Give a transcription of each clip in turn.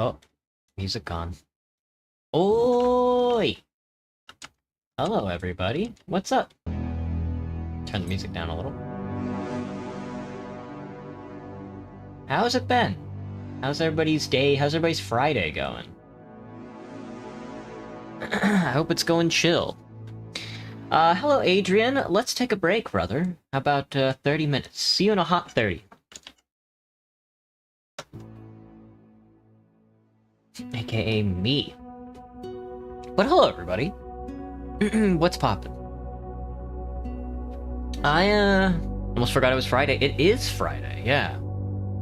Oh, music gone. Oi! Hello, everybody. What's up? Turn the music down a little. How's it been? How's everybody's day? How's everybody's Friday going? I hope it's going chill. Hello, Adrian. Let's take a break, brother. How about 30 minutes? See you in a hot 30. AKA me. But hello, everybody. What's poppin'? I almost forgot it was Friday. It is Friday, yeah.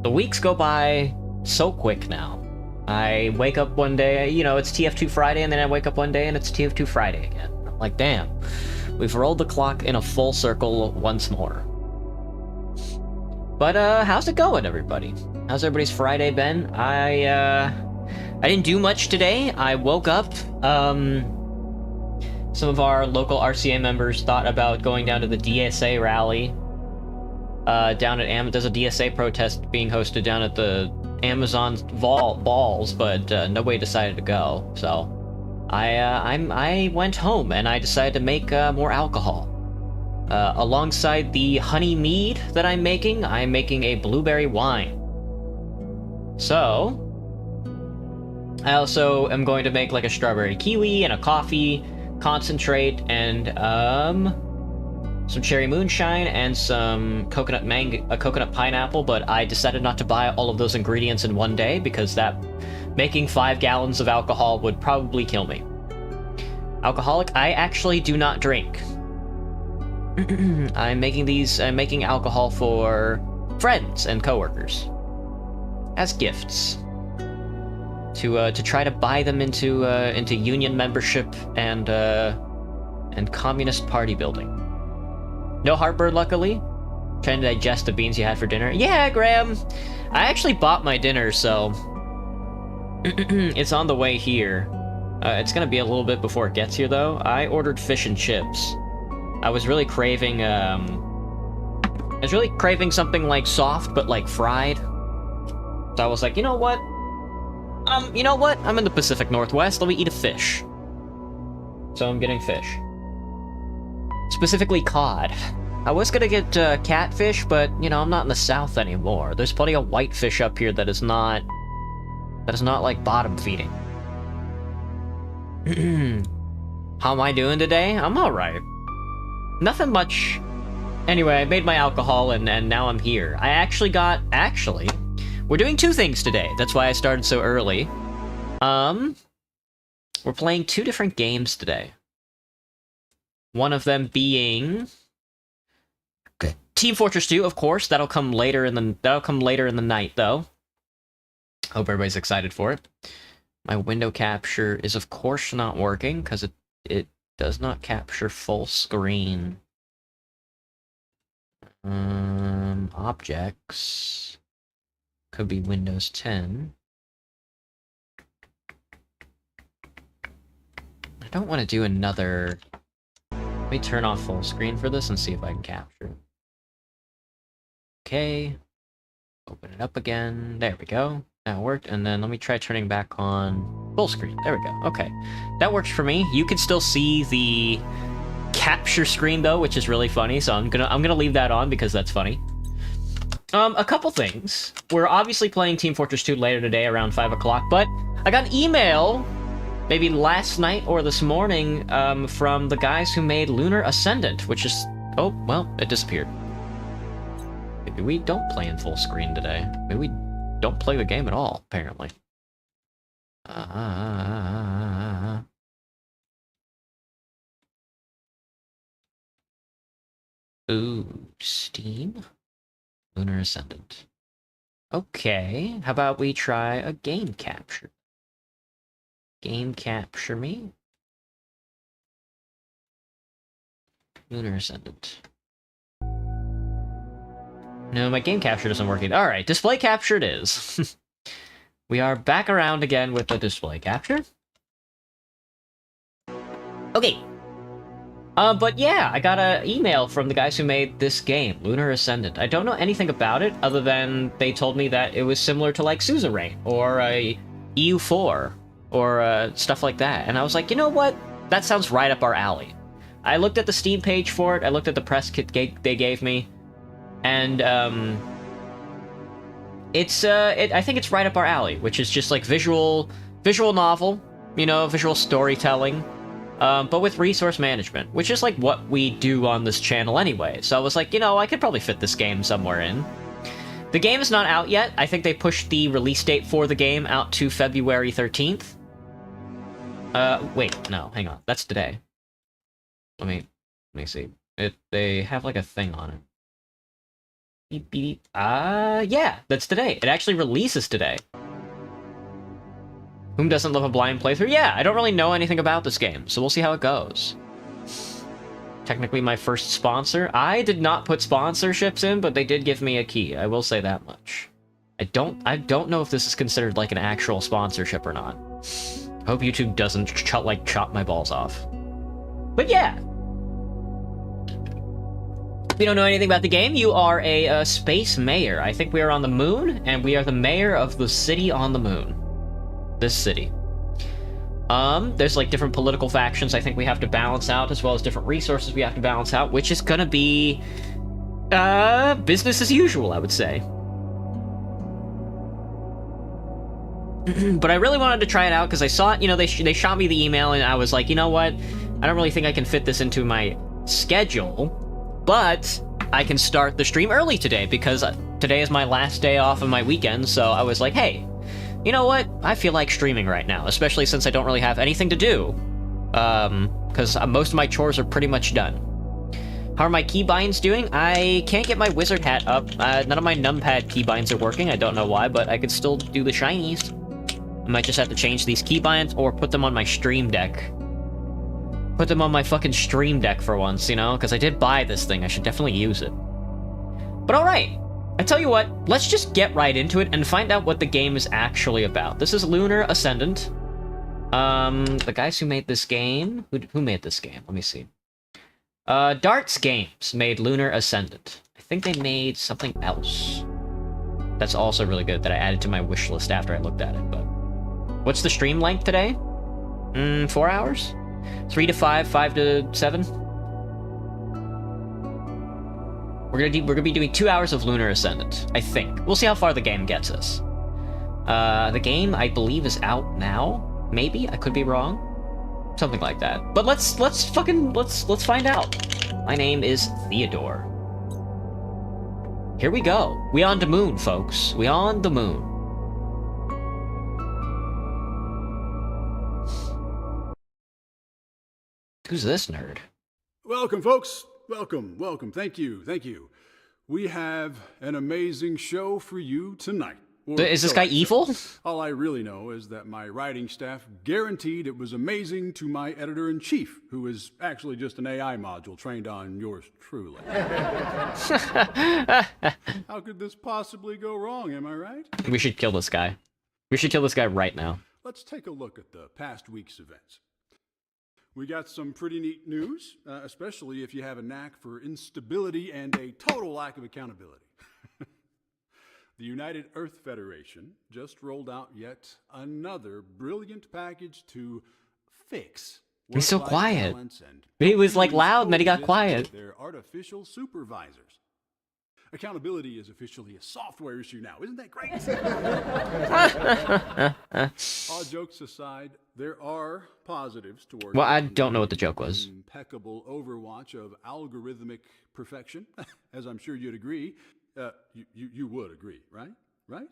The weeks go by so quick now. I wake up one day, you know, it's Tf2 Friday, and then I wake up one day and it's Tf2 Friday again. I'm like, damn. We've rolled the clock in a full circle once more. But, how's it going, everybody? How's everybody's Friday been? I didn't do much today. I woke up, some of our local RCA members thought about going down to the DSA rally. Down at there's a DSA protest being hosted down at the Amazon balls, but nobody decided to go. So I went home and I decided to make more alcohol. Alongside the honey mead that I'm making a blueberry wine. So I also am going to make like a strawberry kiwi and a coffee concentrate and some cherry moonshine and some coconut pineapple, but I decided not to buy all of those ingredients in one day because that making 5 gallons of alcohol would probably kill me. Alcoholic, I actually do not drink. I'm making alcohol for friends and coworkers as gifts to try to buy them into union membership and communist party building. No heartburn, luckily. Trying to digest the beans you had for dinner. Yeah, Graham. I actually bought my dinner, so it's on the way here. It's gonna be a little bit before it gets here, though. I ordered fish and chips. I was really craving something like soft but like fried. So I was like, you know what? I'm in the Pacific Northwest. Let me eat a fish. So I'm getting fish. Specifically cod. I was gonna get catfish, but you know I'm not in the South anymore. There's plenty of whitefish up here that is not like bottom feeding. How am I doing today? I'm all right. Nothing much. Anyway, I made my alcohol and now I'm here. Actually, we're doing 2 things today. That's why I started so early. We're playing 2 different games today. One of them being Team Fortress 2, of course. That'll come later in the night, though. Hope everybody's excited for it. My window capture is, of course, not working because it does not capture full screen. Objects could be Windows 10. I don't want to do another. Let me turn off full screen for this and see if I can capture it. Okay. Open it up again. There we go. That worked. And then let me try turning back on full screen. There we go. Okay. That works for me. You can still see the capture screen though, which is really funny. So I'm gonna leave that on because that's funny. A couple things. We're obviously playing Team Fortress 2 later today around 5 o'clock, but I got an email maybe last night or this morning from the guys who made Lunar Ascendant, which is... Oh, well, it disappeared. Maybe we don't play in full screen today. Maybe we don't play the game at all, apparently. Ooh, Steam? Lunar Ascendant. Okay, how about we try a game capture? Game capture me. Lunar Ascendant. No, my game capture doesn't work either. Alright, display capture it is. We are back around again with the display capture. Okay. But yeah, I got an email from the guys who made this game, Lunar Ascendant. I don't know anything about it, other than they told me that it was similar to like Suzerain, or a EU4 or stuff like that. And I was like, you know what? That sounds right up our alley. I looked at the Steam page for it. I looked at the press kit they gave me, and I think it's right up our alley, which is just like visual novel, you know, visual storytelling, but with resource management, which is like what we do on this channel anyway. So I was like, you know, I could probably fit this game somewhere in. The game is not out yet. I think they pushed the release date for the game out to February 13th. Wait, no, hang on. That's today. Let me see. They have like a thing on it. Beep, beep. Yeah, that's today. It actually releases today. Whom doesn't love a blind playthrough? Yeah, I don't really know anything about this game, so we'll see how it goes. Technically my first sponsor. I did not put sponsorships in, but they did give me a key. I will say that much. I don't know if this is considered like an actual sponsorship or not. I hope YouTube doesn't chop my balls off. But yeah. If you don't know anything about the game, you are a space mayor. I think we are on the moon, and we are the mayor of the city on the moon. This city. There's like different political factions I think we have to balance out, as well as different resources we have to balance out, which is gonna be business as usual, I would say. But I really wanted to try it out because I saw it, you know, they shot me the email, and I was like, you know what, I don't really think I can fit this into my schedule, but I can start the stream early today because today is my last day off of my weekend. So I was like, hey, you know what? I feel like streaming right now, especially since I don't really have anything to do. Because most of my chores are pretty much done. How are my keybinds doing? I can't get my wizard hat up. None of my numpad keybinds are working. I don't know why, but I could still do the shinies. I might just have to change these keybinds or put them on my stream deck. Put them on my fucking stream deck for once, you know? Because I did buy this thing. I should definitely use it. But alright. I tell you what, let's just get right into it and find out what the game is actually about. This is Lunar Ascendant. The guys who made this game... Who made this game? Let me see. Darts Games made Lunar Ascendant. I think they made something else. That's also really good that I added to my wish list after I looked at it, but... What's the stream length today? 4 hours? 3 to 5, 5 to 7? We're gonna be doing 2 hours of Lunar Ascendant, I think. We'll see how far the game gets us. The game, I believe, is out now. Maybe? I could be wrong. Something like that. But let's find out. My name is Theodore. Here we go. We on the moon, folks. We on the moon. Who's this nerd? Welcome, folks. Welcome. Thank you. We have an amazing show for you tonight. Is this guy evil? All I really know is that my writing staff guaranteed it was amazing to my editor-in-chief, who is actually just an AI module trained on yours truly. How could this possibly go wrong, am I right? We should kill this guy. We should kill this guy right now. Let's take a look at the past week's events. We got some pretty neat news, especially if you have a knack for instability and a total lack of accountability. The United Earth Federation just rolled out yet another brilliant package to fix. He's so quiet. He was like loud and then he got quiet. Their artificial supervisors. Accountability is officially a software issue now. Isn't that great? All jokes aside, there are positives towards... Well, I don't know what the joke was. Impeccable overwatch of algorithmic perfection, as I'm sure you'd agree. You would agree, right? Right?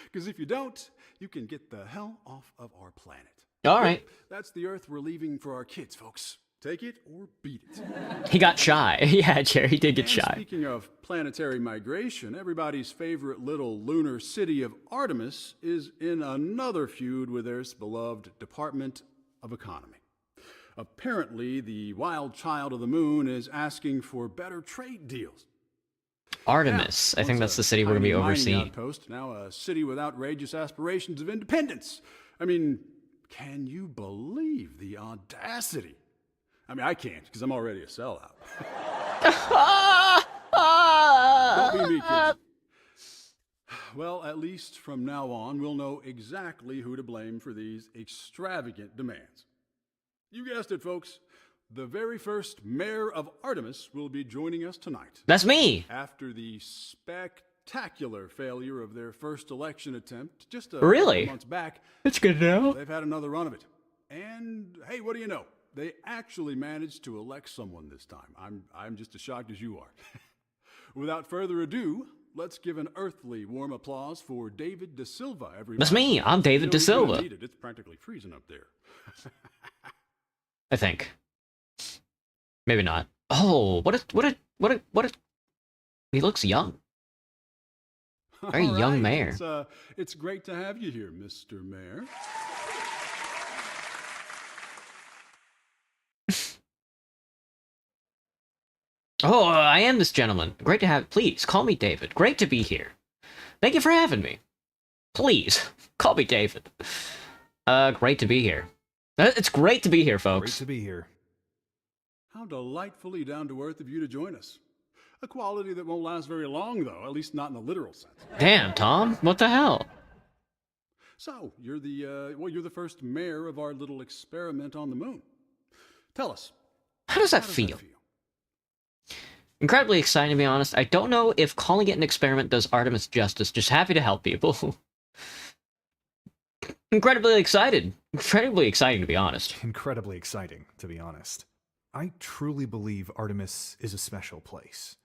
Because if you don't, you can get the hell off of our planet. All right. That's the Earth we're leaving for our kids, folks. Take it or beat it. He got shy. Yeah, Jerry did get shy. Speaking of planetary migration, everybody's favorite little lunar city of Artemis is in another feud with their beloved Department of Economy. Apparently, the wild child of the moon is asking for better trade deals. Artemis. I think that's the city we're going to be overseeing. Outpost, now a city with outrageous aspirations of independence. I mean, can you believe the audacity? I mean, I can't, because I'm already a sellout. Don't be me, kids. Well, at least from now on, we'll know exactly who to blame for these extravagant demands. You guessed it, folks. The very first mayor of Artemis will be joining us tonight. That's me. After the spectacular failure of their first election attempt just a Really? couple months back, That's good to know. they've had another run of it. And hey, what do you know? They actually managed to elect someone this time. I'm just as shocked as you are. Without further ado, let's give an earthly warm applause for David Da Silva, everybody. That's me. I'm David Da Silva. It's practically freezing up there. I think. Maybe not. Oh, what a. He looks young. Very young mayor. It's great to have you here, Mr. Mayor. Oh, I am this gentleman. Great to have. Please call me David. Great to be here. Thank you for having me. Please call me David. Great to be here. It's great to be here, folks. Great to be here. How delightfully down to earth of you to join us. A quality that won't last very long, though, at least not in the literal sense. Damn, Tom. What the hell? So, you're the first mayor of our little experiment on the moon. Tell us. How does that feel? Incredibly exciting, to be honest. I don't know if calling it an experiment does Artemis justice. Just happy to help people. Incredibly excited. Incredibly exciting, to be honest. Incredibly exciting, to be honest. I truly believe Artemis is a special place.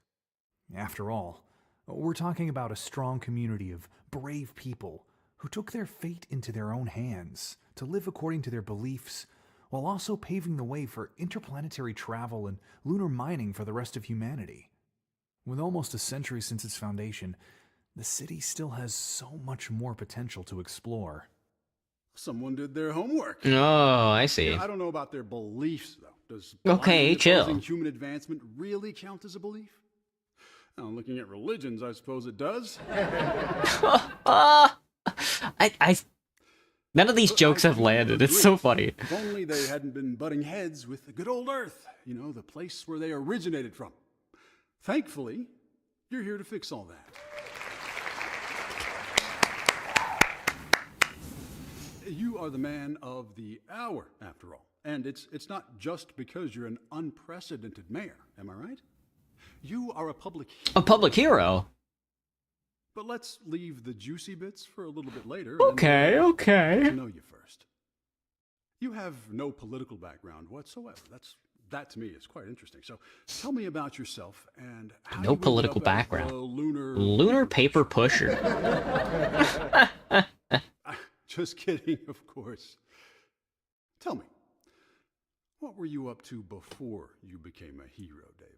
After all, we're talking about a strong community of brave people who took their fate into their own hands to live according to their beliefs, while also paving the way for interplanetary travel and lunar mining for the rest of humanity. With almost a century since its foundation, the city still has so much more potential to explore. Someone did their homework. Oh, I see. I don't know about their beliefs, though. Does Okay, chill. Human advancement really count as a belief? Now, looking at religions, I suppose it does. None of these jokes have landed. It's so funny. If only they hadn't been butting heads with the good old Earth, you know, the place where they originated from. Thankfully, you're here to fix all that. You are the man of the hour, after all. And it's not just because you're an unprecedented mayor, am I right? You are a public hero. A public hero? But let's leave the juicy bits for a little bit later. Okay. To know you first. You have no political background whatsoever. That to me is quite interesting. So tell me about yourself and how No political background. Lunar paper pusher. Just kidding, of course. Tell me, what were you up to before you became a hero, David?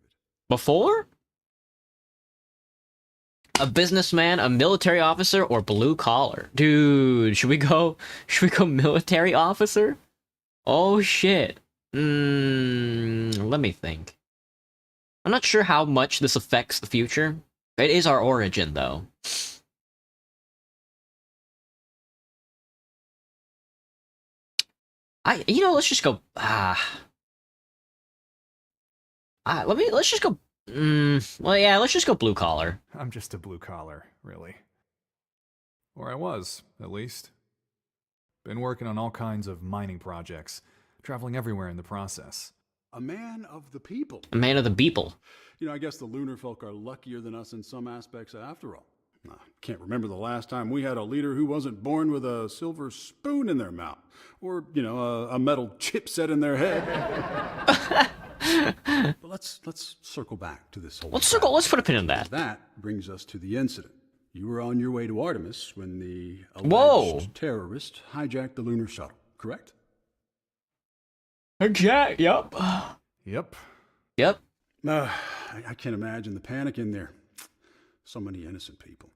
Before? A businessman, a military officer, or blue collar? Dude, should we go military officer? Oh shit. Let me think. I'm not sure how much this affects the future. It is our origin, though. Let's just go. Let's just go. Well, yeah, let's just go blue collar. I'm just a blue collar, really. Or I was, at least. Been working on all kinds of mining projects, traveling everywhere in the process. A man of the people. A man of the people. You know, I guess the lunar folk are luckier than us in some aspects after all. I can't remember the last time we had a leader who wasn't born with a silver spoon in their mouth. Or, a metal chipset in their head. But let's circle back to this whole Let's put a pin in that. That brings us to the incident. You were on your way to Artemis when the alleged terrorist hijacked the lunar shuttle, correct? Yep. Yep. I can't imagine the panic in there. So many innocent people.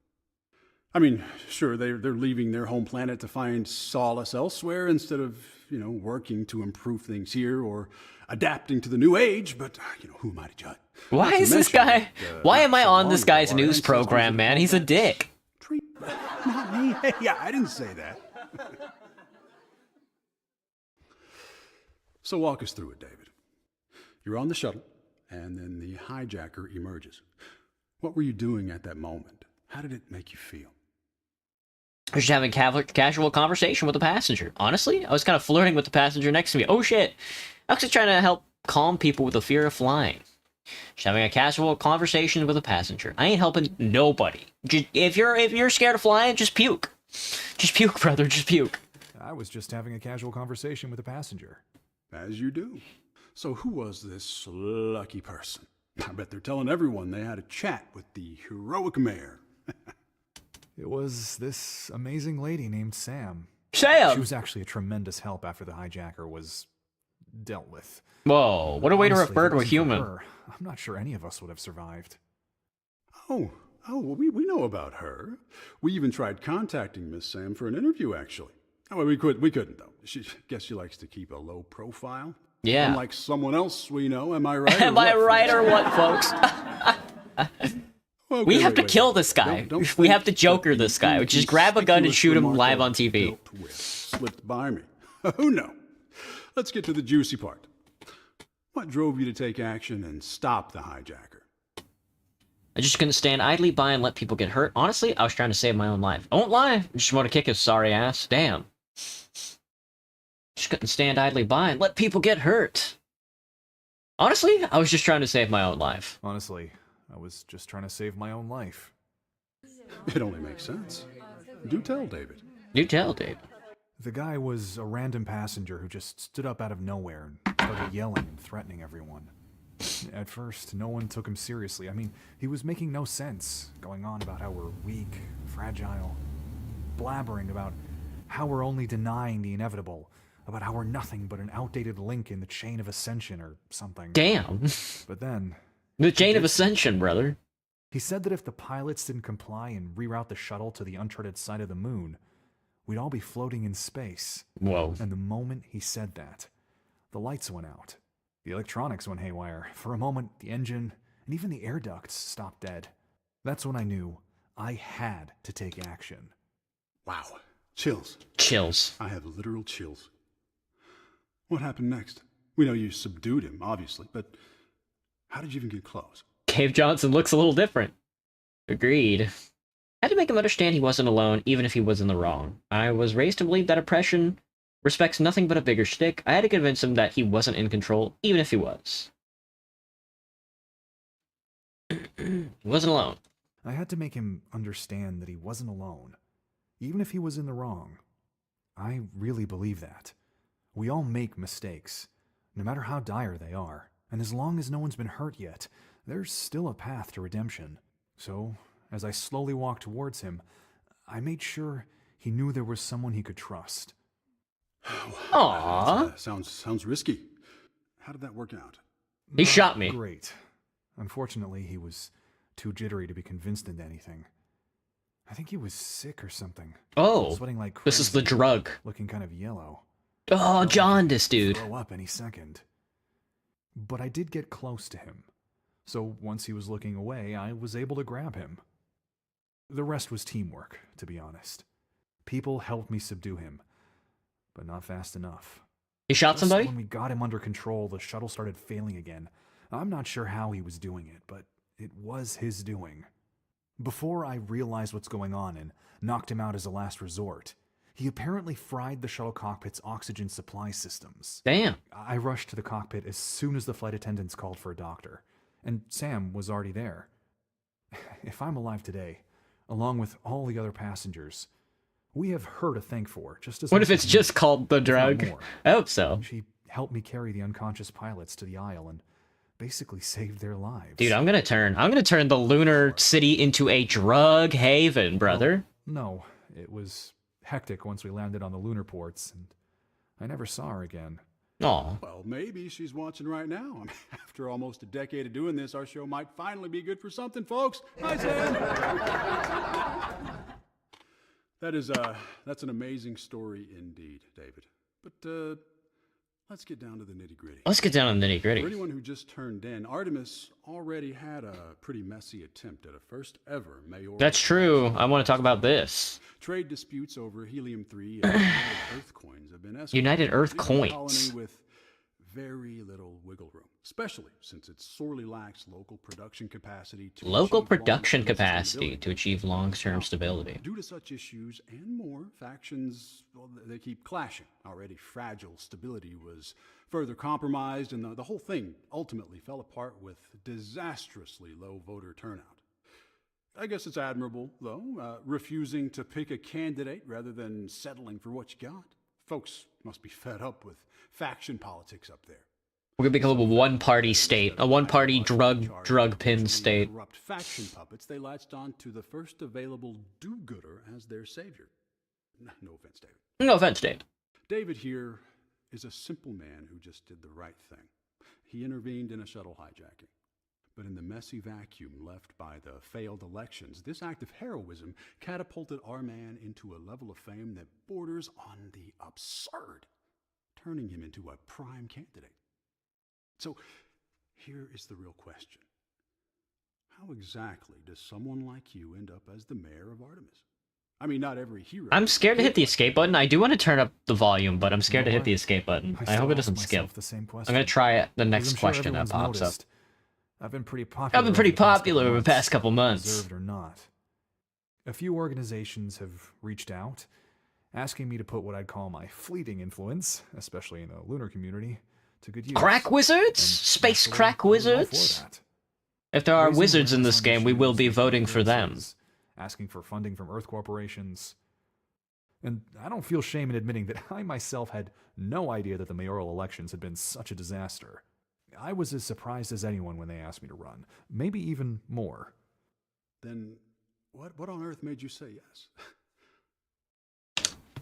I mean, sure, they're leaving their home planet to find solace elsewhere instead of, working to improve things here or adapting to the new age, but, who am I to judge? Why is this guy... Why am I on this guy's news program, man? He's a dick. Not me. Yeah, I didn't say that. So walk us through it, David. You're on the shuttle, and then the hijacker emerges. What were you doing at that moment? How did it make you feel? I was just having casual conversation with a passenger. Honestly, I was kind of flirting with the passenger next to me. Oh shit! I was just trying to help calm people with the fear of flying. Just having a casual conversation with a passenger. I ain't helping nobody. If you're scared of flying, just puke. Just puke, brother. Just puke. I was just having a casual conversation with a passenger. As you do. So who was this lucky person? I bet they're telling everyone they had a chat with the heroic mayor. It was this amazing lady named Sam. Sam! She was actually a tremendous help after the hijacker was dealt with. Whoa, what a way to Honestly, refer if it to a wasn't for human. her, I'm not sure any of us would have survived. Oh, we know about her. We even tried contacting Miss Sam for an interview, actually. Oh, well, we couldn't, though. Guess she likes to keep a low profile. Yeah. Unlike someone else we know, am I right? Am I right or what, folks? Okay, We have to wait. kill this guy. Don't We think have to Joker that the this guy. Just grab a gun and shoot him inconspicuous live on remark TV. built with slipped by me. Oh no. Let's get to the juicy part. What drove you to take action and stop the hijacker? I just couldn't stand idly by and let people get hurt. Honestly, I was trying to save my own life. I won't lie. I just want to kick his sorry ass. Damn. Just couldn't stand idly by and let people get hurt. Honestly, I was just trying to save my own life. Honestly, I was just trying to save my own life. It only makes sense. Do tell, David. You tell, Dave. The guy was a random passenger who just stood up out of nowhere and started yelling and threatening everyone. At first, no one took him seriously. I mean, he was making no sense, going on about how we're weak, fragile, blabbering about how we're only denying the inevitable, about how we're nothing but an outdated link in the chain of ascension or something. Damn. But then, The chain of ascension, brother. he said that if the pilots didn't comply and reroute the shuttle to the uncharted side of the moon, we'd all be floating in space. Whoa. And the moment he said that, the lights went out. The electronics went haywire. For a moment, the engine and even the air ducts stopped dead. That's when I knew I had to take action. Wow. Chills. Chills. I have literal chills. What happened next? We know you subdued him, obviously, but how did you even get close? Cave Johnson looks a little different. Agreed. I had to make him understand he wasn't alone, even if he was in the wrong. I was raised to believe that oppression respects nothing but a bigger shtick. I had to convince him that he wasn't in control, even if he was. He wasn't alone. I had to make him understand that he wasn't alone, even if he was in the wrong. I really believe that. We all make mistakes, no matter how dire they are, and as long as no one's been hurt yet, there's still a path to redemption. So, as I slowly walked towards him, I made sure he knew there was someone he could trust. Aww. Sounds risky. How did that work out? He Not shot me. Great. Unfortunately, he was too jittery to be convinced into anything. I think he was sick or something. Oh, Sweating like crazy, this is the drug. looking kind of yellow. Oh, jaundice, dude. Throw up any second. But I did get close to him. So once he was looking away, I was able to grab him. The rest was teamwork, to be honest. People helped me subdue him, but not fast enough. He shot Just somebody? when we got him under control, the shuttle started failing again. I'm not sure how he was doing it, but it was his doing. Before I realized what's going on and knocked him out as a last resort, he apparently fried the shuttle cockpit's oxygen supply systems. Damn. I rushed to the cockpit as soon as the flight attendants called for a doctor, and Sam was already there. If I'm alive today, along with all the other passengers, we have her to thank for just as What much if it's as me, just called the if not drug? more. I hope so. She helped me carry the unconscious pilots to the aisle and basically saved their lives. Dude, I'm gonna turn the lunar city into a drug haven, brother. No, it was hectic once we landed on the lunar ports, and I never saw her again. Aw. Well, maybe she's watching right now. I mean, after almost a decade of doing this, our show might finally be good for something, folks. Hi, Sam. That's an amazing story indeed, David. But let's get down to the nitty-gritty. Let's get down to the nitty For gritty. anyone who just turned in, Artemis already had a pretty messy attempt at a first ever mayoral. That's true. I want to talk about this. Trade disputes over helium-3 and United Earth coins have been escalated. United Earth leaving the coins. colony with very little wiggle room, especially since it sorely lacks local production capacity to Local achieve production long-term capacity stability. to achieve long-term Now, stability. due to such issues and more, factions, well, they keep clashing. Already fragile stability was further compromised, and the whole thing ultimately fell apart with disastrously low voter turnout. I guess it's admirable, though, refusing to pick a candidate rather than settling for what you got. Folks must be fed up with faction politics up there. We're gonna become a one-party state, a one-party drug pin state. Corrupt faction puppets, they latched on to the first available do-gooder as their savior. No offense, David. No offense, Dave. David here is a simple man who just did the right thing. He intervened in a shuttle hijacking. But in the messy vacuum left by the failed elections, this act of heroism catapulted our man into a level of fame that borders on the absurd, turning him into a prime candidate. So here is the real question. How exactly does someone like you end up as the mayor of Artemis? I mean, not every hero... I'm scared to hit the escape button. I do want to turn up the volume, but I'm scared to hit the escape button. I hope it doesn't skip. I'm gonna try it the next question that pops up. I've been pretty popular over the past couple months. Deserved or not. A few organizations have reached out, asking me to put what I'd call my fleeting influence, especially in the lunar community, to good use. Crack wizards? Space crack wizards? If there are wizards in this game, we will be voting for them. Asking for funding from Earth corporations. And I don't feel shame in admitting that I myself had no idea that the mayoral elections had been such a disaster. I was as surprised as anyone when they asked me to run, maybe even more. Then what on earth made you say yes?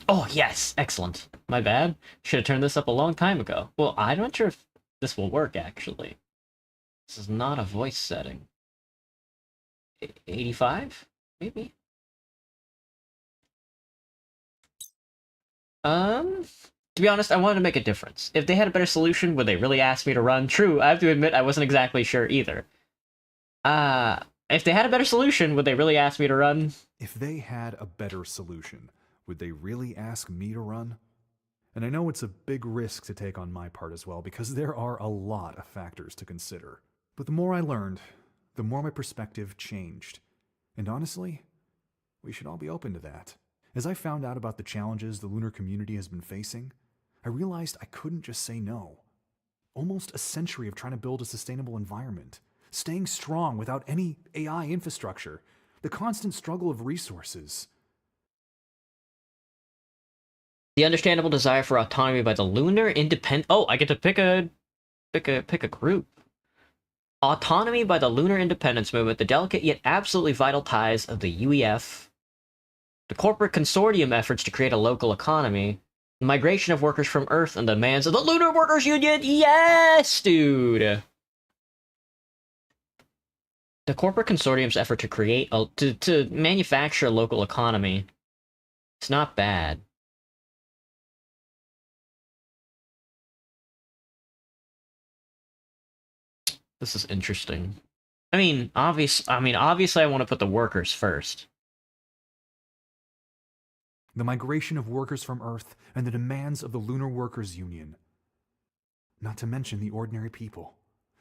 Oh, yes. Excellent. My bad. Should have turned this up a long time ago. Well, I'm not sure if this will work, actually. This is not a voice setting. 85? Maybe? To be honest, I wanted to make a difference. If they had a better solution, would they really ask me to run? True, I have to admit I wasn't exactly sure either. If they had a better solution, would they really ask me to run? If they had a better solution, would they really ask me to run? And I know it's a big risk to take on my part as well, because there are a lot of factors to consider. But the more I learned, the more my perspective changed. And honestly, we should all be open to that. As I found out about the challenges the lunar community has been facing, I realized I couldn't just say no. Almost a century of trying to build a sustainable environment, staying strong without any AI infrastructure, the constant struggle of resources. The understandable desire for autonomy by the lunar independent... Oh, I get to pick a group. Autonomy by the lunar independence movement, the delicate yet absolutely vital ties of the UEF, the corporate consortium efforts to create a local economy, the migration of workers from Earth, and the demands of the Lunar Workers Union. Yes, dude. The corporate consortium's effort to create to manufacture a local economy. It's not bad. This is interesting. I mean, obviously I want to put the workers first. The migration of workers from Earth and the demands of the Lunar Workers Union. Not to mention the ordinary people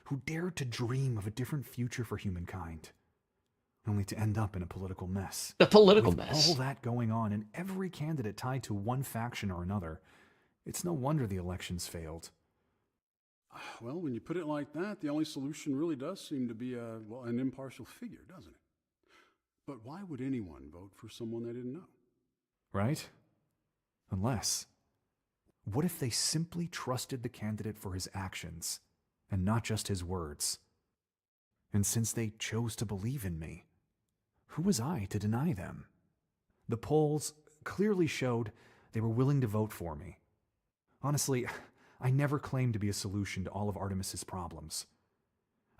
who dared to dream of a different future for humankind, only to end up in a political mess. A political With mess. all that going on and every candidate tied to one faction or another, it's no wonder the elections failed. Well, when you put it like that, the only solution really does seem to be an impartial figure, doesn't it? But why would anyone vote for someone they didn't know? Right? Unless, what if they simply trusted the candidate for his actions, and not just his words? And since they chose to believe in me, who was I to deny them? The polls clearly showed they were willing to vote for me. Honestly, I never claimed to be a solution to all of Artemis's problems.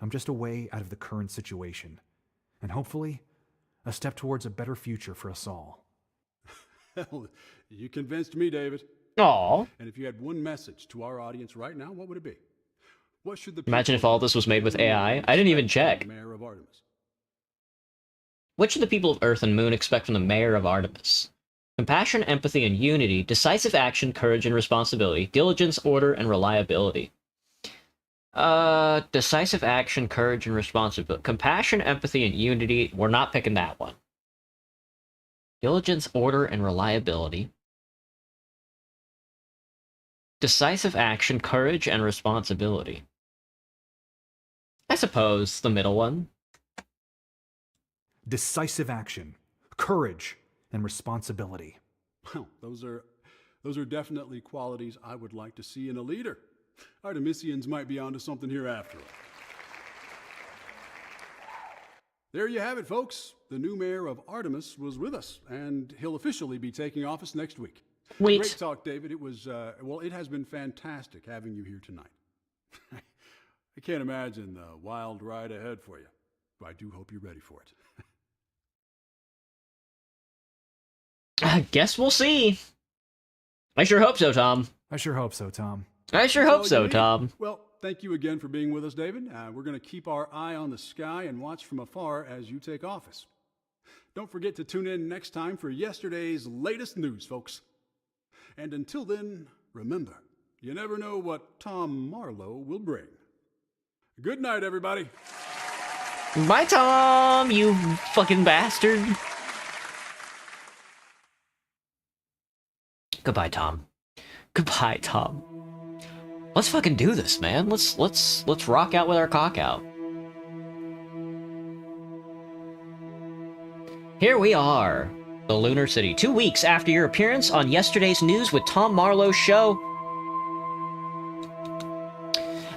I'm just a way out of the current situation, and hopefully, a step towards a better future for us all. Hell, you convinced me, David. Aww. And if you had one message to our audience right now, what would it be? What should the Imagine if all this was made with AI. I didn't even check. Mayor of Artemis? What should the people of Earth and Moon expect from the Mayor of Artemis? Compassion, empathy, and unity, decisive action, courage and responsibility, diligence, order, and reliability. Decisive action, courage, and responsibility. Compassion, empathy, and unity. We're not picking that one. Diligence, order, and reliability. Decisive action, courage, and responsibility. I suppose the middle one. Decisive action, courage, and responsibility. Well, those are definitely qualities I would like to see in a leader. Artemisians might be onto something here after all. There you have it, folks. The new mayor of Artemis was with us, and he'll officially be taking office next week. Wait. Great talk, David. It was, well, it has been fantastic having you here tonight. I can't imagine the wild ride ahead for you, but I do hope you're ready for it. I guess we'll see. I sure hope so, Tom. I sure hope so, Tom. I sure hope so, Tom. Well, thank you again for being with us, David. We're going to keep our eye on the sky and watch from afar as you take office. Don't forget to tune in next time for yesterday's latest news, folks. And until then, remember, you never know what Tom Marlowe will bring. Good night, everybody. Bye, Tom, you fucking bastard. Goodbye, Tom. Goodbye, Tom. Let's fucking do this, man. Let's rock out with our cock out. Here we are, the Lunar City, 2 weeks after your appearance on yesterday's news with Tom Marlowe's show.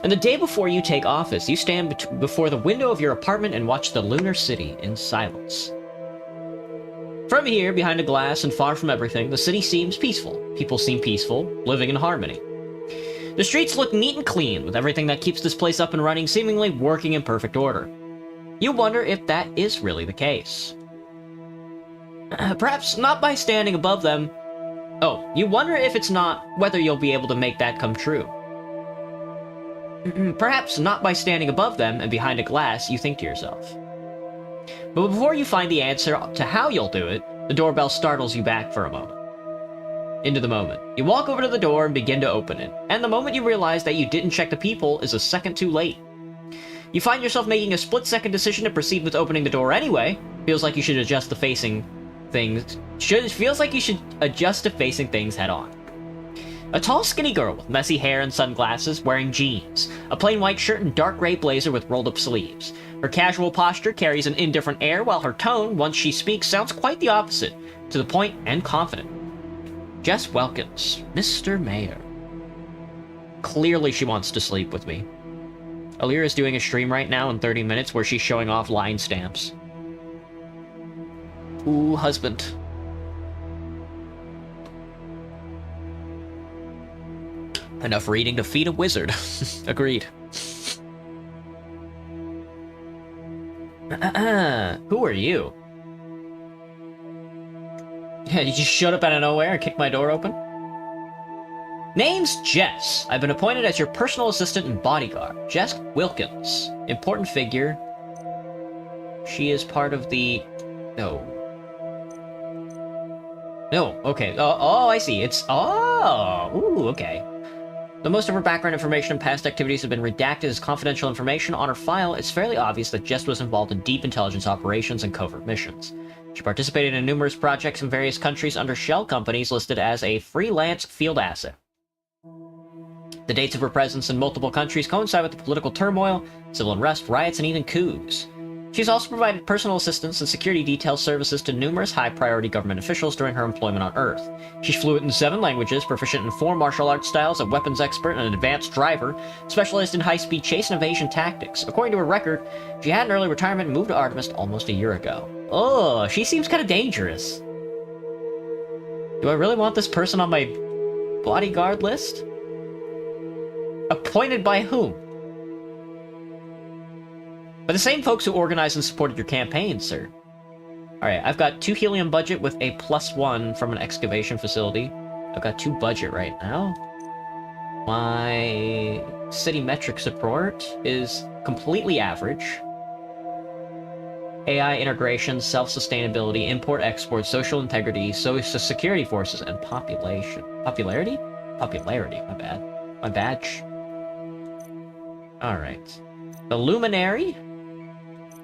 And the day before you take office, you stand before the window of your apartment and watch the Lunar City in silence. From here, behind a glass and far from everything, the city seems peaceful. People seem peaceful, living in harmony. The streets look neat and clean, with everything that keeps this place up and running seemingly working in perfect order. You wonder if that is really the case. Perhaps not by standing above them. Oh, you wonder if it's not, whether you'll be able to make that come true. Perhaps not by standing above them and behind a glass, you think to yourself. But before you find the answer to how you'll do it, the doorbell startles you back for a moment. Into the moment. You walk over to the door and begin to open it, and the moment you realize that you didn't check the peephole is a second too late. You find yourself making a split-second decision to proceed with opening the door anyway. Feels like you should adjust to facing things head on. A tall, skinny girl with messy hair and sunglasses, wearing jeans, a plain white shirt and dark gray blazer with rolled-up sleeves. Her casual posture carries an indifferent air, while her tone, once she speaks, sounds quite the opposite, to the point and confident. Jess Wilkins, Mr. Mayor. Clearly she wants to sleep with me. Alira's doing a stream right now in 30 minutes where she's showing off line stamps. Ooh, husband. Enough reading to feed a wizard. Agreed. Who are you? Yeah, you just showed up out of nowhere and kicked my door open? Name's Jess. I've been appointed as your personal assistant and bodyguard. Jess Wilkins. Important figure. She is part of the... No. No, okay. Oh, I see. It's... Oh! Ooh, okay. Though most of her background information and past activities have been redacted as confidential information on her file, it's fairly obvious that Jess was involved in deep intelligence operations and covert missions. She participated in numerous projects in various countries under shell companies listed as a freelance field asset. The dates of her presence in multiple countries coincide with the political turmoil, civil unrest, riots, and even coups. She's also provided personal assistance and security detail services to numerous high-priority government officials during her employment on Earth. She's fluent in 7 languages, proficient in 4 martial arts styles, a weapons expert, and an advanced driver, specialized in high-speed chase and evasion tactics. According to her record, she had an early retirement and moved to Artemis almost a year ago. Oh, she seems kind of dangerous. Do I really want this person on my bodyguard list? Appointed by whom? By the same folks who organized and supported your campaign, sir. Alright, I've got 2 helium budget with a +1 from an excavation facility. I've got 2 budget right now. My city metric support is completely average. AI integration, self-sustainability, import-export, social integrity, social security forces, and population. Popularity? Popularity, my bad. My badge. Alright. The Luminary.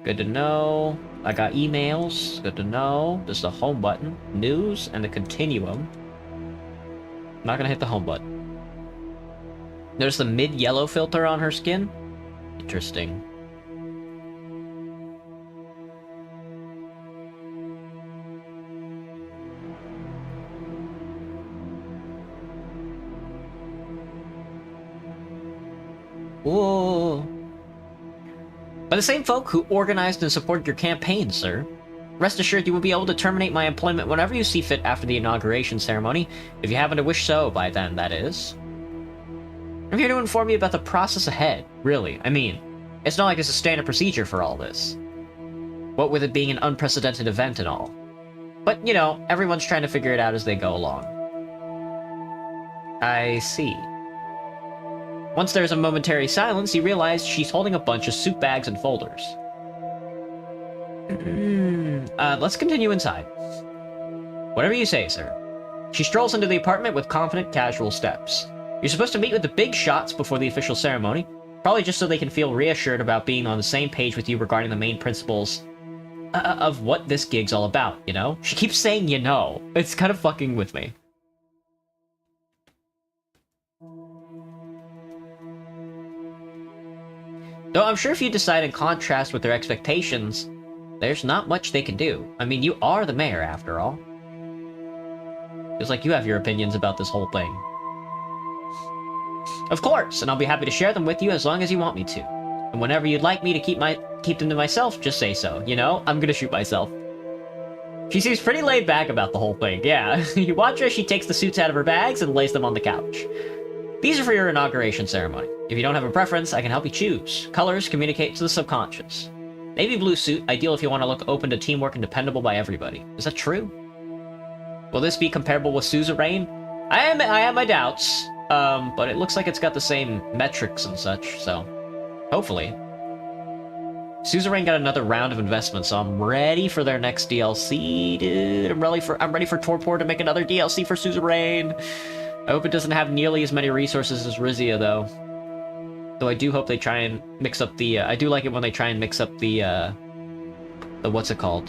Good to know. I got emails. Good to know. There's the home button. News and the continuum. I'm not gonna hit the home button. There's the mid-yellow filter on her skin. Interesting. Whoa. By the same folk who organized and supported your campaign, sir. Rest assured you will be able to terminate my employment whenever you see fit after the inauguration ceremony, if you happen to wish so by then, that is. I'm here to inform you about the process ahead, really. I mean, it's not like it's a standard procedure for all this. What with it being an unprecedented event and all. But, you know, everyone's trying to figure it out as they go along. I see. Once there's a momentary silence, you realize she's holding a bunch of soup bags and folders. Let's continue inside. Whatever you say, sir. She strolls into the apartment with confident, casual steps. You're supposed to meet with the big shots before the official ceremony, probably just so they can feel reassured about being on the same page with you regarding the main principles of what this gig's all about, you know? She keeps saying you know. It's kind of fucking with me. Though I'm sure if you decide in contrast with their expectations, there's not much they can do. I mean, you are the mayor, after all. Feels like you have your opinions about this whole thing. Of course, and I'll be happy to share them with you as long as you want me to. And whenever you'd like me to keep them to myself, just say so. You know, I'm gonna shoot myself. She seems pretty laid back about the whole thing, yeah. You watch her as she takes the suits out of her bags and lays them on the couch. These are for your inauguration ceremony. If you don't have a preference, I can help you choose. Colors communicate to the subconscious. Navy blue suit, ideal if you want to look open to teamwork and dependable by everybody. Is that true? Will this be comparable with Suzerain? I have my doubts, but it looks like it's got the same metrics and such, so hopefully. Suzerain got another round of investment, so I'm ready for their next DLC, dude. I'm ready for Torpor to make another DLC for Suzerain. I hope it doesn't have nearly as many resources as Rizia, though. Though I do hope they try and mix up the, I do like it when they try and mix up the what's it called?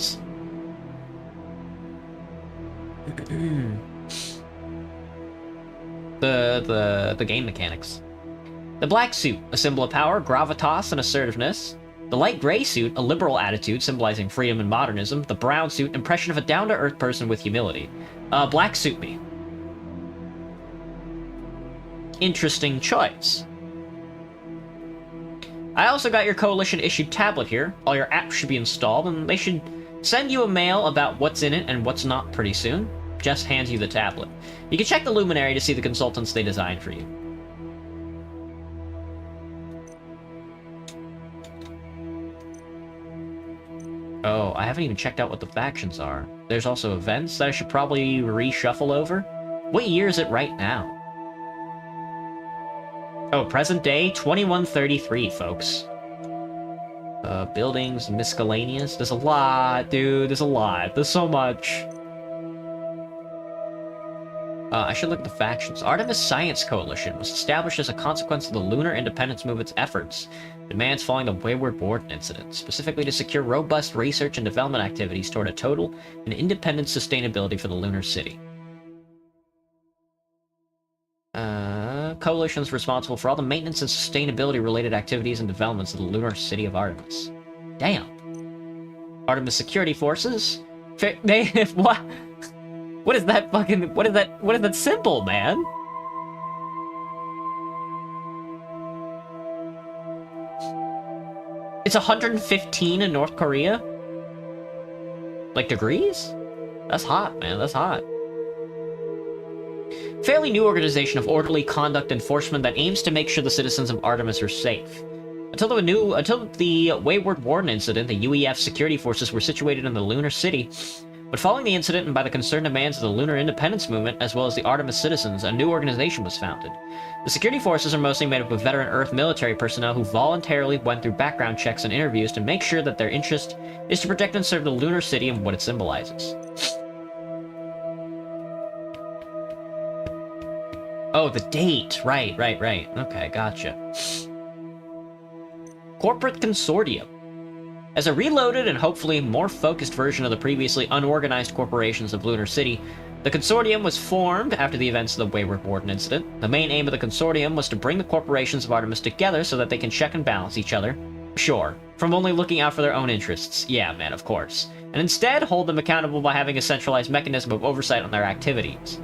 the game mechanics. The black suit, a symbol of power, gravitas, and assertiveness. The light gray suit, a liberal attitude symbolizing freedom and modernism. The brown suit, impression of a down-to-earth person with humility. Black suit me. Interesting choice. I also got your coalition-issued tablet here. All your apps should be installed, and they should send you a mail about what's in it and what's not pretty soon. Jess hands you the tablet. You can check the Luminary to see the consultants they designed for you. Oh, I haven't even checked out what the factions are. There's also events that I should probably reshuffle over. What year is it right now? Oh, present day, 2133, folks. Buildings, miscellaneous. There's a lot, dude. There's a lot. There's so much. I should look at the factions. Artemis Science Coalition was established as a consequence of the Lunar Independence Movement's efforts, demands following the Wayward Warden incident, specifically to secure robust research and development activities toward a total and independent sustainability for the Lunar City. Coalition is responsible for all the maintenance and sustainability-related activities and developments of the Lunar City of Artemis. Damn. Artemis Security Forces? What? What is that fucking... What is that symbol, man? It's 115 in North Korea? Like, degrees? That's hot, man. That's hot. Fairly new organization of orderly conduct enforcement that aims to make sure the citizens of Artemis are safe. Until the Wayward Warden incident, the UEF security forces were situated in the Lunar City. But following the incident and by the concerned demands of the Lunar Independence Movement, as well as the Artemis citizens, a new organization was founded. The security forces are mostly made up of veteran Earth military personnel who voluntarily went through background checks and interviews to make sure that their interest is to protect and serve the Lunar City and what it symbolizes. Oh, the date. Right. Okay, gotcha. Corporate Consortium. As a reloaded and hopefully more focused version of the previously unorganized corporations of Lunar City, the Consortium was formed after the events of the Wayward Warden incident. The main aim of the Consortium was to bring the corporations of Artemis together so that they can check and balance each other. Sure, from only looking out for their own interests. Yeah, man, of course. And instead hold them accountable by having a centralized mechanism of oversight on their activities.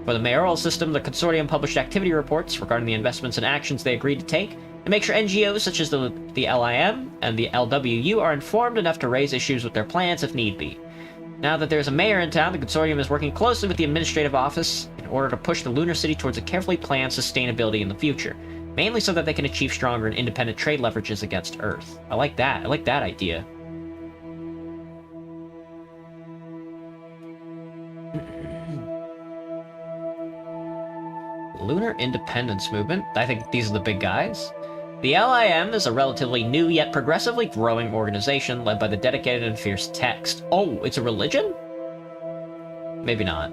For the mayoral system, the Consortium published activity reports regarding the investments and actions they agreed to take, and make sure NGOs such as the LIM and the LWU are informed enough to raise issues with their plans if need be. Now that there's a mayor in town, the Consortium is working closely with the administrative office in order to push the Lunar City towards a carefully planned sustainability in the future, mainly so that they can achieve stronger and independent trade leverages against Earth. I like that idea. Lunar Independence Movement. I think these are the big guys. The LIM is a relatively new yet progressively growing organization led by the dedicated and fierce Text. Oh, it's a religion? Maybe not.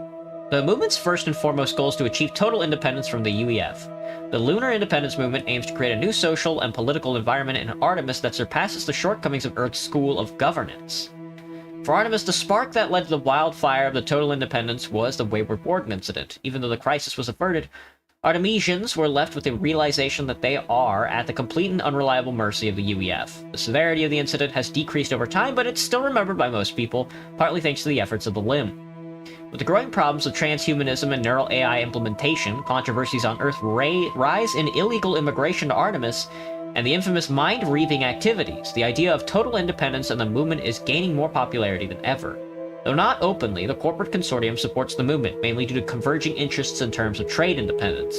The movement's first and foremost goal is to achieve total independence from the UEF. The Lunar Independence Movement aims to create a new social and political environment in Artemis that surpasses the shortcomings of Earth's school of governance. For Artemis, the spark that led to the wildfire of the total independence was the Wayward Warden incident. Even though the crisis was averted, Artemisians were left with the realization that they are at the complete and unreliable mercy of the UEF. The severity of the incident has decreased over time, but it's still remembered by most people, partly thanks to the efforts of the LIM. With the growing problems of transhumanism and neural AI implementation, controversies on Earth rise in illegal immigration to Artemis, and the infamous mind-reaving activities, the idea of total independence and the movement is gaining more popularity than ever. Though not openly, the corporate consortium supports the movement, mainly due to converging interests in terms of trade independence.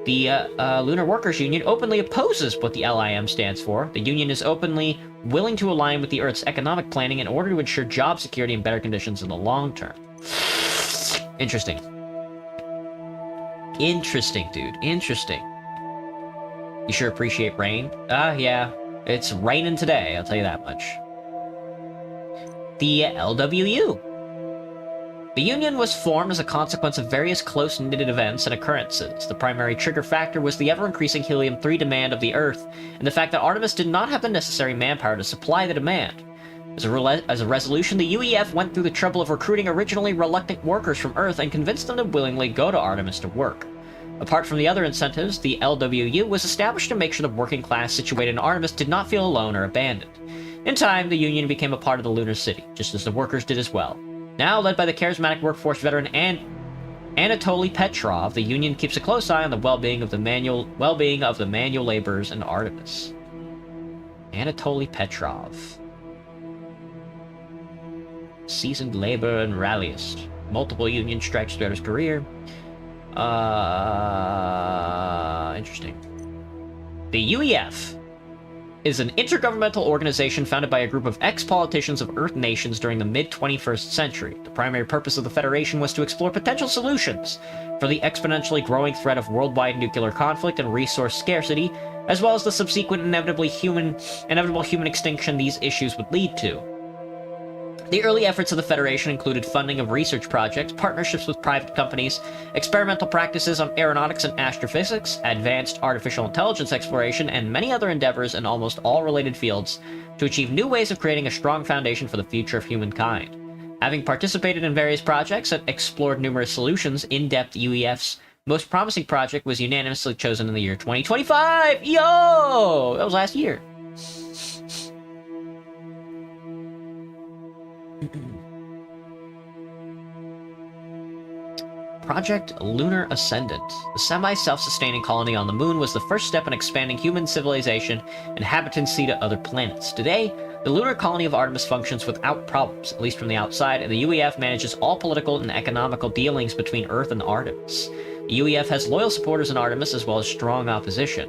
The Lunar Workers Union openly opposes what the LIM stands for. The union is openly willing to align with the Earth's economic planning in order to ensure job security and better conditions in the long term. Interesting. Interesting, dude. Interesting. You sure appreciate rain? Yeah. It's raining today, I'll tell you that much. The LWU. The Union was formed as a consequence of various close-knitted events and occurrences. The primary trigger factor was the ever-increasing helium-3 demand of the Earth, and the fact that Artemis did not have the necessary manpower to supply the demand. As a resolution, the UEF went through the trouble of recruiting originally reluctant workers from Earth and convinced them to willingly go to Artemis to work. Apart from the other incentives, the LWU was established to make sure the working class situated in Artemis did not feel alone or abandoned. In time, the Union became a part of the Lunar City, just as the workers did as well. Now led by the charismatic workforce veteran Anatoly Petrov, the Union keeps a close eye on the well-being of the manual laborers in Artemis. Anatoly Petrov. Seasoned labor and rallyist. Multiple Union strikes throughout his career. Interesting. The UEF is an intergovernmental organization founded by a group of ex-politicians of Earth nations during the mid-21st century. The primary purpose of the Federation was to explore potential solutions for the exponentially growing threat of worldwide nuclear conflict and resource scarcity, as well as the subsequent inevitable human extinction these issues would lead to. The early efforts of the Federation included funding of research projects, partnerships with private companies, experimental practices on aeronautics and astrophysics, advanced artificial intelligence exploration, and many other endeavors in almost all related fields to achieve new ways of creating a strong foundation for the future of humankind. Having participated in various projects that explored numerous solutions, in-depth UEF's most promising project was unanimously chosen in the year 2025! Yo! That was last year. Project Lunar Ascendant. The semi-self-sustaining colony on the moon was the first step in expanding human civilization and habitancy to other planets. Today, the lunar colony of Artemis functions without problems, at least from the outside, and the UEF manages all political and economical dealings between Earth and Artemis. The UEF has loyal supporters in Artemis as well as strong opposition.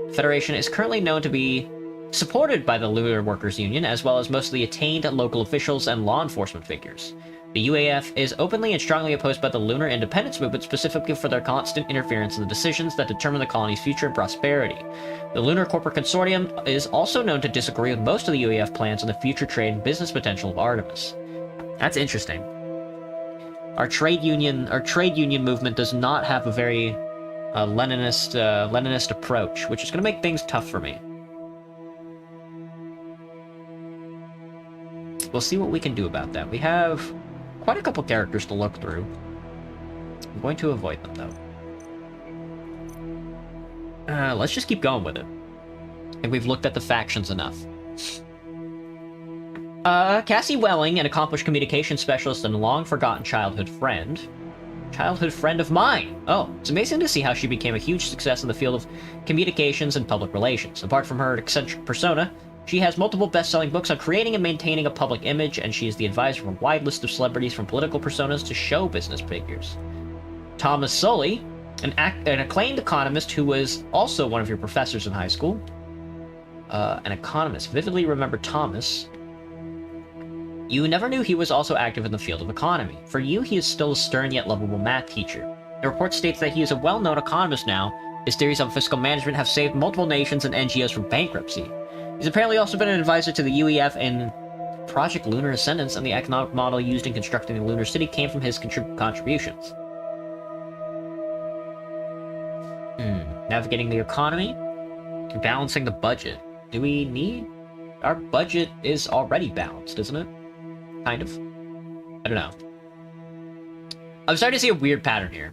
The Federation is currently known to be supported by the Lunar Workers Union, as well as most of the attained local officials and law enforcement figures. The UAF is openly and strongly opposed by the Lunar Independence Movement, specifically for their constant interference in the decisions that determine the colony's future and prosperity. The Lunar Corporate Consortium is also known to disagree with most of the UAF plans on the future trade and business potential of Artemis. That's interesting. Our trade union movement does not have a very Leninist approach, which is going to make things tough for me. We'll see what we can do about that. We have quite a couple characters to look through. I'm going to avoid them, though. Let's just keep going with it. I think we've looked at the factions enough. Cassie Welling, an accomplished communication specialist and long-forgotten childhood friend. Childhood friend of mine! Oh, it's amazing to see how she became a huge success in the field of communications and public relations. Apart from her eccentric persona, she has multiple best-selling books on creating and maintaining a public image, and she is the advisor of a wide list of celebrities from political personas to show business figures. Thomas Sully, an acclaimed economist who was also one of your professors in high school. An economist. Vividly remember Thomas. You never knew he was also active in the field of economy. For you, he is still a stern yet lovable math teacher. The report states that he is a well-known economist now. His theories on fiscal management have saved multiple nations and NGOs from bankruptcy. He's apparently also been an advisor to the UEF in Project Lunar Ascendant, and the economic model used in constructing the lunar city came from his contributions. Navigating the economy? Balancing the budget. Do we need... Our budget is already balanced, isn't it? Kind of. I don't know. I'm starting to see a weird pattern here.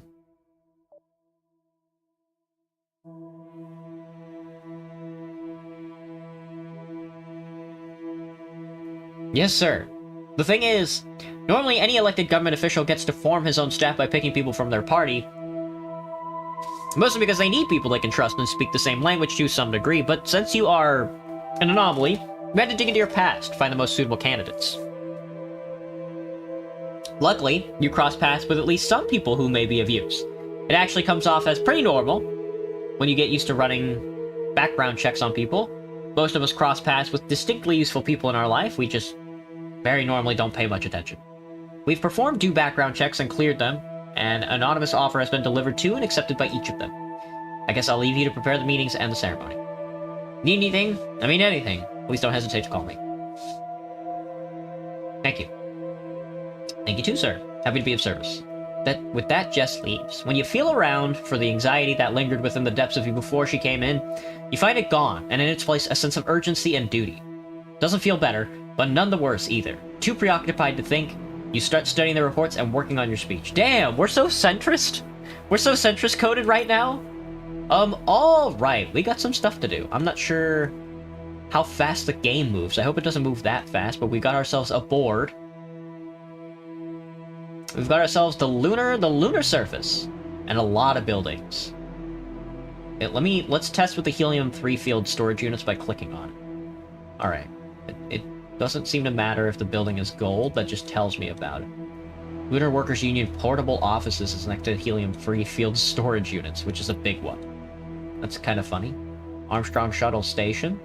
Yes, sir. The thing is, normally any elected government official gets to form his own staff by picking people from their party. Mostly because they need people they can trust and speak the same language to some degree, but since you are an anomaly, we had to dig into your past to find the most suitable candidates. Luckily, you cross paths with at least some people who may be of use. It actually comes off as pretty normal when you get used to running background checks on people. Most of us cross paths with distinctly useful people in our life, we just very normally don't pay much attention. We've performed due background checks and cleared them, and an anonymous offer has been delivered to and accepted by each of them. I guess I'll leave you to prepare the meetings and the ceremony. Need anything? I mean anything. Please don't hesitate to call me. Thank you. Thank you too, sir. Happy to be of service. With that, Jess leaves. When you feel around for the anxiety that lingered within the depths of you before she came in, you find it gone, and in its place a sense of urgency and duty. Doesn't feel better, but none the worse either. Too preoccupied to think, you start studying the reports and working on your speech. Damn, we're so centrist? We're so centrist coded right now? Alright, we got some stuff to do. I'm not sure how fast the game moves. I hope it doesn't move that fast, but we got ourselves a board. We've got ourselves the lunar surface, and a lot of buildings. Let's test with the helium-3 field storage units by clicking on it. Alright. It doesn't seem to matter if the building is gold, that just tells me about it. Lunar Workers Union Portable Offices is next to helium-3 field storage units, which is a big one. That's kind of funny. Armstrong Shuttle Station.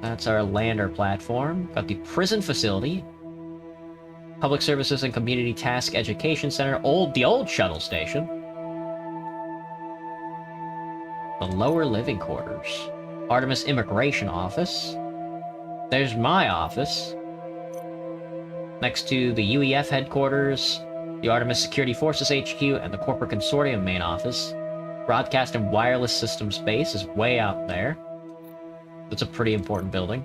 That's our lander platform. Got the prison facility. Public Services and Community Task Education Center. The old shuttle station. The lower living quarters. Artemis Immigration Office. There's my office. Next to the UEF headquarters, the Artemis Security Forces HQ, and the Corporate Consortium main office. Broadcast and Wireless Systems Base is way out there. That's a pretty important building.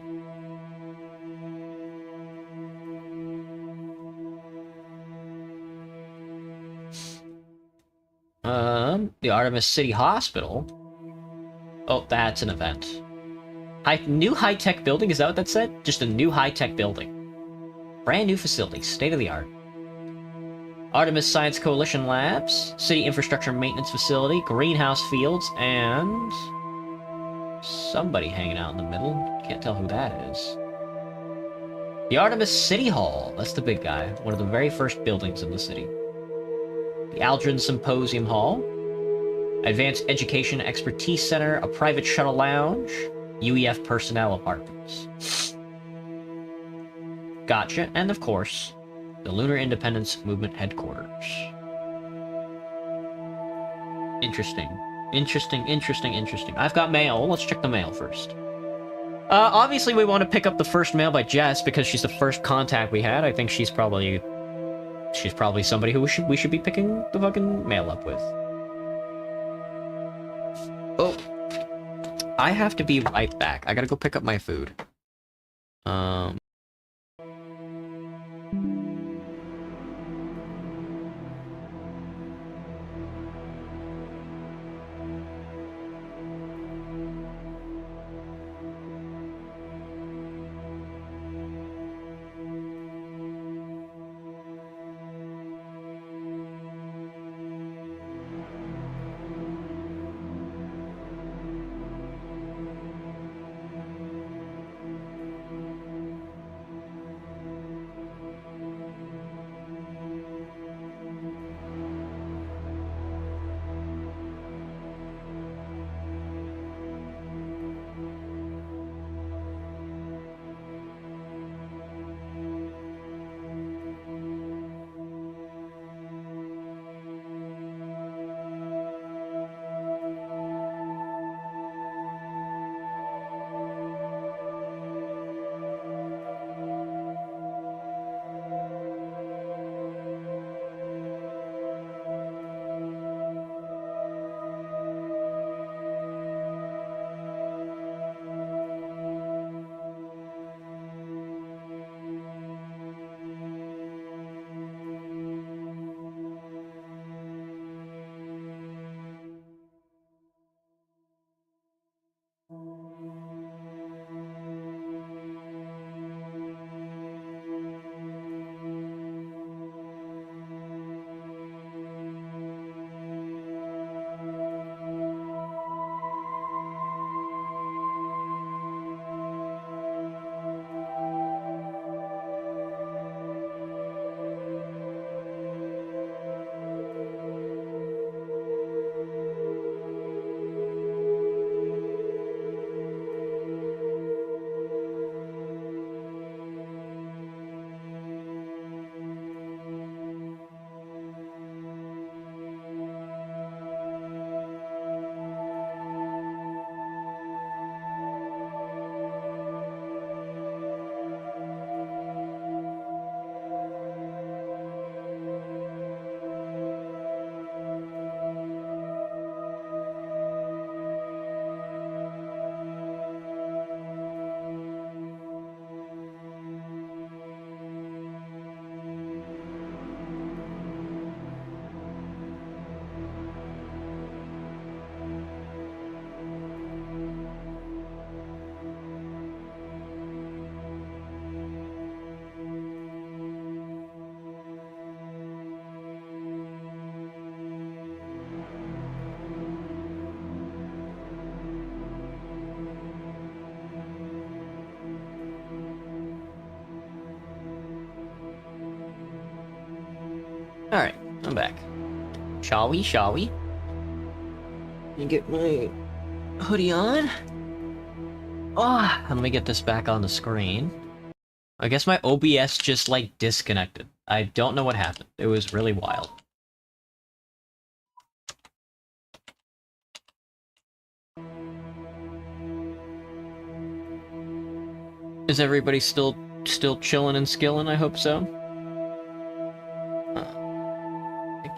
The Artemis City Hospital. Oh, that's an event. New high-tech building, is that what that said? Just a new high-tech building. Brand new facility, state-of-the-art. Artemis Science Coalition Labs, City Infrastructure Maintenance Facility, Greenhouse Fields, and... somebody hanging out in the middle. Can't tell who that is. The Artemis City Hall. That's the big guy. One of the very first buildings in the city. The Aldrin Symposium Hall. Advanced Education Expertise Center, a private shuttle lounge, UEF personnel apartments. Gotcha, and of course, the Lunar Independence Movement headquarters. Interesting. Interesting. I've got mail. Let's check the mail first. Obviously we want to pick up the first mail by Jess because she's the first contact we had. I think she's probably somebody who we should be picking the fucking mail up with. Oh, I have to be right back. I gotta go pick up my food. Alright, I'm back. Shall we? Shall we? Let me get my hoodie on. Oh, let me get this back on the screen. I guess my OBS just, like, disconnected. I don't know what happened. It was really wild. Is everybody still chilling and skilling? I hope so.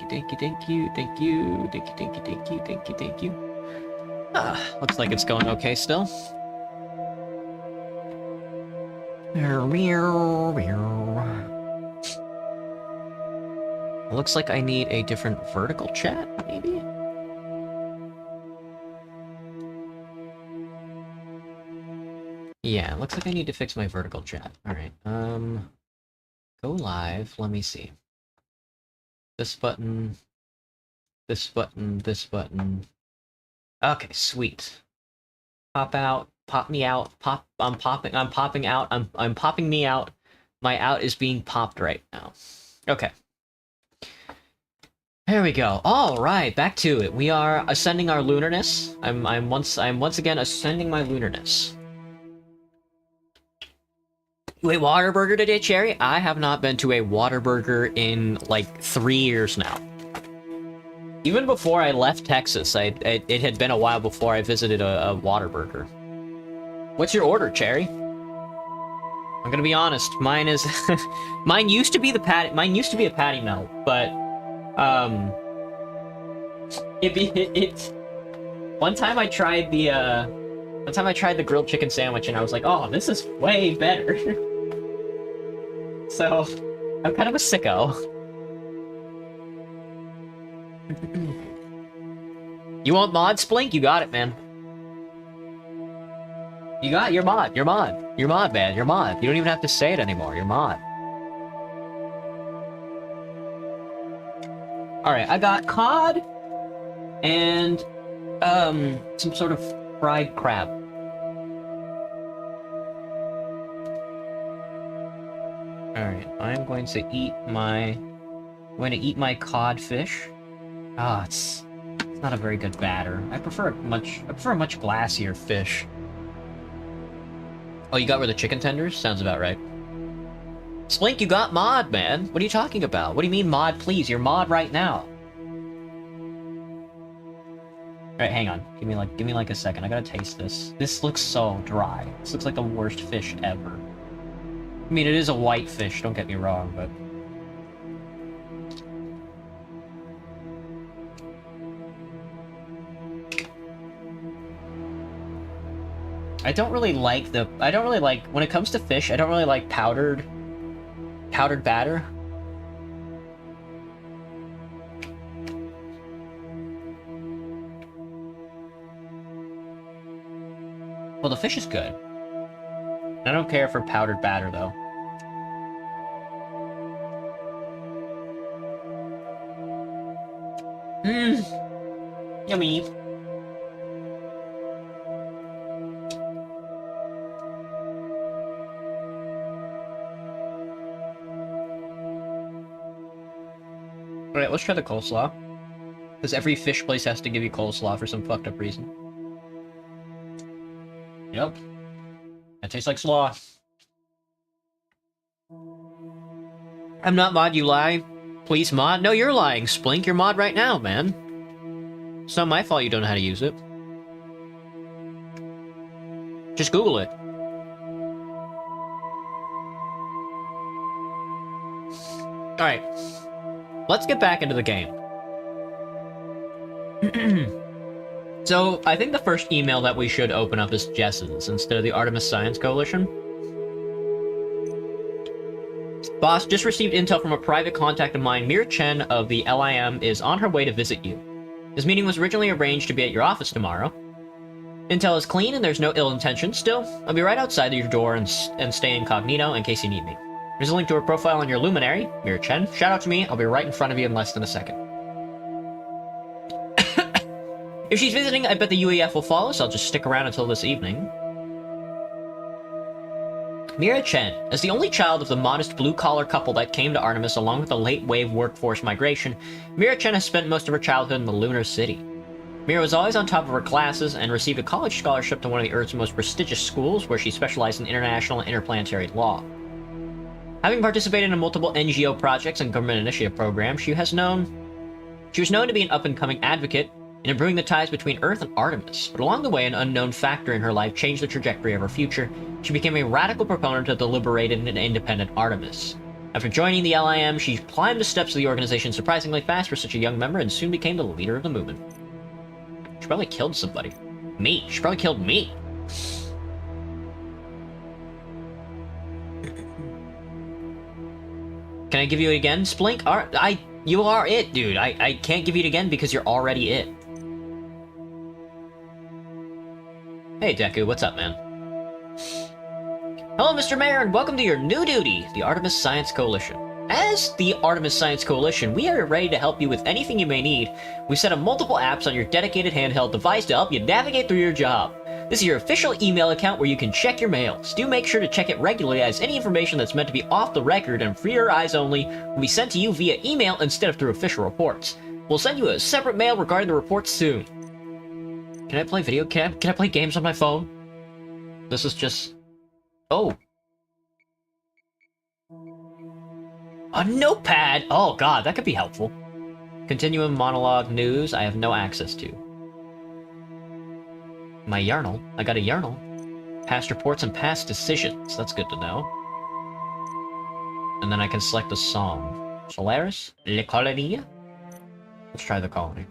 Thank you, thank you, thank you, thank you, thank you, thank you, thank you, thank you. Looks like it's going okay still. Looks like I need a different vertical chat, maybe? Yeah, looks like I need to fix my vertical chat. Alright, go live, let me see. This button, this button, this button. Okay, sweet. Pop out, pop me out, I'm popping out, I'm popping me out. My out is being popped right now. Okay. There we go. Alright, back to it. We are ascending our lunarness. I'm once again ascending my lunarness. You ate Whataburger today, Cherry? I have not been to a Whataburger in, like, 3 years now. Even before I left Texas, it had been a while before I visited a Whataburger. What's your order, Cherry? I'm gonna be honest, mine is... mine used to be a patty melt, but... One time I tried the grilled chicken sandwich and I was like, oh, this is way better. So, I'm kind of a sicko. You want mod, Splink? You got it, man. You got your mod, your mod. Your mod, man, your mod. You don't even have to say it anymore, your mod. Alright, I got cod and some sort of fried crab. Alright, I'm going to eat my codfish. Ah, it's not a very good batter. I prefer a much glassier fish. Oh, you got rid of the chicken tenders? Sounds about right. Splink, you got mod, man. What are you talking about? What do you mean mod, please? You're mod right now. Alright, hang on. Give me like a second. I gotta taste this. This looks so dry. This looks like the worst fish ever. I mean, it is a white fish, don't get me wrong, but... I don't really like, when it comes to fish, I don't really like powdered batter. Well, the fish is good. I don't care for powdered batter, though. Yummy. Alright, let's try the coleslaw. Because every fish place has to give you coleslaw for some fucked up reason. Yep. That tastes like slaw. I'm not mod, you lie. Please mod? No, you're lying, Splink. You're mod right now, man. It's not my fault you don't know how to use it. Just Google it. Alright. Let's get back into the game. So, I think the first email that we should open up is Jess's instead of the Artemis Science Coalition. Boss, just received intel from a private contact of mine. Mir Chen of the LIM is on her way to visit you. This meeting was originally arranged to be at your office tomorrow. Intel is clean and there's no ill intention. Still, I'll be right outside your door and stay incognito in case you need me. There's a link to her profile on your luminary, Mir Chen. Shout out to me, I'll be right in front of you in less than a second. If she's visiting, I bet the UEF will follow, so I'll just stick around until this evening. Mira Chen, as the only child of the modest blue-collar couple that came to Artemis along with the late-wave workforce migration, Mira Chen has spent most of her childhood in the Lunar City. Mira was always on top of her classes and received a college scholarship to one of the Earth's most prestigious schools where she specialized in international and interplanetary law. Having participated in multiple NGO projects and government initiative programs, she was known to be an up-and-coming advocate in improving the ties between Earth and Artemis, but along the way an unknown factor in her life changed the trajectory of her future. She became a radical proponent of the liberated and independent Artemis. After joining the LIM, she climbed the steps of the organization surprisingly fast for such a young member and soon became the leader of the movement. She probably killed somebody. Me. She probably killed me. Can I give you it again, Splink? You are it, dude. I can't give you it again because you're already it. Hey, Deku, what's up, man? Hello, Mr. Mayor, and welcome to your new duty, the Artemis Science Coalition. As the Artemis Science Coalition, we are ready to help you with anything you may need. We set up multiple apps on your dedicated handheld device to help you navigate through your job. This is your official email account where you can check your mails. Do make sure to check it regularly, as any information that's meant to be off the record and for your eyes only will be sent to you via email instead of through official reports. We'll send you a separate mail regarding the reports soon. Can I play video? Can I play games on my phone? This is just... Oh. A notepad! Oh god, that could be helpful. Continuum monologue news I have no access to. My urinal. I got a urinal. Past reports and past decisions. That's good to know. And then I can select a song. Solaris? Le Colonie? Let's try the colony.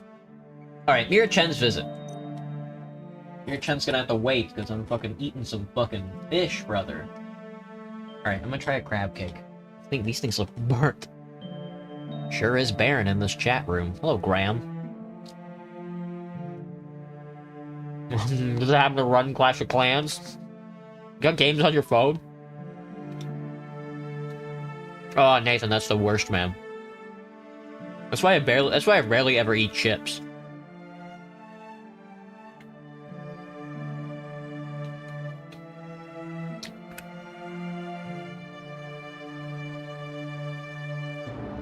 Alright, Mira Chen's visit. Mira Chen's gonna have to wait because I'm fucking eating some fucking fish, brother. Alright, I'm gonna try a crab cake. I think these things look burnt. Sure is barren in this chat room. Hello, Graham. Does it happen to run Clash of Clans? You got games on your phone? Oh, Nathan, that's the worst, man. That's why I rarely ever eat chips.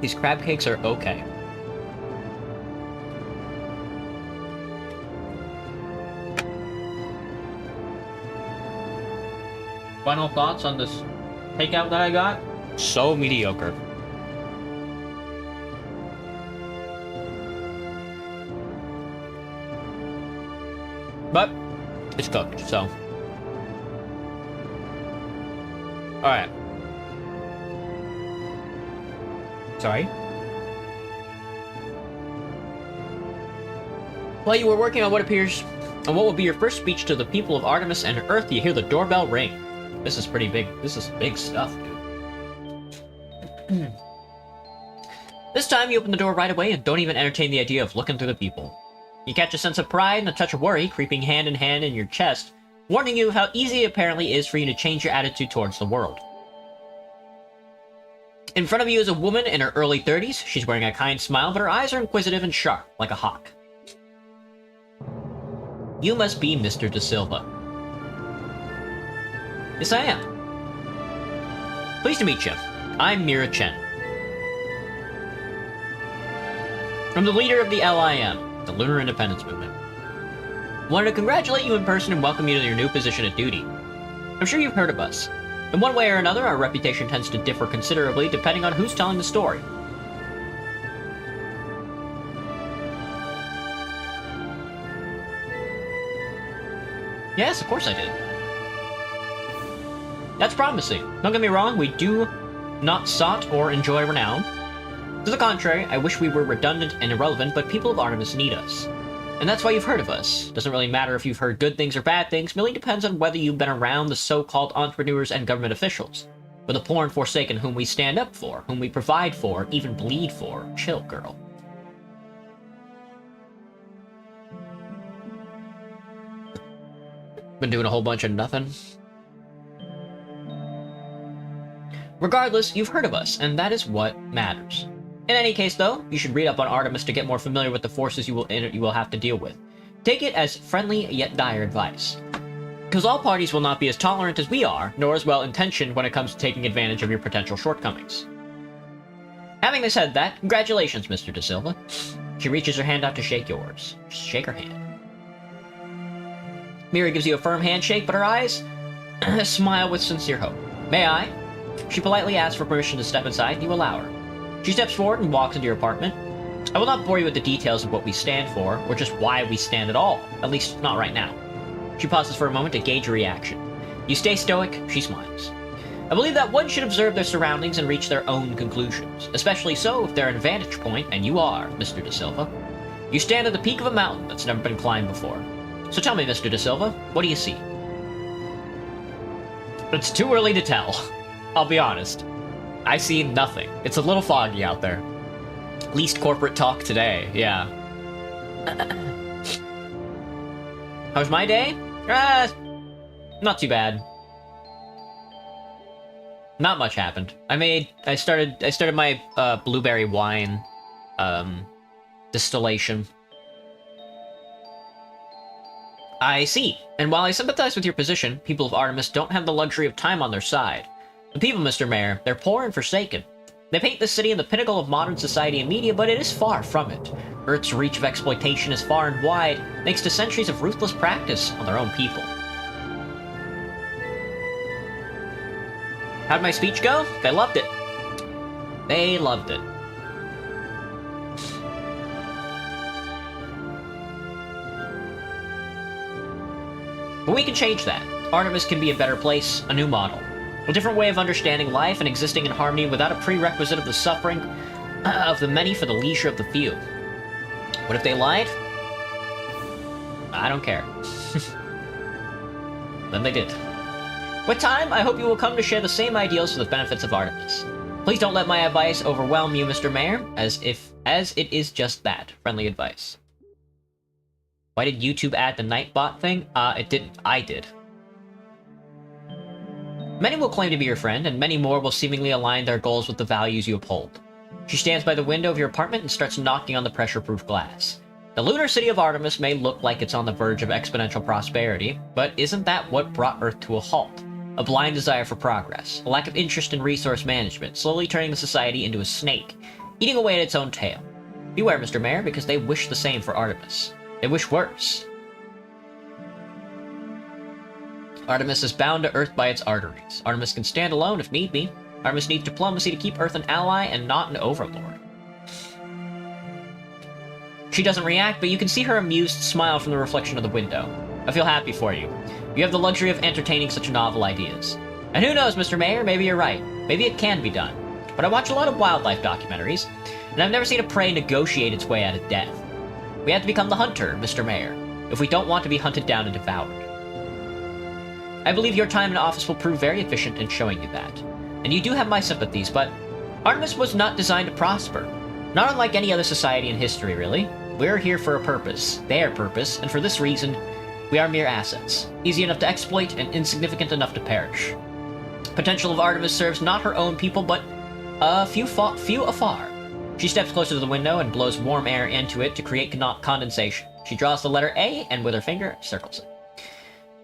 These crab cakes are okay. Final thoughts on this takeout that I got? So mediocre. But it's cooked, so. Alright. Sorry? While you were working on what will be your first speech to the people of Artemis and Earth, you hear the doorbell ring. This is pretty big. This is big stuff, dude. This time, you open the door right away and don't even entertain the idea of looking through the people. You catch a sense of pride and a touch of worry creeping hand in hand in your chest, warning you how easy it apparently is for you to change your attitude towards the world. In front of you is a woman in her early 30s. She's wearing a kind smile, but her eyes are inquisitive and sharp, like a hawk. You must be Mr. De Silva. Yes, I am. Pleased to meet you. I'm Mira Chen. I'm the leader of the LIM, the Lunar Independence Movement. Wanted to congratulate you in person and welcome you to your new position of duty. I'm sure you've heard of us. In one way or another, our reputation tends to differ considerably depending on who's telling the story. Yes, of course I did. That's promising. Don't get me wrong, we do not sought or enjoy renown. To the contrary, I wish we were redundant and irrelevant, but people of Artemis need us. And that's why you've heard of us. Doesn't really matter if you've heard good things or bad things, merely depends on whether you've been around the so-called entrepreneurs and government officials. For the poor and forsaken whom we stand up for, whom we provide for, even bleed for. Chill, girl. Been doing a whole bunch of nothing. Regardless, you've heard of us, and that is what matters. In any case, though, you should read up on Artemis to get more familiar with the forces you will have to deal with. Take it as friendly yet dire advice. Because all parties will not be as tolerant as we are, nor as well-intentioned when it comes to taking advantage of your potential shortcomings. Having said that, congratulations, Mr. De Silva. She reaches her hand out to shake yours. Just shake her hand. Mira gives you a firm handshake, but her eyes smile with sincere hope. May I? She politely asks for permission to step inside, and you allow her. She steps forward and walks into your apartment. I will not bore you with the details of what we stand for, or just why we stand at all, at least not right now. She pauses for a moment to gauge your reaction. You stay stoic, she smiles. I believe that one should observe their surroundings and reach their own conclusions, especially so if they're at a vantage point, and you are, Mr. De Silva. You stand at the peak of a mountain that's never been climbed before. So tell me, Mr. De Silva, what do you see? It's too early to tell. I'll be honest. I see nothing. It's a little foggy out there. Least corporate talk today, yeah. How's my day? Not too bad. Not much happened. I started my blueberry wine distillation. I see. And while I sympathize with your position, people of Artemis don't have the luxury of time on their side. The people, Mr. Mayor, they're poor and forsaken. They paint this city in the pinnacle of modern society and media, but it is far from it. Earth's reach of exploitation is far and wide, thanks to centuries of ruthless practice on their own people. How'd my speech go? They loved it. They loved it. But we can change that. Artemis can be a better place, a new model. A different way of understanding life and existing in harmony without a prerequisite of the suffering of the many for the leisure of the few. What if they lied? I don't care. Then they did. With time, I hope you will come to share the same ideals for the benefits of Artemis. Please don't let my advice overwhelm you, Mr. Mayor, as it is just that, friendly advice. Why did YouTube add the Nightbot thing? It didn't. I did. Many will claim to be your friend, and many more will seemingly align their goals with the values you uphold. She stands by the window of your apartment and starts knocking on the pressure-proof glass. The lunar city of Artemis may look like it's on the verge of exponential prosperity, but isn't that what brought Earth to a halt? A blind desire for progress, a lack of interest in resource management, slowly turning the society into a snake, eating away at its own tail. Beware, Mr. Mayor, because they wish the same for Artemis. They wish worse. Artemis is bound to Earth by its arteries. Artemis can stand alone if need be. Artemis needs diplomacy to keep Earth an ally and not an overlord. She doesn't react, but you can see her amused smile from the reflection of the window. I feel happy for you. You have the luxury of entertaining such novel ideas. And who knows, Mr. Mayor, maybe you're right. Maybe it can be done. But I watch a lot of wildlife documentaries, and I've never seen a prey negotiate its way out of death. We have to become the hunter, Mr. Mayor, if we don't want to be hunted down and devoured. I believe your time in office will prove very efficient in showing you that. And you do have my sympathies, but Artemis was not designed to prosper. Not unlike any other society in history, really. We're here for a purpose, their purpose, and for this reason, we are mere assets, easy enough to exploit and insignificant enough to perish. Potential of Artemis serves not her own people, but few afar. She steps closer to the window and blows warm air into it to create condensation. She draws the letter A and with her finger circles it.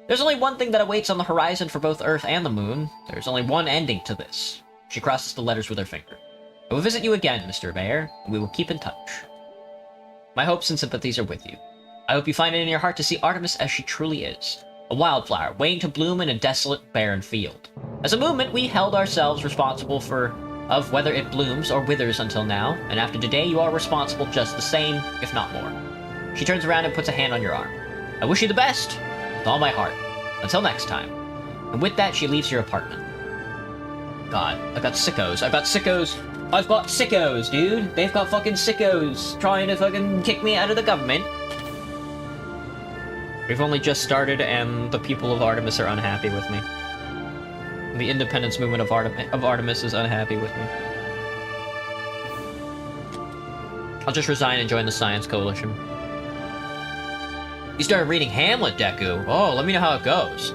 There's only one thing that awaits on the horizon for both Earth and the Moon. There's only one ending to this. She crosses the letters with her finger. I will visit you again, Mr. Mayor, and we will keep in touch. My hopes and sympathies are with you. I hope you find it in your heart to see Artemis as she truly is. A wildflower waiting to bloom in a desolate, barren field. As a movement, we held ourselves responsible of whether it blooms or withers until now, and after today you are responsible just the same, if not more. She turns around and puts a hand on your arm. I wish you the best, with all my heart. Until next time. And with that, she leaves your apartment. God, I've got sickos. I've got sickos, dude. They've got fucking sickos trying to fucking kick me out of the government. We've only just started, and the people of Artemis are unhappy with me. The independence movement of Artemis is unhappy with me. I'll just resign and join the Science Coalition. You started reading Hamlet, Deku. Oh, let me know how it goes.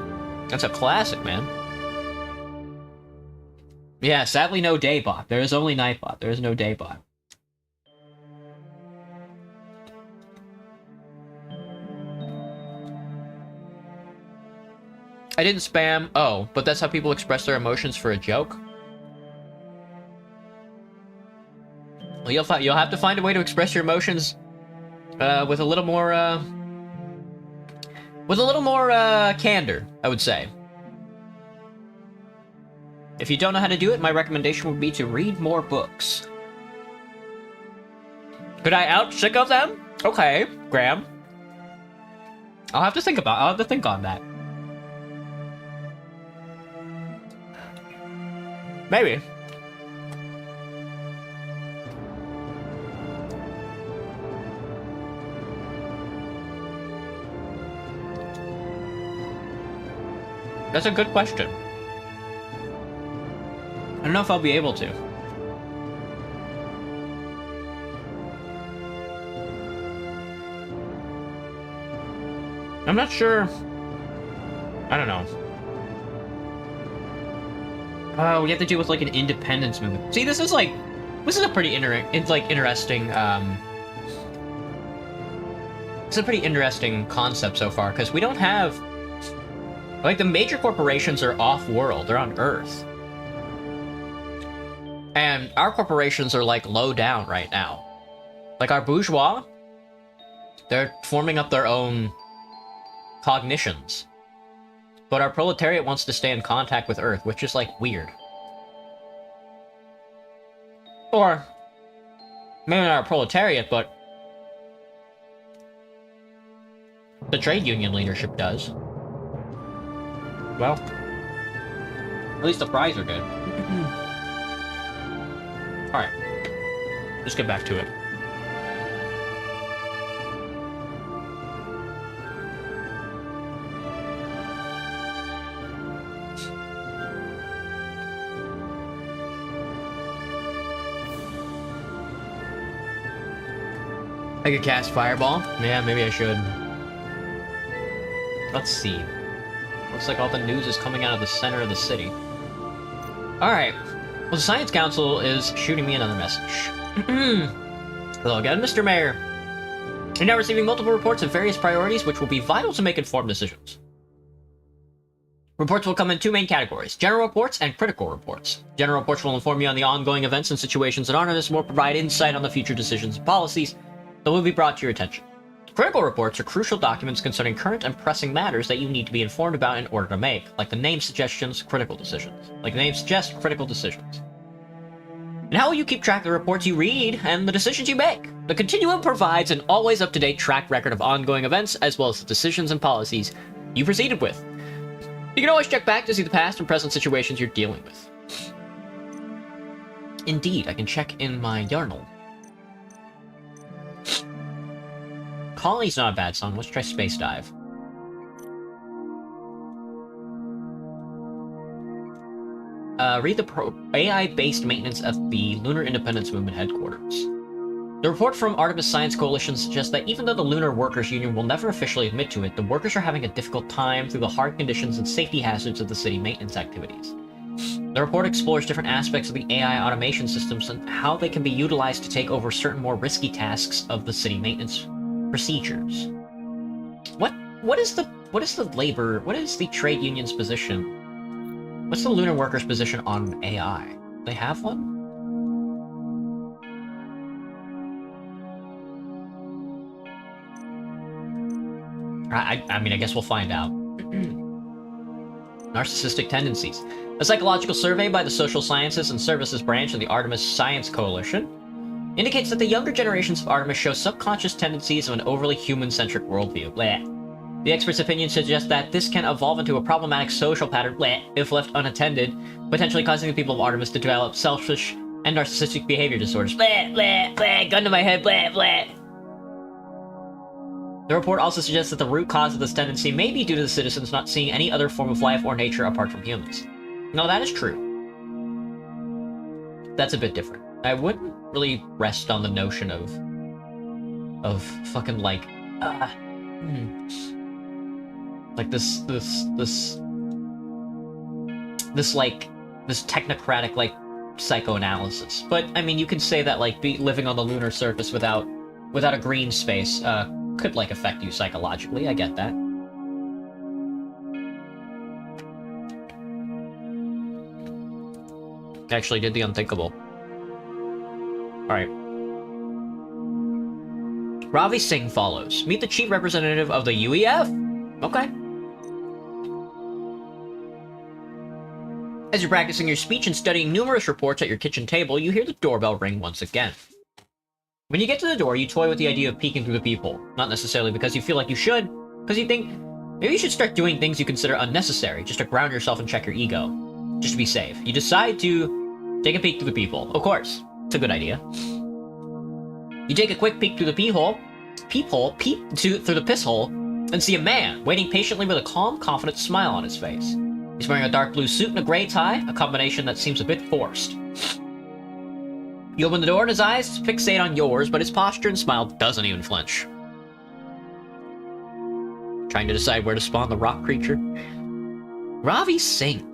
That's a classic, man. Yeah, sadly no Daybot. There is only Nightbot. There is no Daybot. I didn't spam. Oh, but that's how people express their emotions for a joke? Well, you'll have to find a way to express your emotions with a little more candor, I would say. If you don't know how to do it, my recommendation would be to read more books. Could I out sick of them? Okay, Graham. I'll have to think on that. Maybe. That's a good question. I don't know if I'll be able to. I'm not sure. I don't know. We have to deal with like an independence movement. See, this is a pretty interesting. It's a pretty interesting concept so far because we don't have like the major corporations are off-world. They're on Earth, and our corporations are like low down right now. Like our bourgeois, they're forming up their own cognitions. But our proletariat wants to stay in contact with Earth, which is, like, weird. Or, maybe not our proletariat, but the trade union leadership does. Well, at least the fries are good. Alright. Let's get back to it. I could cast Fireball? Yeah, maybe I should. Let's see. Looks like all the news is coming out of the center of the city. Alright. Well, the Science Council is shooting me another message. Hello again, Mr. Mayor. You're now receiving multiple reports of various priorities which will be vital to make informed decisions. Reports will come in two main categories, general reports and critical reports. General reports will inform you on the ongoing events and situations at Artemis and will provide insight on the future decisions and policies that will be brought to your attention. Critical reports are crucial documents concerning current and pressing matters that you need to be informed about in order to make, like the name suggestions, critical decisions. Like the name suggests, critical decisions. And how will you keep track of the reports you read and the decisions you make? The Continuum provides an always up-to-date track record of ongoing events, as well as the decisions and policies you proceeded with. You can always check back to see the past and present situations you're dealing with. Indeed, I can check in my journal. Colony's not a bad song. Let's try Space Dive. Read the AI-based maintenance at the Lunar Independence Movement headquarters. The report from Artemis Science Coalition suggests that even though the Lunar Workers Union will never officially admit to it, the workers are having a difficult time through the hard conditions and safety hazards of the city maintenance activities. The report explores different aspects of the AI automation systems and how they can be utilized to take over certain more risky tasks of the city maintenance procedures. What is the trade union's position? What's the Lunar Workers' position on AI? Do they have one? I mean, I guess we'll find out. Narcissistic tendencies. A psychological survey by the Social Sciences and Services branch of the Artemis Science Coalition indicates that the younger generations of Artemis show subconscious tendencies of an overly human-centric worldview. Bleh. The expert's opinion suggests that this can evolve into a problematic social pattern, bleh, if left unattended, potentially causing the people of Artemis to develop selfish and narcissistic behavior disorders. Bleh, bleh, bleh, gun to my head, bleh, bleh. The report also suggests that the root cause of this tendency may be due to the citizens not seeing any other form of life or nature apart from humans. No, that is true. That's a bit different. I wouldn't really rest on the notion of fucking like this technocratic like psychoanalysis. But I mean, you can say that like living on the lunar surface without a green space could like affect you psychologically. I get that. Actually did the unthinkable. Alright. Ravi Singh follows. Meet the chief representative of the UEF. Okay. As you're practicing your speech and studying numerous reports at your kitchen table, you hear the doorbell ring once again. When you get to the door, you toy with the idea of peeking through the peephole. Not necessarily because you feel like you should, because you think, maybe you should start doing things you consider unnecessary, just to ground yourself and check your ego. Just to be safe. You decide to take a peek through the peephole. Of course. It's a good idea. You take a quick peek through the peep through the piss hole, and see a man waiting patiently with a calm, confident smile on his face. He's wearing a dark blue suit and a gray tie, a combination that seems a bit forced. You open the door and his eyes fixate on yours, but his posture and smile doesn't even flinch. Trying to decide where to spawn the rock creature? Ravi Singh.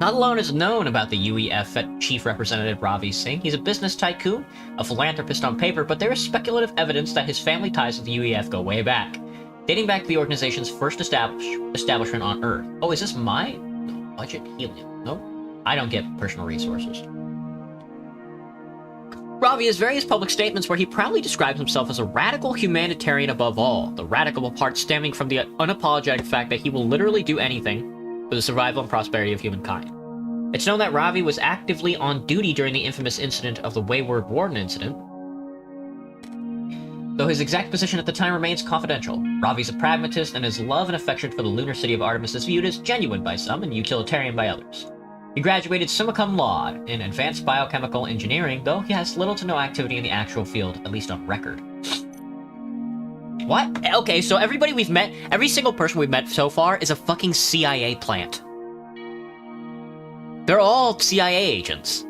Not alone is known about the UEF Chief Representative Ravi Singh. He's a business tycoon, a philanthropist on paper, but there is speculative evidence that his family ties with the UEF go way back, dating back to the organization's first establishment on Earth. Oh, is this my budget helium? No, I don't get personal resources. Ravi has various public statements where he proudly describes himself as a radical humanitarian above all, the radical part stemming from the unapologetic fact that he will literally do anything for the survival and prosperity of humankind. It's known that Ravi was actively on duty during the infamous incident of the Wayward Warden incident, though his exact position at the time remains confidential. Ravi's a pragmatist, and his love and affection for the lunar city of Artemis is viewed as genuine by some and utilitarian by others. He graduated summa cum laude in advanced biochemical engineering, though he has little to no activity in the actual field, at least on record. What? Okay, so everybody we've met, every single person we've met so far is a fucking CIA plant. They're all CIA agents.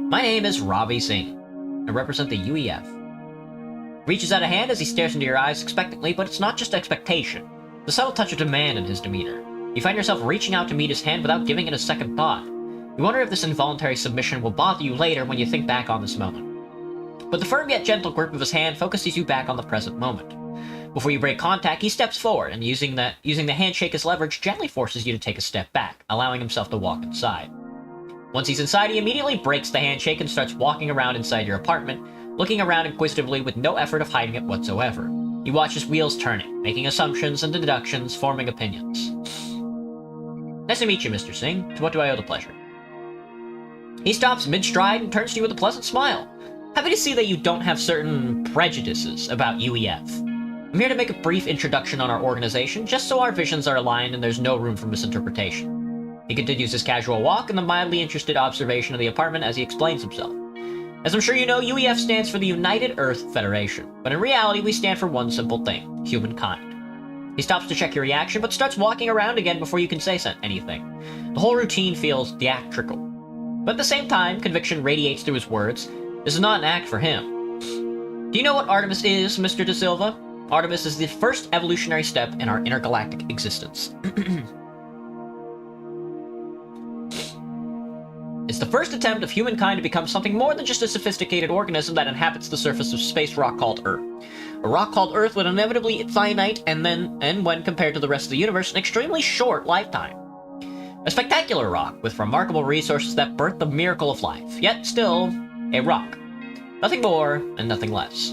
My name is Ravi Singh. I represent the UEF. Reaches out a hand as he stares into your eyes expectantly, but it's not just expectation. The subtle touch of demand in his demeanor. You find yourself reaching out to meet his hand without giving it a second thought. You wonder if this involuntary submission will bother you later when you think back on this moment. But the firm yet gentle grip of his hand focuses you back on the present moment. Before you break contact, he steps forward and using the handshake as leverage, gently forces you to take a step back, allowing himself to walk inside. Once he's inside, he immediately breaks the handshake and starts walking around inside your apartment, looking around inquisitively with no effort of hiding it whatsoever. You watch his wheels turning, making assumptions and deductions, forming opinions. Nice to meet you, Mr. Singh. To what do I owe the pleasure? He stops mid-stride and turns to you with a pleasant smile. Happy to see that you don't have certain prejudices about UEF. I'm here to make a brief introduction on our organization, just so our visions are aligned and there's no room for misinterpretation. He continues his casual walk and the mildly interested observation of the apartment as he explains himself. As I'm sure you know, UEF stands for the United Earth Federation, but in reality we stand for one simple thing: humankind. He stops to check your reaction, but starts walking around again before you can say anything. The whole routine feels theatrical. But at the same time, conviction radiates through his words. This is not an act for him. Do you know what Artemis is, Mr. Da Silva? Artemis is the first evolutionary step in our intergalactic existence. It's the first attempt of humankind to become something more than just a sophisticated organism that inhabits the surface of space rock called Earth. A rock called Earth would inevitably finite and when compared to the rest of the universe, an extremely short lifetime. A spectacular rock with remarkable resources that birthed the miracle of life, yet still a rock. Nothing more and nothing less.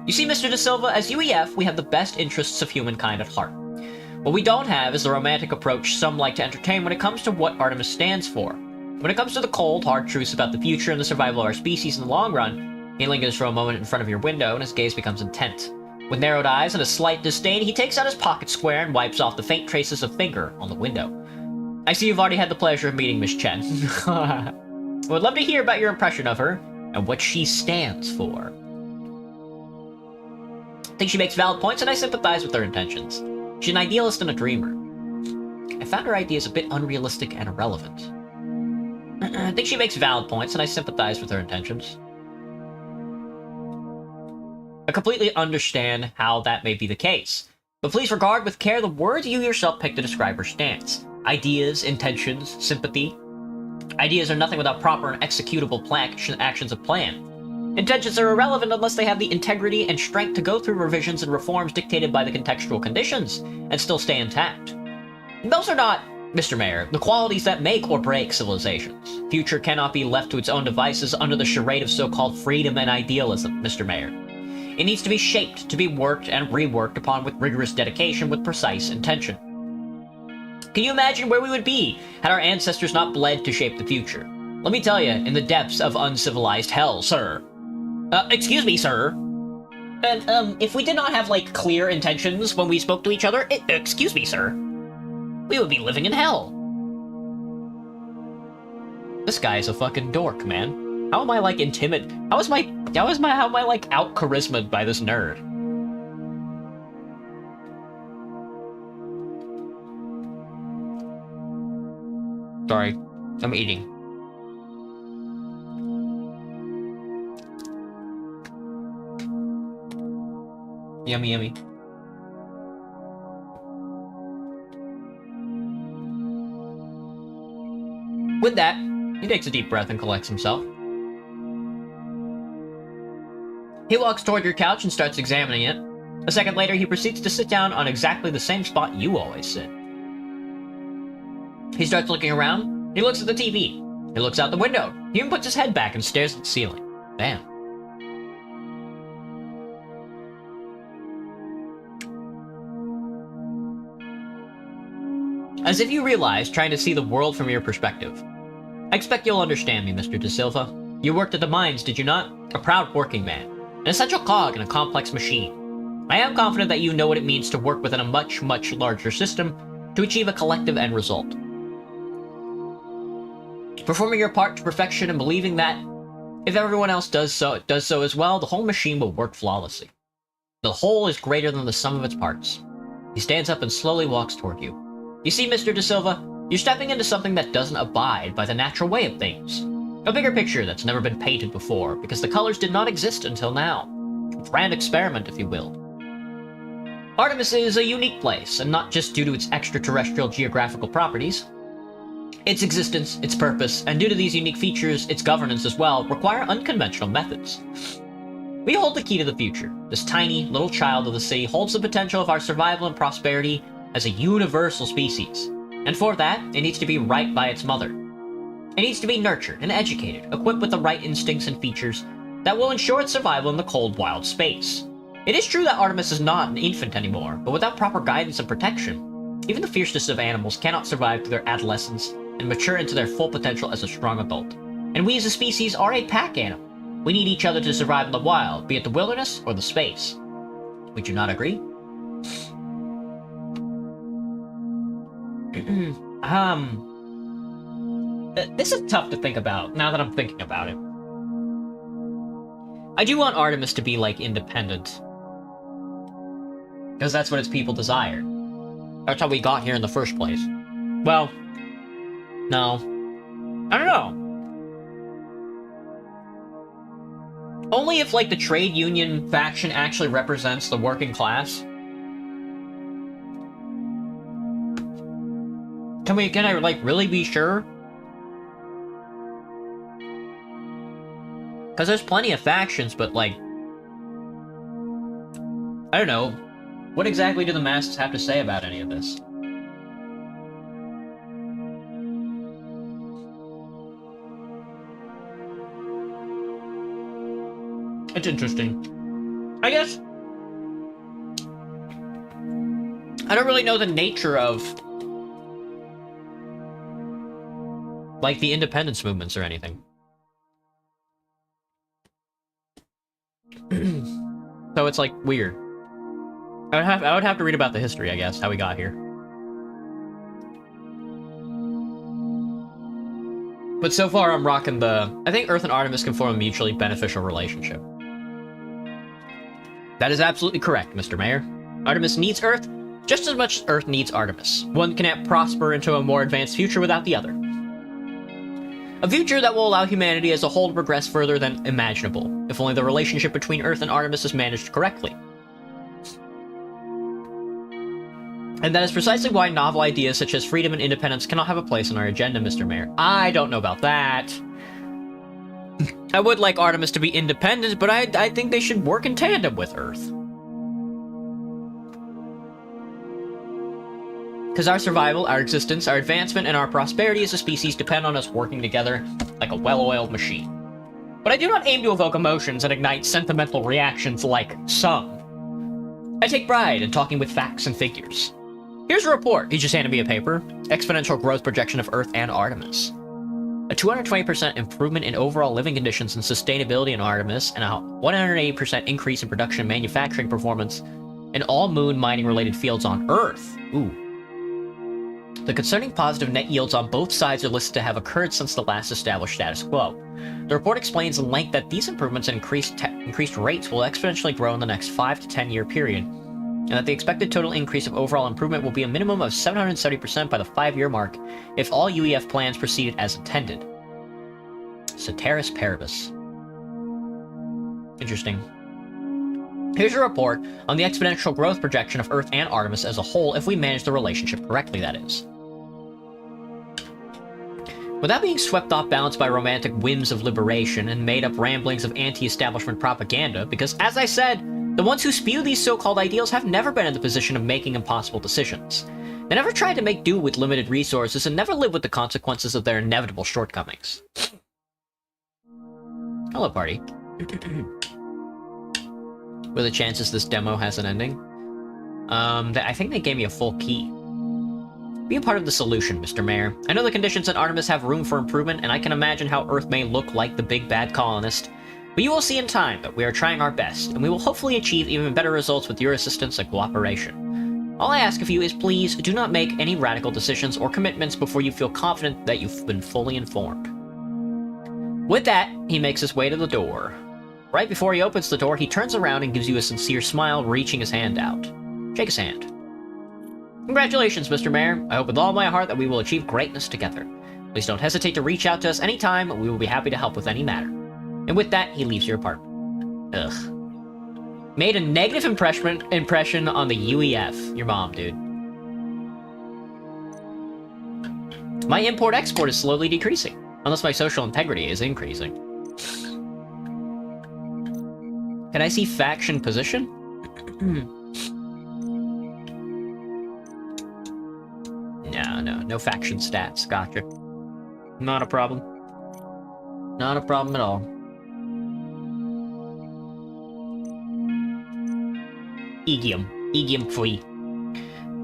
You see, Mr. Da Silva, as UEF, we have the best interests of humankind at heart. What we don't have is the romantic approach some like to entertain when it comes to what Artemis stands for. When it comes to the cold, hard truths about the future and the survival of our species in the long run, he lingers for a moment in front of your window and his gaze becomes intent. With narrowed eyes and a slight disdain, he takes out his pocket square and wipes off the faint traces of finger on the window. I see you've already had the pleasure of meeting Miss Chen. I would love to hear about your impression of her and what she stands for. I think she makes valid points and I sympathize with her intentions. She's an idealist and a dreamer. I found her ideas a bit unrealistic and irrelevant. I think she makes valid points and I sympathize with her intentions. I completely understand how that may be the case, but please regard with care the words you yourself pick to describe her stance. Ideas, intentions, sympathy. Ideas are nothing without proper and executable actions of plan. Intentions are irrelevant unless they have the integrity and strength to go through revisions and reforms dictated by the contextual conditions and still stay intact. Those are not, Mr. Mayor, the qualities that make or break civilizations. Future cannot be left to its own devices under the charade of so-called freedom and idealism, Mr. Mayor. It needs to be shaped, to be worked and reworked upon with rigorous dedication, with precise intention. Can you imagine where we would be had our ancestors not bled to shape the future? Let me tell you, in the depths of uncivilized hell, sir. Excuse me, sir. And, if we did not have, like, clear intentions when we spoke to each other, excuse me, sir, we would be living in hell. This guy is a fucking dork, man. How am I, like, how am I, like, out-charismaed by this nerd? Sorry, I'm eating. Yummy, yummy. With that, he takes a deep breath and collects himself. He walks toward your couch and starts examining it. A second later, he proceeds to sit down on exactly the same spot you always sit. He starts looking around. He looks at the TV. He looks out the window. He even puts his head back and stares at the ceiling. Damn. As if you realize, trying to see the world from your perspective. I expect you'll understand me, Mr. De Silva. You worked at the mines, did you not? A proud working man. An essential cog in a complex machine. I am confident that you know what it means to work within a much, much larger system to achieve a collective end result. Performing your part to perfection and believing that if everyone else does so as well, the whole machine will work flawlessly. The whole is greater than the sum of its parts. He stands up and slowly walks toward you. You see, Mr. De Silva, you're stepping into something that doesn't abide by the natural way of things. A bigger picture that's never been painted before, because the colors did not exist until now. A grand experiment, if you will. Artemis is a unique place, and not just due to its extraterrestrial geographical properties. Its existence, its purpose, and due to these unique features, its governance as well, require unconventional methods. We hold the key to the future. This tiny, little child of the sea holds the potential of our survival and prosperity as a universal species. And for that, it needs to be right by its mother. It needs to be nurtured and educated, equipped with the right instincts and features that will ensure its survival in the cold, wild space. It is true that Artemis is not an infant anymore, but without proper guidance and protection, even the fiercest of animals cannot survive through their adolescence and mature into their full potential as a strong adult. And we as a species are a pack animal. We need each other to survive in the wild, be it the wilderness or the space. Would you not agree? This is tough to think about, now that I'm thinking about it. I do want Artemis to be, like, independent. Because that's what its people desire. That's how we got here in the first place. Well, no. I don't know. Only if, like, the trade union faction actually represents the working class. Can I, like, really be sure? Because there's plenty of factions, but, like... I don't know. What exactly do the masses have to say about any of this? It's interesting. I guess... I don't really know the nature of... like, the independence movements or anything. So it's, like, weird. I would have to read about the history, I guess, how we got here. But so far, I'm rocking I think Earth and Artemis can form a mutually beneficial relationship. That is absolutely correct, Mr. Mayor. Artemis needs Earth just as much as Earth needs Artemis. One cannot prosper into a more advanced future without the other. A future that will allow humanity as a whole to progress further than imaginable, if only the relationship between Earth and Artemis is managed correctly. And that is precisely why novel ideas such as freedom and independence cannot have a place on our agenda, Mr. Mayor. I don't know about that. I would like Artemis to be independent, but I think they should work in tandem with Earth. Because our survival, our existence, our advancement, and our prosperity as a species depend on us working together like a well-oiled machine. But I do not aim to evoke emotions and ignite sentimental reactions like some. I take pride in talking with facts and figures. Here's a report. He just handed me a paper. Exponential growth projection of Earth and Artemis. A 220% improvement in overall living conditions and sustainability in Artemis, and a 180% increase in production and manufacturing performance in all moon mining-related fields on Earth. Ooh. The concerning positive net yields on both sides are listed to have occurred since the last established status quo. The report explains in length that these improvements and increased rates will exponentially grow in the next 5 to 10 year period, and that the expected total increase of overall improvement will be a minimum of 770% by the 5-year mark if all UEF plans proceeded as intended. Ceteris paribus. Interesting. Here's a report on the exponential growth projection of Earth and Artemis as a whole if we manage the relationship correctly, that is. Without being swept off balance by romantic whims of liberation and made-up ramblings of anti-establishment propaganda, because, as I said, the ones who spew these so-called ideals have never been in the position of making impossible decisions. They never tried to make do with limited resources and never lived with the consequences of their inevitable shortcomings. Hello, party. What are the chances this demo has an ending? I think they gave me a full key. Be a part of the solution, Mr. Mayor. I know the conditions at Artemis have room for improvement, and I can imagine how Earth may look like the big bad colonist. But you will see in time that we are trying our best, and we will hopefully achieve even better results with your assistance and cooperation. All I ask of you is please do not make any radical decisions or commitments before you feel confident that you've been fully informed. With that, he makes his way to the door. Right before he opens the door, he turns around and gives you a sincere smile, reaching his hand out. Shake his hand. Congratulations, Mr. Mayor. I hope with all my heart that we will achieve greatness together. Please don't hesitate to reach out to us anytime. We will be happy to help with any matter. And with that, he leaves your apartment. Ugh. Made a negative impression on the UEF. Your mom, dude. My import-export is slowly decreasing, unless my social integrity is increasing. Can I see faction position? No faction stats. Gotcha. Not a problem. Not a problem at all. Egium free.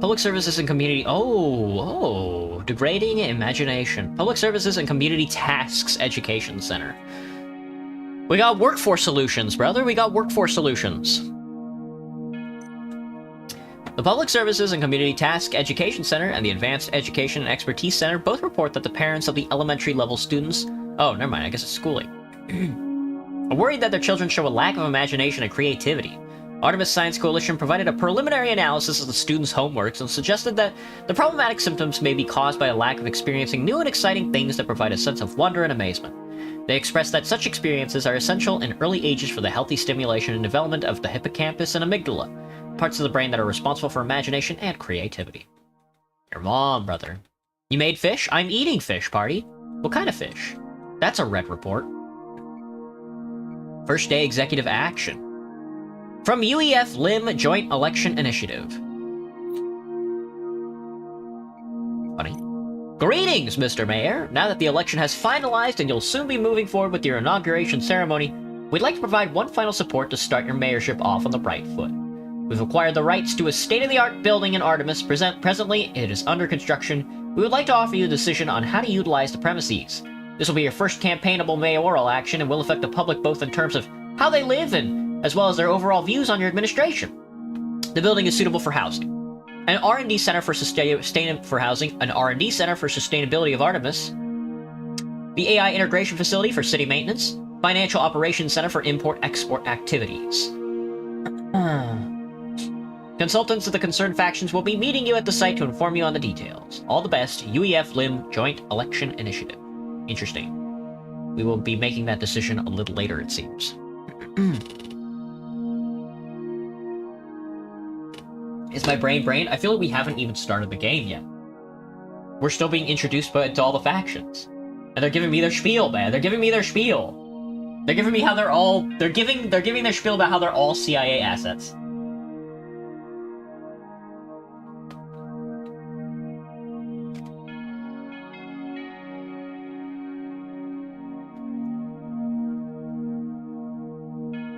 Public services and community. Oh, degrading imagination. Public services and community tasks education center. We got workforce solutions, brother. We got workforce solutions. The Public Services and Community Task Education Center and the Advanced Education and Expertise Center both report that the parents of the elementary level students... Oh, never mind, I guess it's schooling. are worried that their children show a lack of imagination and creativity. Artemis Science Coalition provided a preliminary analysis of the students' homeworks and suggested that the problematic symptoms may be caused by a lack of experiencing new and exciting things that provide a sense of wonder and amazement. They express that such experiences are essential in early ages for the healthy stimulation and development of the hippocampus and amygdala, parts of the brain that are responsible for imagination and creativity. Your mom, brother. You made fish? I'm eating fish, party. What kind of fish? That's a red report. First day executive action. From UEF LIM Joint Election Initiative. Funny. Greetings, Mr. Mayor! Now that the election has finalized and you'll soon be moving forward with your inauguration ceremony, we'd like to provide one final support to start your mayorship off on the right foot. We've acquired the rights to a state-of-the-art building in Artemis. Presently, it is under construction. We would like to offer you a decision on how to utilize the premises. This will be your first campaignable mayoral action and will affect the public both in terms of how they live and as well as their overall views on your administration. The building is suitable for housing. An R&D Center for housing, an R&D Center for Sustainability of Artemis, the AI Integration Facility for City Maintenance, Financial Operations Center for Import-Export Activities. Consultants of the concerned factions will be meeting you at the site to inform you on the details. All the best, UEF LIM Joint Election Initiative. Interesting. We will be making that decision a little later, it seems. Is my brain? I feel like we haven't even started the game yet. We're still being introduced to all the factions. And they're giving me their spiel, man. They're giving me their spiel. They're giving me how they're all... They're giving their spiel about how they're all CIA assets.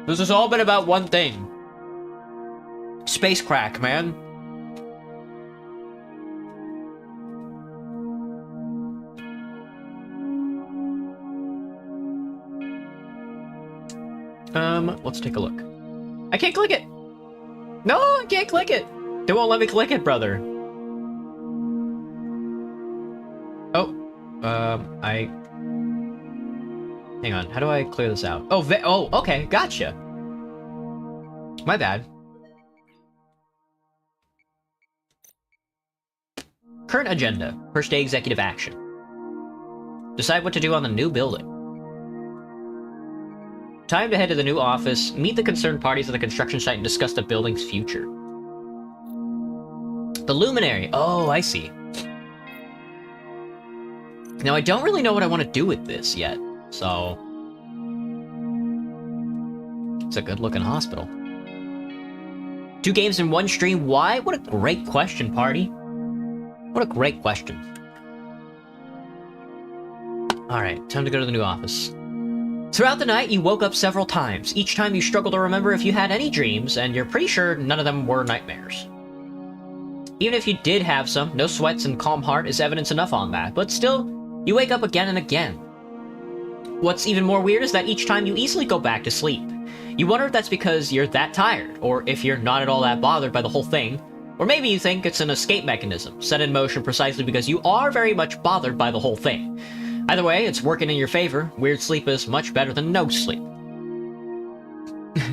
This has all been about one thing. Space crack, man. Let's take a look. I can't click it! No, I can't click it! They won't let me click it, brother. Oh, hang on, how do I clear this out? Oh, okay, gotcha. My bad. Current agenda. First day executive action. Decide what to do on the new building. Time to head to the new office, meet the concerned parties at the construction site, and discuss the building's future. The Luminary. Oh, I see. Now, I don't really know what I want to do with this yet, so... It's a good-looking hospital. 2 games in 1 stream, why? What a great question, party. What a great question. Alright, time to go to the new office. Throughout the night, you woke up several times. Each time you struggled to remember if you had any dreams, and you're pretty sure none of them were nightmares. Even if you did have some, no sweats and calm heart is evidence enough on that, but still, you wake up again and again. What's even more weird is that each time you easily go back to sleep. You wonder if that's because you're that tired, or if you're not at all that bothered by the whole thing, or maybe you think it's an escape mechanism, set in motion precisely because you are very much bothered by the whole thing. Either way, it's working in your favor. Weird sleep is much better than no sleep.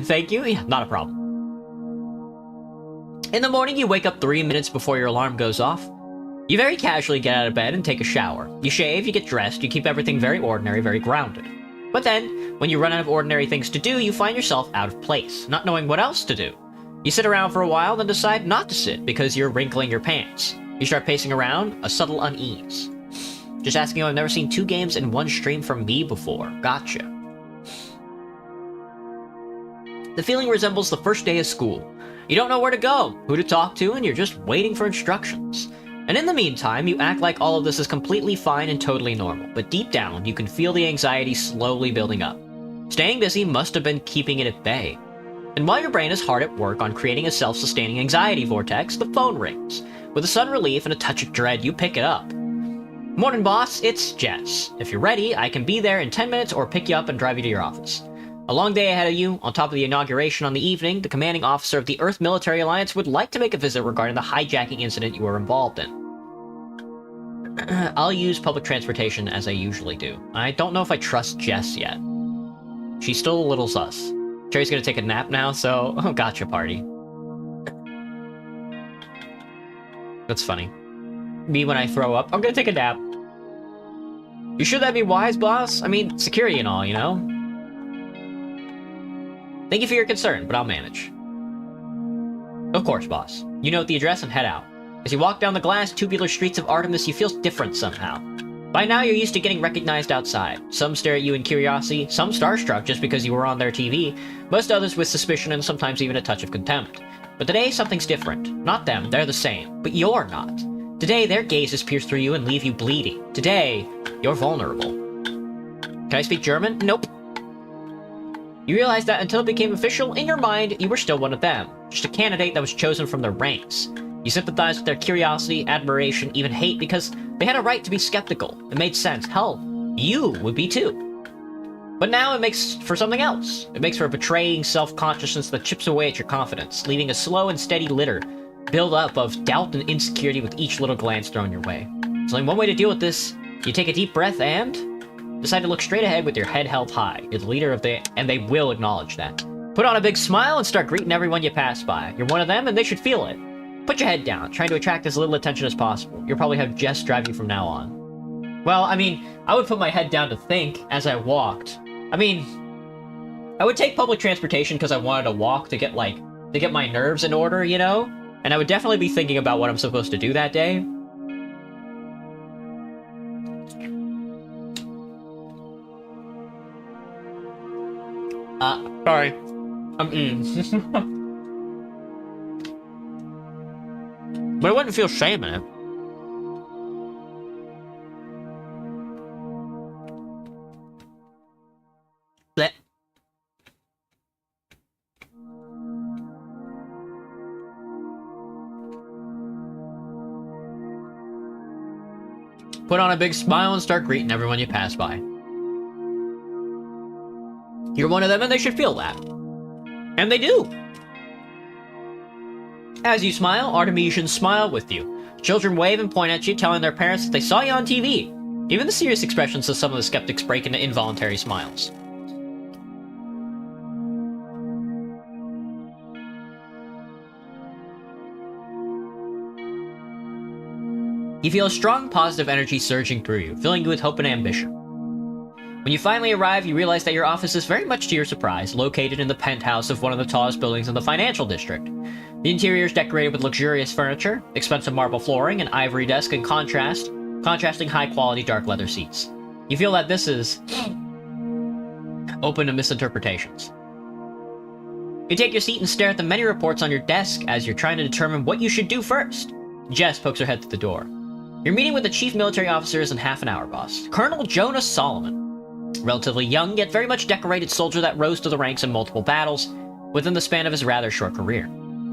Thank you? Yeah, not a problem. In the morning, you wake up 3 minutes before your alarm goes off. You very casually get out of bed and take a shower. You shave, you get dressed, you keep everything very ordinary, very grounded. But then, when you run out of ordinary things to do, you find yourself out of place, not knowing what else to do. You sit around for a while, then decide not to sit because you're wrinkling your pants. You start pacing around, a subtle unease. Just asking you, I've never seen 2 games in 1 stream from me before. Gotcha. The feeling resembles the first day of school. You don't know where to go, who to talk to, and you're just waiting for instructions. And in the meantime, you act like all of this is completely fine and totally normal, but deep down, you can feel the anxiety slowly building up. Staying busy must have been keeping it at bay. And while your brain is hard at work on creating a self-sustaining anxiety vortex, the phone rings. With a sudden relief and a touch of dread, you pick it up. Morning, boss, it's Jess. If you're ready, I can be there in 10 minutes or pick you up and drive you to your office. A long day ahead of you. On top of the inauguration on the evening, the commanding officer of the Earth Military Alliance would like to make a visit regarding the hijacking incident you were involved in. I'll use public transportation as I usually do. I don't know if I trust Jess yet. She's still a little sus. Cherry's gonna take a nap now, so... Oh, gotcha, party. That's funny. Me when I throw up, I'm gonna take a nap. You sure that'd be wise, boss? I mean, security and all, you know? Thank you for your concern, but I'll manage. Of course, boss. You note the address and head out. As you walk down the glass, tubular streets of Artemis, you feel different somehow. By now, you're used to getting recognized outside. Some stare at you in curiosity, some starstruck just because you were on their TV, most others with suspicion and sometimes even a touch of contempt. But today, something's different. Not them, they're the same. But you're not. Today, their gazes pierce through you and leave you bleeding. Today, you're vulnerable. Can I speak German? Nope. You realize that until it became official, in your mind, you were still one of them. Just a candidate that was chosen from their ranks. You sympathize with their curiosity, admiration, even hate, because they had a right to be skeptical. It made sense. Hell, you would be too. But now it makes for something else. It makes for a betraying self-consciousness that chips away at your confidence, leaving a slow and steady litter build up of doubt and insecurity with each little glance thrown your way. There's only one way to deal with this. You take a deep breath and decide to look straight ahead with your head held high. You're the leader of and they will acknowledge that. Put on a big smile and start greeting everyone you pass by. You're one of them and they should feel it. Put your head down, trying to attract as little attention as possible. You'll probably have Jess drive you from now on. Well, I mean, I would put my head down to think as I walked. I mean, I would take public transportation because I wanted to walk to get my nerves in order, you know? And I would definitely be thinking about what I'm supposed to do that day. Sorry. But I wouldn't feel shame in it. Blech. Put on a big smile and start greeting everyone you pass by. You're one of them and they should feel that. And they do. As you smile, Artemisians smile with you. Children wave and point at you, telling their parents that they saw you on TV. Even the serious expressions of some of the skeptics break into involuntary smiles. You feel a strong positive energy surging through you, filling you with hope and ambition. When you finally arrive, you realize that your office is very much to your surprise, located in the penthouse of one of the tallest buildings in the financial district. The interior is decorated with luxurious furniture, expensive marble flooring, an ivory desk, and contrasting high-quality dark leather seats. You feel that this is open to misinterpretations. You take your seat and stare at the many reports on your desk as you're trying to determine what you should do first. Jess pokes her head through the door. You're meeting with the chief military officers in half an hour, boss. Colonel Jonas Solomon. Relatively young, yet very much decorated soldier that rose to the ranks in multiple battles within the span of his rather short career.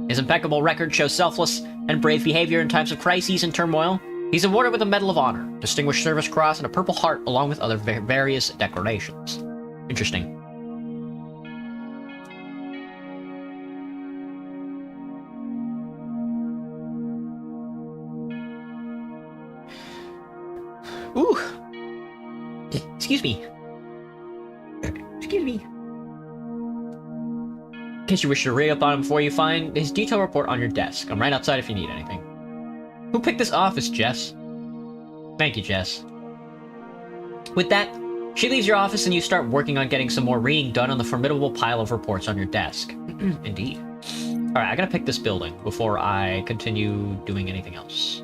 His impeccable record shows selfless and brave behavior in times of crises and turmoil. He's awarded with a Medal of Honor, Distinguished Service Cross, and a Purple Heart, along with other various decorations. Interesting. Ooh! Excuse me. Excuse me. In case you wish to read up on him before you find his detailed report on your desk. I'm right outside if you need anything. Who picked this office, Jess? Thank you, Jess. With that, she leaves your office and you start working on getting some more reading done on the formidable pile of reports on your desk. Indeed. Alright, I gotta pick this building before I continue doing anything else.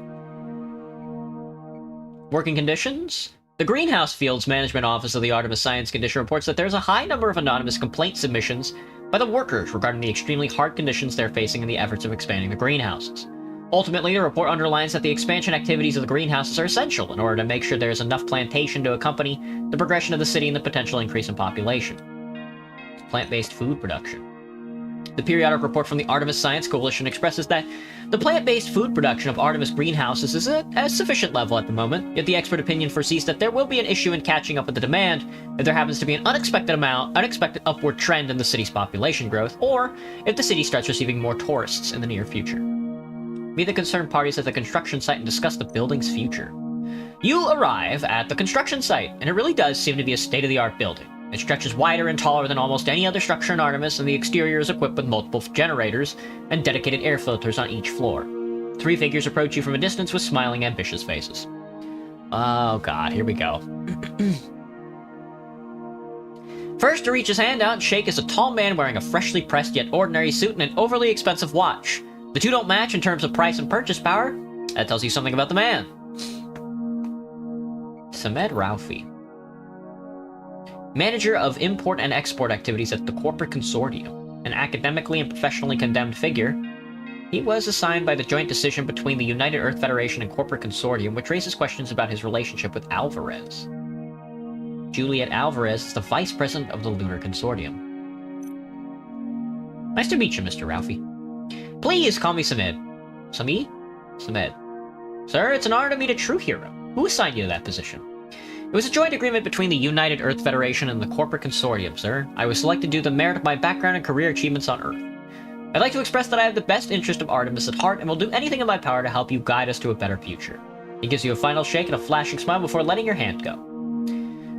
Working conditions? The Greenhouse Fields Management Office of the Artemis Science Condition reports that there's a high number of anonymous complaint submissions by the workers regarding the extremely hard conditions they're facing in the efforts of expanding the greenhouses. Ultimately, the report underlines that the expansion activities of the greenhouses are essential in order to make sure there is enough plantation to accompany the progression of the city and the potential increase in population. Plant-based food production. The periodic report from the Artemis Science Coalition expresses that the plant-based food production of Artemis greenhouses is at a sufficient level at the moment, yet the expert opinion foresees that there will be an issue in catching up with the demand if there happens to be an unexpected upward trend in the city's population growth, or if the city starts receiving more tourists in the near future. Meet the concerned parties at the construction site and discuss the building's future. You arrive at the construction site, and it really does seem to be a state-of-the-art building. It stretches wider and taller than almost any other structure in Artemis, and the exterior is equipped with multiple generators and dedicated air filters on each floor. 3 figures approach you from a distance with smiling, ambitious faces. Oh god, here we go. First to reach his hand out and shake is a tall man wearing a freshly pressed yet ordinary suit and an overly expensive watch. The two don't match in terms of price and purchase power. That tells you something about the man. Samed Raufi. Manager of import and export activities at the Corporate Consortium, an academically and professionally condemned figure. He was assigned by the joint decision between the United Earth Federation and Corporate Consortium, which raises questions about his relationship with Alvarez. Juliet Alvarez is the vice president of the Lunar Consortium. Nice to meet you, Mr. Raufi. Please call me Samed. Sami? Samed. Sir, it's an honor to meet a true hero. Who assigned you to that position? It was a joint agreement between the United Earth Federation and the Corporate Consortium, sir. I was selected due to the merit of my background and career achievements on Earth. I'd like to express that I have the best interest of Artemis at heart and will do anything in my power to help you guide us to a better future. He gives you a final shake and a flashing smile before letting your hand go.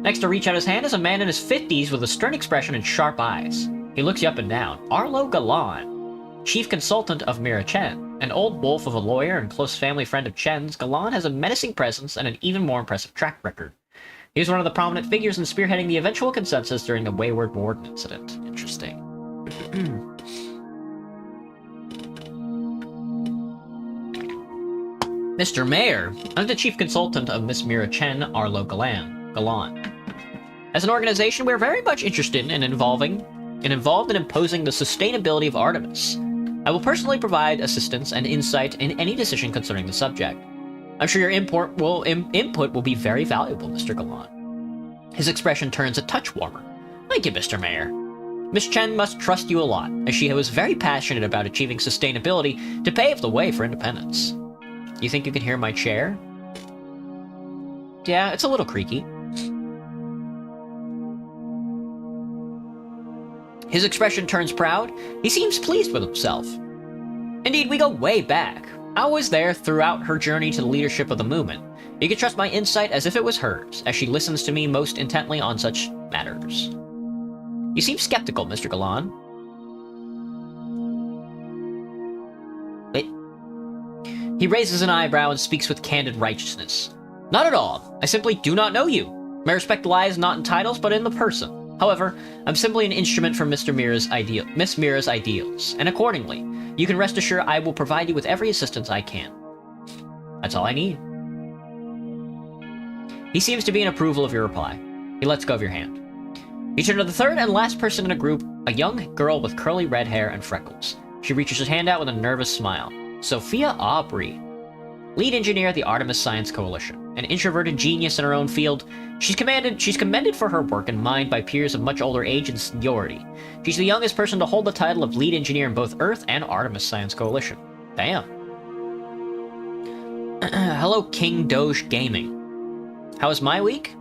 Next to reach out his hand is a man in his 50s with a stern expression and sharp eyes. He looks you up and down. Arlo Galan, chief consultant of Mira Chen, an old wolf of a lawyer and close family friend of Chen's, Galan has a menacing presence and an even more impressive track record. He was one of the prominent figures in spearheading the eventual consensus during the Wayward Warden incident. Interesting. Mr. Mayor, I'm the chief consultant of Miss Mira Chen, Arlo Galan. As an organization, we're very much interested in involved in imposing the sustainability of Artemis. I will personally provide assistance and insight in any decision concerning the subject. I'm sure your input will be very valuable, Mr. Galan. His expression turns a touch warmer. Thank you, Mr. Mayor. Miss Chen must trust you a lot, as she was very passionate about achieving sustainability to pave the way for independence. You think you can hear my chair? Yeah, it's a little creaky. His expression turns proud. He seems pleased with himself. Indeed, we go way back. I was there throughout her journey to the leadership of the movement. You can trust my insight as if it was hers, as she listens to me most intently on such matters. You seem skeptical, Mr. Galan. He raises an eyebrow and speaks with candid righteousness. Not at all. I simply do not know you. My respect lies not in titles, but in the person. However, I'm simply an instrument for Miss Mira's ideals, and accordingly, you can rest assured I will provide you with every assistance I can. That's all I need. He seems to be in approval of your reply. He lets go of your hand. You turn to the third and last person in a group, a young girl with curly red hair and freckles. She reaches her hand out with a nervous smile. Sophia Aubrey, lead engineer at the Artemis Science Coalition. An introverted genius in her own field, she's commended for her work and mind by peers of much older age and seniority. She's the youngest person to hold the title of lead engineer in both Earth and Artemis Science Coalition. Damn. Hello, King Doge Gaming. How was my week?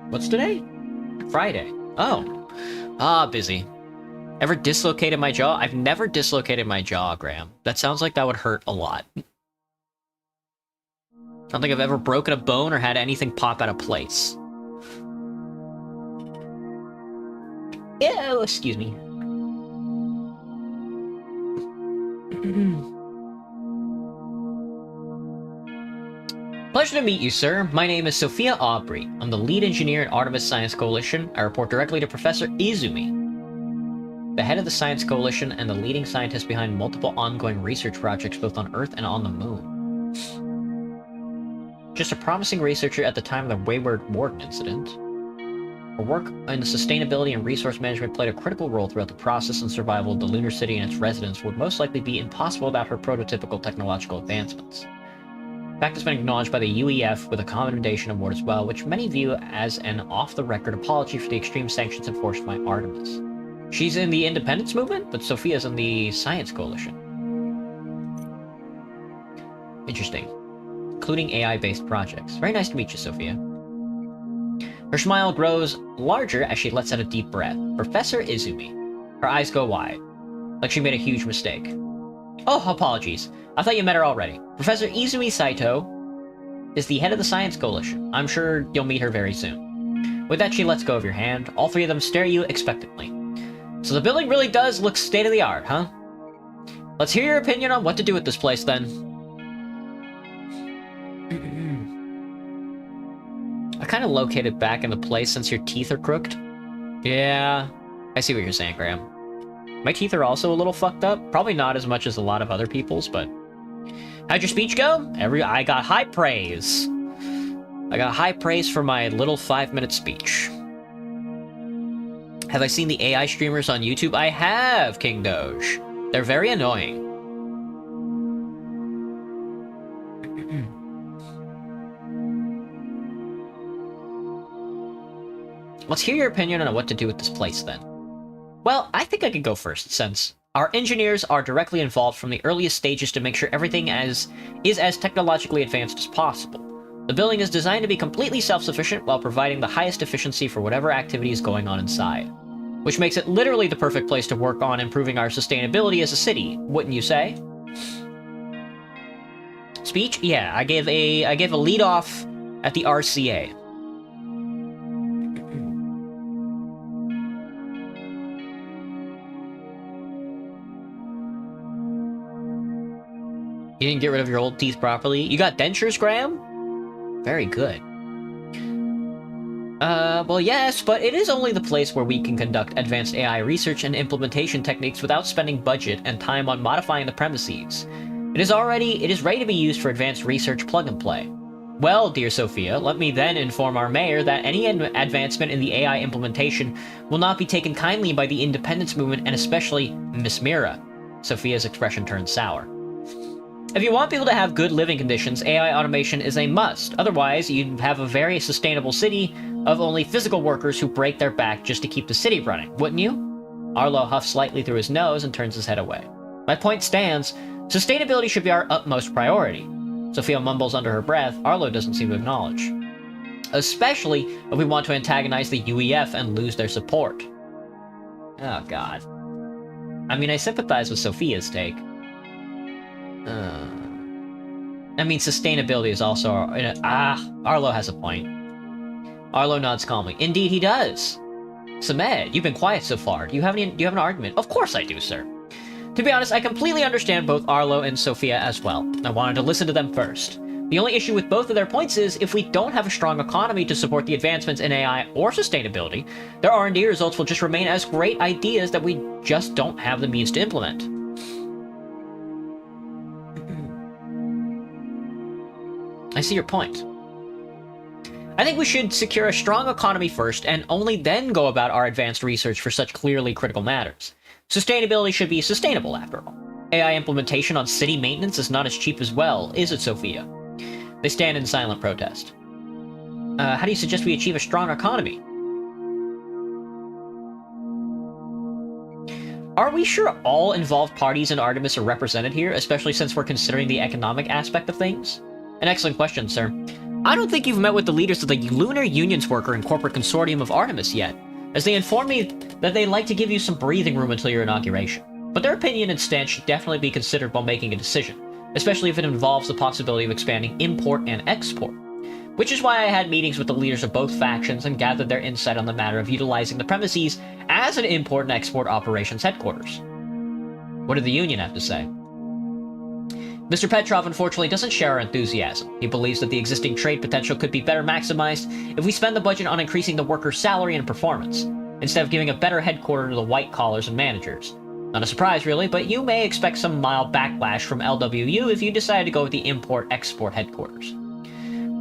What's today? Friday. Oh. Busy. Ever dislocated my jaw? I've never dislocated my jaw, Graham. That sounds like that would hurt a lot. I don't think I've ever broken a bone or had anything pop out of place. Ew, excuse me. Pleasure to meet you, sir. My name is Sophia Aubrey. I'm the lead engineer at Artemis Science Coalition. I report directly to Professor Izumi, the head of the Science Coalition and the leading scientist behind multiple ongoing research projects both on Earth and on the Moon. Just a promising researcher at the time of the Wayward Warden incident. Her work in the sustainability and resource management played a critical role throughout the process and survival of the lunar city and its residents would most likely be impossible without her prototypical technological advancements. The fact has been acknowledged by the UEF with a commendation award as well, which many view as an off-the-record apology for the extreme sanctions enforced by Artemis. She's in the independence movement, but Sophia's in the Science Coalition. Interesting. Including AI-based projects. Very nice to meet you, Sophia. Her smile grows larger as she lets out a deep breath. Professor Izumi. Her eyes go wide, like she made a huge mistake. Oh, apologies. I thought you met her already. Professor Izumi Saito is the head of the Science Coalition. I'm sure you'll meet her very soon. With that, she lets go of your hand. All three of them stare at you expectantly. So the building really does look state-of-the-art, huh? Let's hear your opinion on what to do with this place, then. I kind of located back into place since your teeth are crooked. Yeah, I see what you're saying, Graham. My teeth are also a little fucked up. Probably not as much as a lot of other people's, but... How'd your speech go? I got high praise. I got high praise for my little 5-minute speech. Have I seen the AI streamers on YouTube? I have, King Doge. They're very annoying. Let's hear your opinion on what to do with this place, then. Well, I think I could go first, since our engineers are directly involved from the earliest stages to make sure everything is as technologically advanced as possible. The building is designed to be completely self-sufficient while providing the highest efficiency for whatever activity is going on inside, which makes it literally the perfect place to work on improving our sustainability as a city, wouldn't you say? Speech? Yeah, I gave a lead-off at the RCA. You didn't get rid of your old teeth properly? You got dentures, Graham? Very good. Well, yes, but it is only the place where we can conduct advanced AI research and implementation techniques without spending budget and time on modifying the premises. It is ready to be used for advanced research plug and play. Well, dear Sophia, let me then inform our mayor that any advancement in the AI implementation will not be taken kindly by the independence movement and especially Miss Mira. Sophia's expression turns sour. If you want people to have good living conditions, AI automation is a must. Otherwise, you'd have a very sustainable city of only physical workers who break their back just to keep the city running, wouldn't you? Arlo huffs slightly through his nose and turns his head away. My point stands. Sustainability should be our utmost priority. Sophia mumbles under her breath. Arlo doesn't seem to acknowledge. Especially if we want to antagonize the UEF and lose their support. Oh, God. I mean, I sympathize with Sophia's take. I mean, sustainability is also... Arlo has a point. Arlo nods calmly. Indeed he does. Samed, you've been quiet so far. Do you have an argument? Of course I do, sir. To be honest, I completely understand both Arlo and Sophia as well. I wanted to listen to them first. The only issue with both of their points is, if we don't have a strong economy to support the advancements in AI or sustainability, their R&D results will just remain as great ideas that we just don't have the means to implement. I see your point. I think we should secure a strong economy first, and only then go about our advanced research for such clearly critical matters. Sustainability should be sustainable, after all. AI implementation on city maintenance is not as cheap as well, is it, Sophia? They stand in silent protest. How do you suggest we achieve a strong economy? Are we sure all involved parties in Artemis are represented here, especially since we're considering the economic aspect of things? An excellent question, sir. I don't think you've met with the leaders of the Lunar Union's Worker and Corporate Consortium of Artemis yet, as they informed me that they'd like to give you some breathing room until your inauguration. But their opinion and stance should definitely be considered while making a decision, especially if it involves the possibility of expanding import and export. Which is why I had meetings with the leaders of both factions and gathered their insight on the matter of utilizing the premises as an import and export operations headquarters. What did the Union have to say? Mr. Petrov unfortunately doesn't share our enthusiasm. He believes that the existing trade potential could be better maximized if we spend the budget on increasing the workers' salary and performance, instead of giving a better headquarter to the white collars and managers. Not a surprise, really, but you may expect some mild backlash from LWU if you decide to go with the import-export headquarters.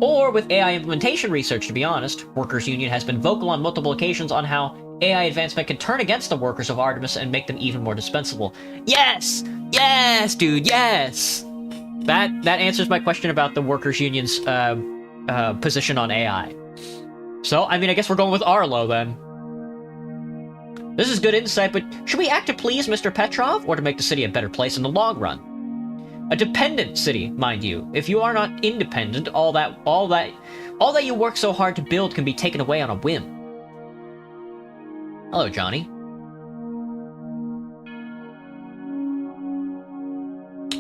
Or with AI implementation research, to be honest. Workers' Union has been vocal on multiple occasions on how AI advancement can turn against the workers of Artemis and make them even more dispensable. Yes! Yes, dude, yes! That answers my question about the Workers' Union's position on AI. So, I mean, I guess we're going with Arlo, then. This is good insight, but should we act to please Mr. Petrov, or to make the city a better place in the long run? A dependent city, mind you. If you are not independent, all that you work so hard to build can be taken away on a whim. Hello, Johnny.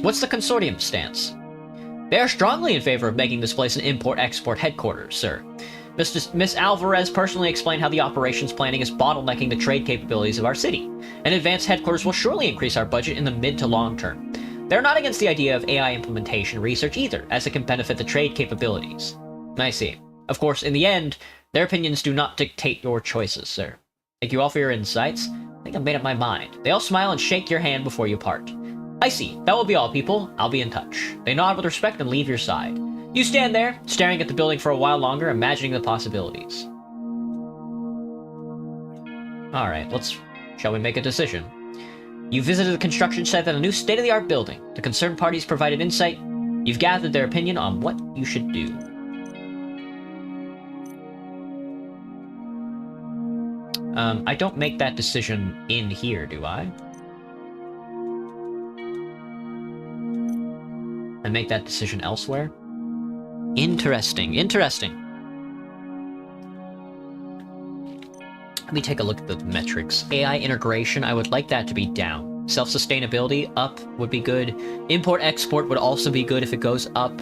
What's the consortium's stance? They are strongly in favor of making this place an import-export headquarters, sir. Miss Alvarez personally explained how the operations planning is bottlenecking the trade capabilities of our city, and advanced headquarters will surely increase our budget in the mid to long term. They're not against the idea of AI implementation research either, as it can benefit the trade capabilities. I see. Of course, in the end, their opinions do not dictate your choices, sir. Thank you all for your insights. I think I've made up my mind. They all smile and shake your hand before you part. I see. That will be all, people. I'll be in touch. They nod with respect and leave your side. You stand there, staring at the building for a while longer, imagining the possibilities. Alright, shall we make a decision? You visited the construction site at a new state-of-the-art building. The concerned parties provided insight. You've gathered their opinion on what you should do. I don't make that decision in here, do I? I make that decision elsewhere? Interesting, interesting. Let me take a look at the metrics. AI integration, I would like that to be down. Self-sustainability, up would be good. Import-export would also be good if it goes up.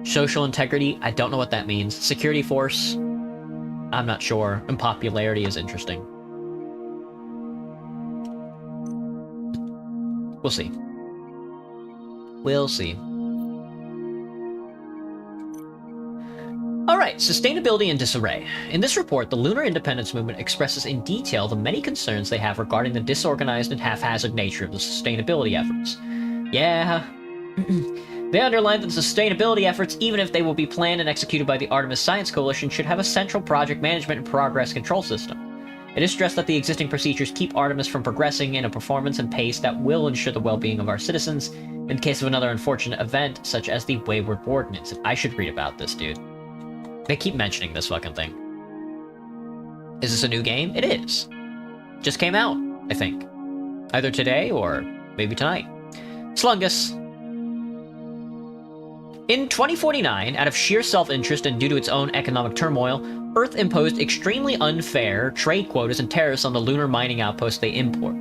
Social integrity, I don't know what that means. Security force, I'm not sure. And popularity is interesting. We'll see. We'll see. Alright, sustainability in disarray. In this report, the Lunar Independence Movement expresses in detail the many concerns they have regarding the disorganized and haphazard nature of the sustainability efforts. Yeah. They underline that the sustainability efforts, even if they will be planned and executed by the Artemis Science Coalition, should have a central project management and progress control system. It is stressed that the existing procedures keep Artemis from progressing in a performance and pace that will ensure the well-being of our citizens in case of another unfortunate event, such as the Wayward Ordinance. I should read about this, dude. They keep mentioning this fucking thing. Is this a new game? It is. Just came out, I think. Either today or maybe tonight. Slungus. In 2049, out of sheer self-interest and due to its own economic turmoil, Earth imposed extremely unfair trade quotas and tariffs on the lunar mining outposts they import.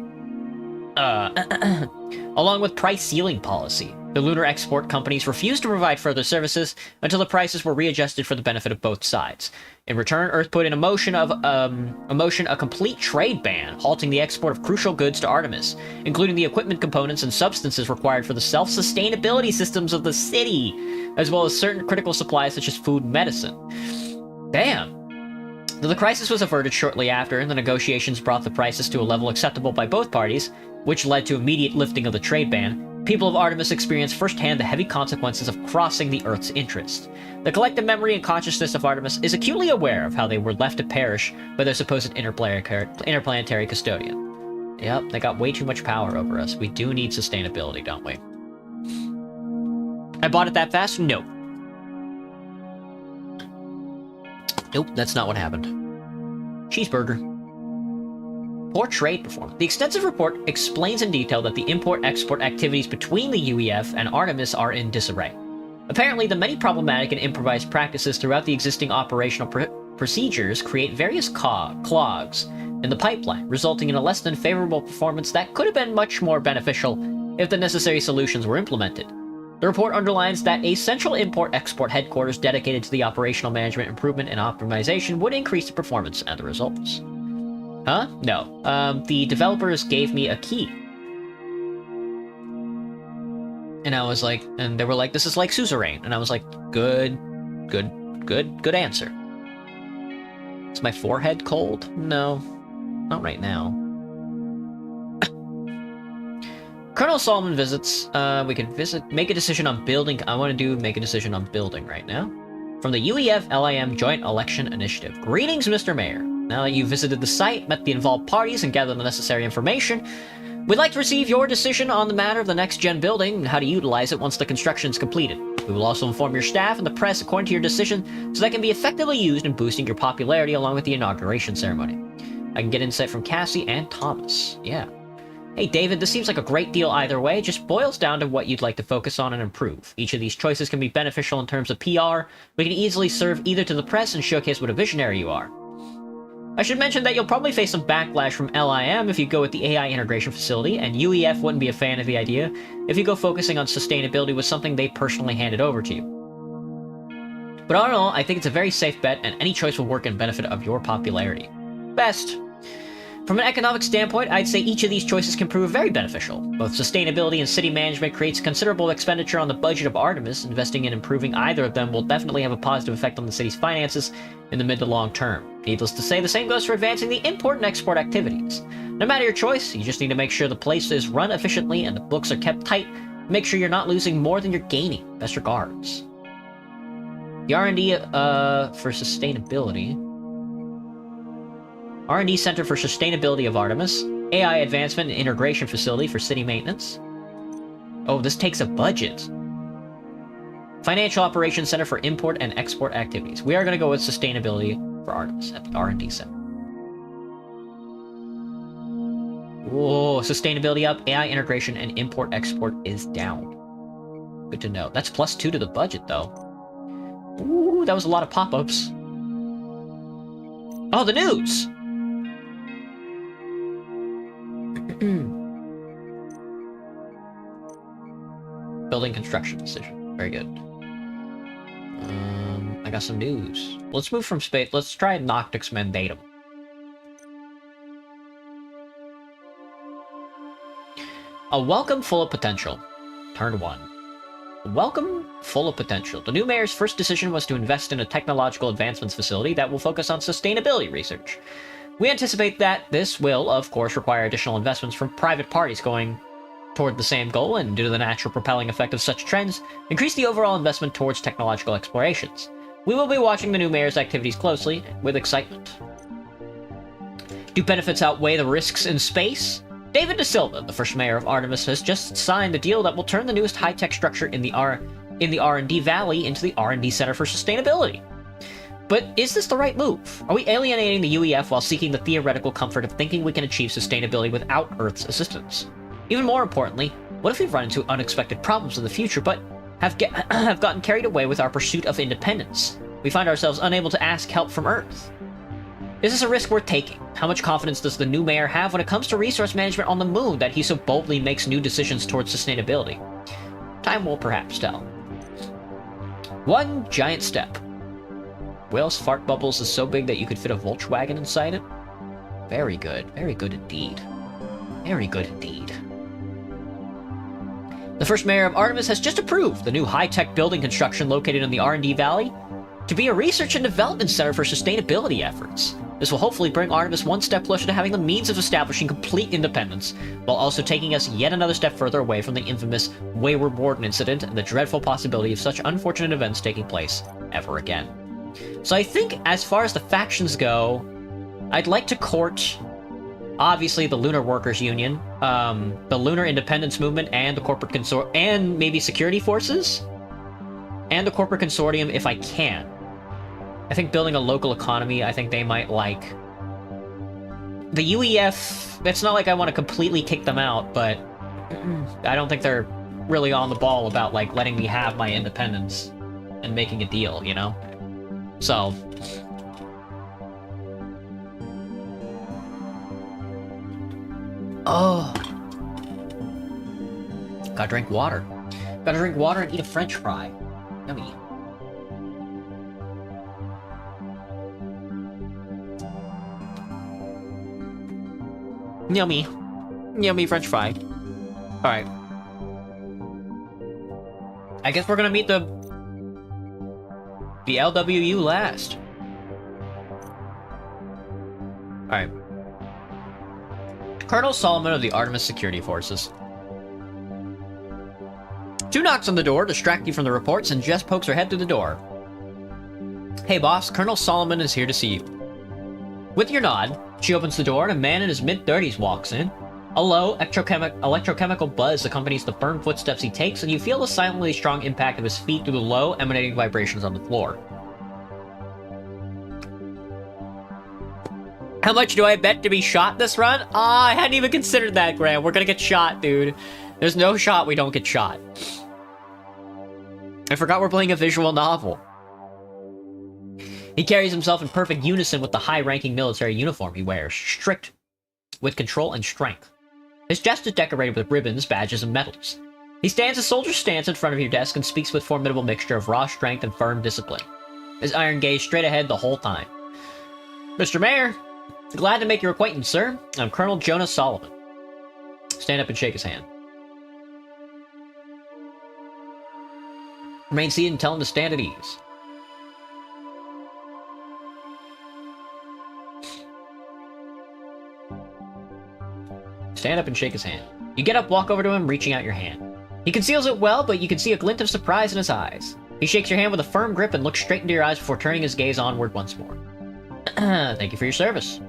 Along with price ceiling policy, the lunar export companies refused to provide further services until the prices were readjusted for the benefit of both sides. In return, Earth put in motion a complete trade ban, halting the export of crucial goods to Artemis, including the equipment components and substances required for the self-sustainability systems of the city, as well as certain critical supplies such as food and medicine. Damn. Though the crisis was averted shortly after, and the negotiations brought the prices to a level acceptable by both parties, which led to immediate lifting of the trade ban, people of Artemis experienced firsthand the heavy consequences of crossing the Earth's interest. The collective memory and consciousness of Artemis is acutely aware of how they were left to perish by their supposed interplanetary custodian. Yep, they got way too much power over us. We do need sustainability, don't we? I bought it that fast? No. Nope, that's not what happened. Cheeseburger. Poor trade performance. The extensive report explains in detail that the import-export activities between the UEF and Artemis are in disarray. Apparently, the many problematic and improvised practices throughout the existing operational procedures create various clogs in the pipeline, resulting in a less than favorable performance that could have been much more beneficial if the necessary solutions were implemented. The report underlines that a central import-export headquarters dedicated to the operational management, improvement, and optimization would increase the performance and the results. Huh? No. The developers gave me a key. And I was like, and they were like, this is like suzerain. And I was like, good answer. Is my forehead cold? No. Not right now. Colonel Solomon visits. We can make a decision on building. I want to make a decision on building right now. From the UEF LIM Joint Election Initiative. Greetings, Mr. Mayor. Now that you've visited the site, met the involved parties, and gathered the necessary information, we'd like to receive your decision on the matter of the next-gen building and how to utilize it once the construction is completed. We will also inform your staff and the press according to your decision so that can be effectively used in boosting your popularity along with the inauguration ceremony. I can get insight from Cassie and Thomas. Yeah. Hey, David, this seems like a great deal either way. It just boils down to what you'd like to focus on and improve. Each of these choices can be beneficial in terms of PR. We can easily serve either to the press and showcase what a visionary you are. I should mention that you'll probably face some backlash from LIM if you go with the AI integration facility, and UEF wouldn't be a fan of the idea if you go focusing on sustainability with something they personally handed over to you. But all in all, I think it's a very safe bet, and any choice will work in benefit of your popularity. Best. From an economic standpoint, I'd say each of these choices can prove very beneficial. Both sustainability and city management creates considerable expenditure on the budget of Artemis. Investing in improving either of them will definitely have a positive effect on the city's finances in the mid to long term. Needless to say, the same goes for advancing the import and export activities. No matter your choice, you just need to make sure the place is run efficiently and the books are kept tight. Make sure you're not losing more than you're gaining. Best regards. The R&D for sustainability. R&D Center for Sustainability of Artemis, AI Advancement and Integration Facility for City Maintenance. Oh, this takes a budget. Financial Operations Center for Import and Export Activities. We are going to go with Sustainability for Artemis at the R&D Center. Whoa, Sustainability up, AI Integration and Import-Export is down. Good to know. That's +2 to the budget, though. Ooh, that was a lot of pop-ups. Oh, the news! Building construction decision. Very good. I got some news. Let's move from space. Let's try Noctix Mandatum. A welcome full of potential. Turn 1. A welcome full of potential. The new mayor's first decision was to invest in a technological advancements facility that will focus on sustainability research. We anticipate that this will, of course, require additional investments from private parties going toward the same goal, and due to the natural propelling effect of such trends, increase the overall investment towards technological explorations. We will be watching the new mayor's activities closely, with excitement. Do benefits outweigh the risks in space? David De Silva, the first mayor of Artemis, has just signed a deal that will turn the newest high-tech structure in the R&D Valley into the R&D Center for Sustainability. But is this the right move? Are we alienating the UEF while seeking the theoretical comfort of thinking we can achieve sustainability without Earth's assistance? Even more importantly, what if we run into unexpected problems in the future, but have gotten carried away with our pursuit of independence. We find ourselves unable to ask help from Earth. Is this a risk worth taking? How much confidence does the new mayor have when it comes to resource management on the moon that he so boldly makes new decisions towards sustainability? Time will perhaps tell. One giant step. Whale's fart bubbles is so big that you could fit a Volkswagen inside it? Very good. Very good indeed. Very good indeed. The first mayor of Artemis has just approved the new high-tech building construction located in the R&D Valley to be a research and development center for sustainability efforts. This will hopefully bring Artemis one step closer to having the means of establishing complete independence, while also taking us yet another step further away from the infamous Wayward Warden incident and the dreadful possibility of such unfortunate events taking place ever again. So I think, as far as the factions go, I'd like to court, obviously, the Lunar Workers Union, the Lunar Independence Movement, and the corporate consort, and maybe security forces, and the corporate consortium if I can. I think building a local economy, I think they might like. The UEF, it's not like I want to completely kick them out, but I don't think they're really on the ball about, like, letting me have my independence and making a deal, you know? So... oh. Gotta drink water. Gotta drink water and eat a french fry. Yummy. Yummy. Yummy french fry. Alright. I guess we're gonna meet the LWU last. Alright. Colonel Solomon of the Artemis Security Forces. 2 knocks on the door distract you from the reports, and Jess pokes her head through the door. Hey boss, Colonel Solomon is here to see you. With your nod, she opens the door and a man in his mid-30s walks in. A low, electrochemical buzz accompanies the firm footsteps he takes, and you feel the silently strong impact of his feet through the low, emanating vibrations on the floor. How much do I bet to be shot this run? I hadn't even considered that, Graham. We're gonna get shot, dude. There's no shot we don't get shot. I forgot we're playing a visual novel. He carries himself in perfect unison with the high-ranking military uniform he wears, strict with control and strength. His chest is decorated with ribbons, badges, and medals. He stands a soldier's stance in front of your desk and speaks with formidable mixture of raw strength and firm discipline. His iron gaze straight ahead the whole time. Mr. Mayor, glad to make your acquaintance, sir. I'm Colonel Jonas Solomon. Stand up and shake his hand. Remain seated and tell him to stand at ease. Stand up and shake his hand. You get up, walk over to him, reaching out your hand. He conceals it well, but you can see a glint of surprise in his eyes. He shakes your hand with a firm grip and looks straight into your eyes before turning his gaze onward once more. Thank you for your service.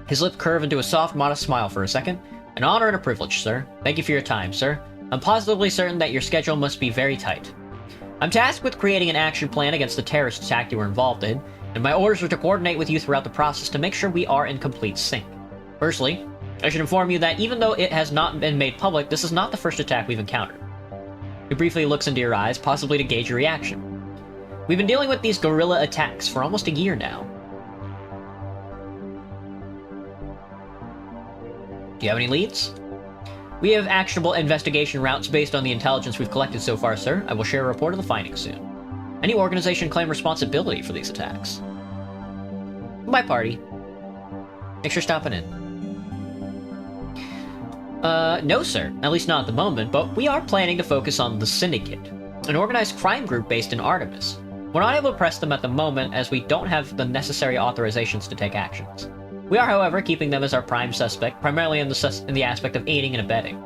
His lips curve into a soft, modest smile for a second. An honor and a privilege, sir. Thank you for your time, sir. I'm positively certain that your schedule must be very tight. I'm tasked with creating an action plan against the terrorist attack you were involved in, and my orders are to coordinate with you throughout the process to make sure we are in complete sync. Firstly, I should inform you that even though it has not been made public, this is not the first attack we've encountered. He briefly looks into your eyes, possibly to gauge your reaction. We've been dealing with these guerrilla attacks for almost a year now. Do you have any leads? We have actionable investigation routes based on the intelligence we've collected so far, sir. I will share a report of the findings soon. Any organization claim responsibility for these attacks? My party. Thanks for stopping in. No, sir. At least not at the moment, but we are planning to focus on the Syndicate, an organized crime group based in Artemis. We're not able to press them at the moment as we don't have the necessary authorizations to take actions. We are, however, keeping them as our prime suspect, primarily in the aspect of aiding and abetting.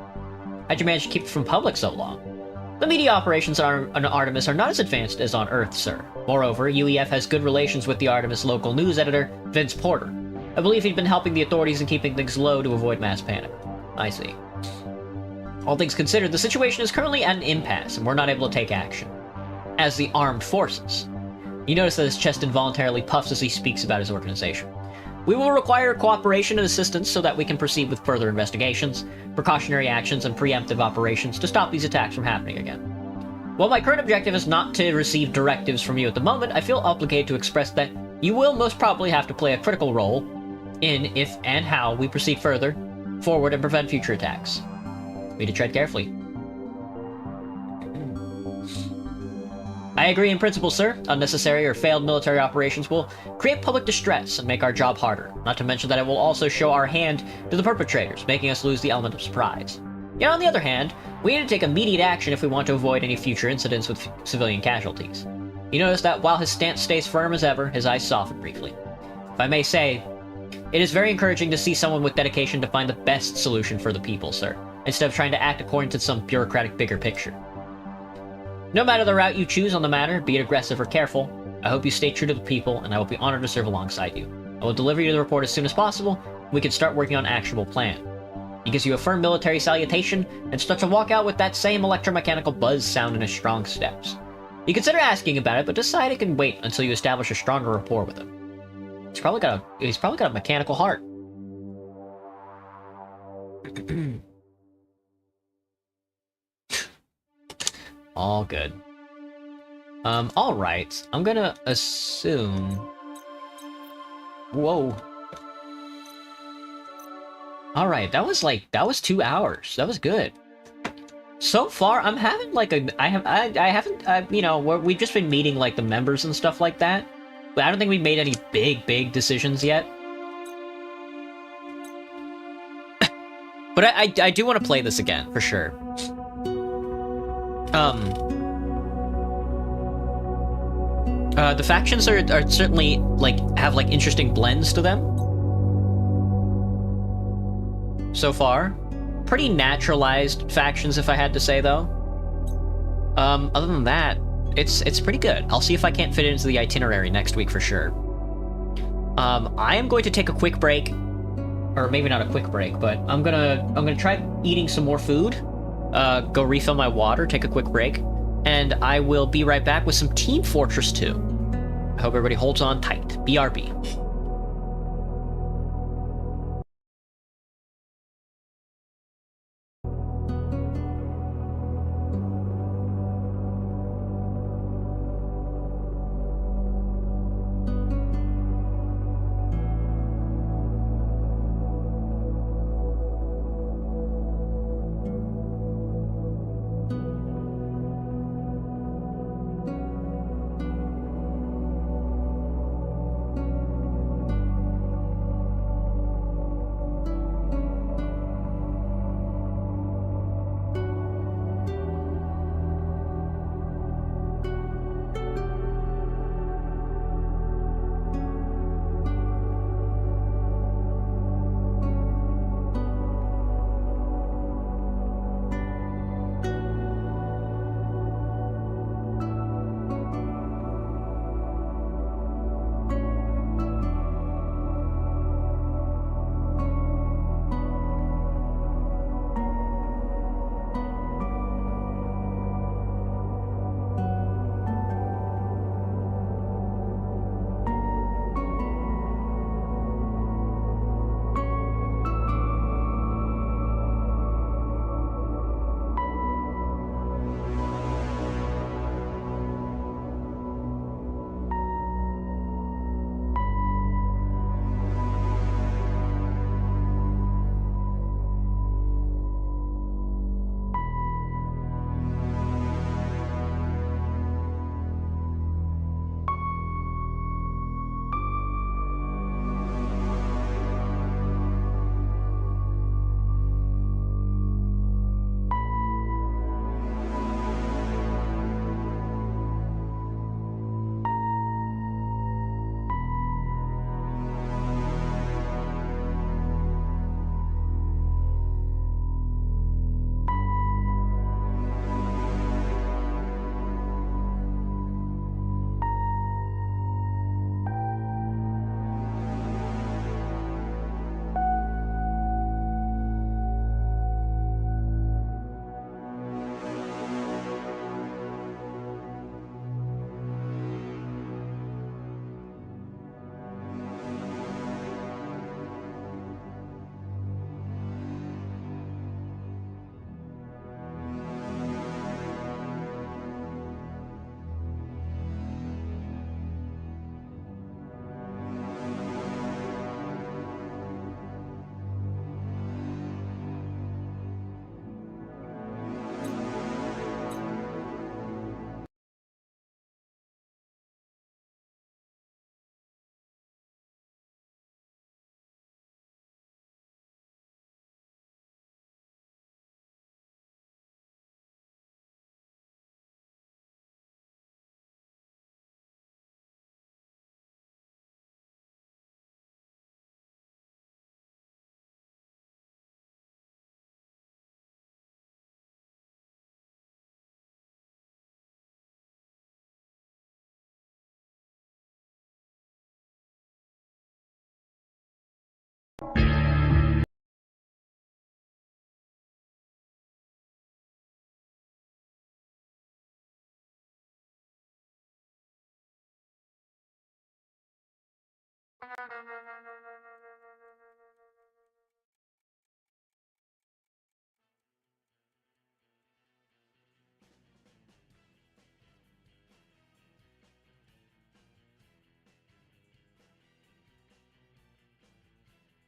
How'd you manage to keep it from public so long? The media operations on Artemis are not as advanced as on Earth, sir. Moreover, UEF has good relations with the Artemis local news editor, Vince Porter. I believe he'd been helping the authorities in keeping things low to avoid mass panic. I see. All things considered, the situation is currently at an impasse, and we're not able to take action. As the armed forces. You notice that his chest involuntarily puffs as he speaks about his organization. We will require cooperation and assistance so that we can proceed with further investigations, precautionary actions, and preemptive operations to stop these attacks from happening again. While my current objective is not to receive directives from you at the moment, I feel obligated to express that you will most probably have to play a critical role in if and how we proceed forward and prevent future attacks. We need to tread carefully. I agree in principle, sir. Unnecessary or failed military operations will create public distress and make our job harder. Not to mention that it will also show our hand to the perpetrators, making us lose the element of surprise. Yet on the other hand, we need to take immediate action if we want to avoid any future incidents with civilian casualties. You notice that while his stance stays firm as ever, his eyes soften briefly. If I may say, it is very encouraging to see someone with dedication to find the best solution for the people, sir, instead of trying to act according to some bureaucratic bigger picture. No matter the route you choose on the matter, be it aggressive or careful, I hope you stay true to the people, and I will be honored to serve alongside you. I will deliver you the report as soon as possible, and we can start working on an actionable plan. He gives you a firm military salutation, and starts to walk out with that same electromechanical buzz sound in his strong steps. You consider asking about it, but decide it can wait until you establish a stronger rapport with him. He's probably got a mechanical heart. All good. Alright. I'm gonna assume... Whoa. Alright, that was 2 hours. That was good. So far, I'm having like we've just been meeting like the members and stuff like that. But I don't think we made any big decisions yet. But I do want to play this again, for sure. The factions are certainly, like, have, like, interesting blends to them. So far. Pretty naturalized factions, if I had to say, though. Other than that, it's pretty good. I'll see if I can't fit it into the itinerary next week for sure. I am going to take a quick break. Or maybe not a quick break, but I'm gonna try eating some more food. Go refill my water, take a quick break, and I will be right back with some Team Fortress 2. I hope everybody holds on tight. BRB.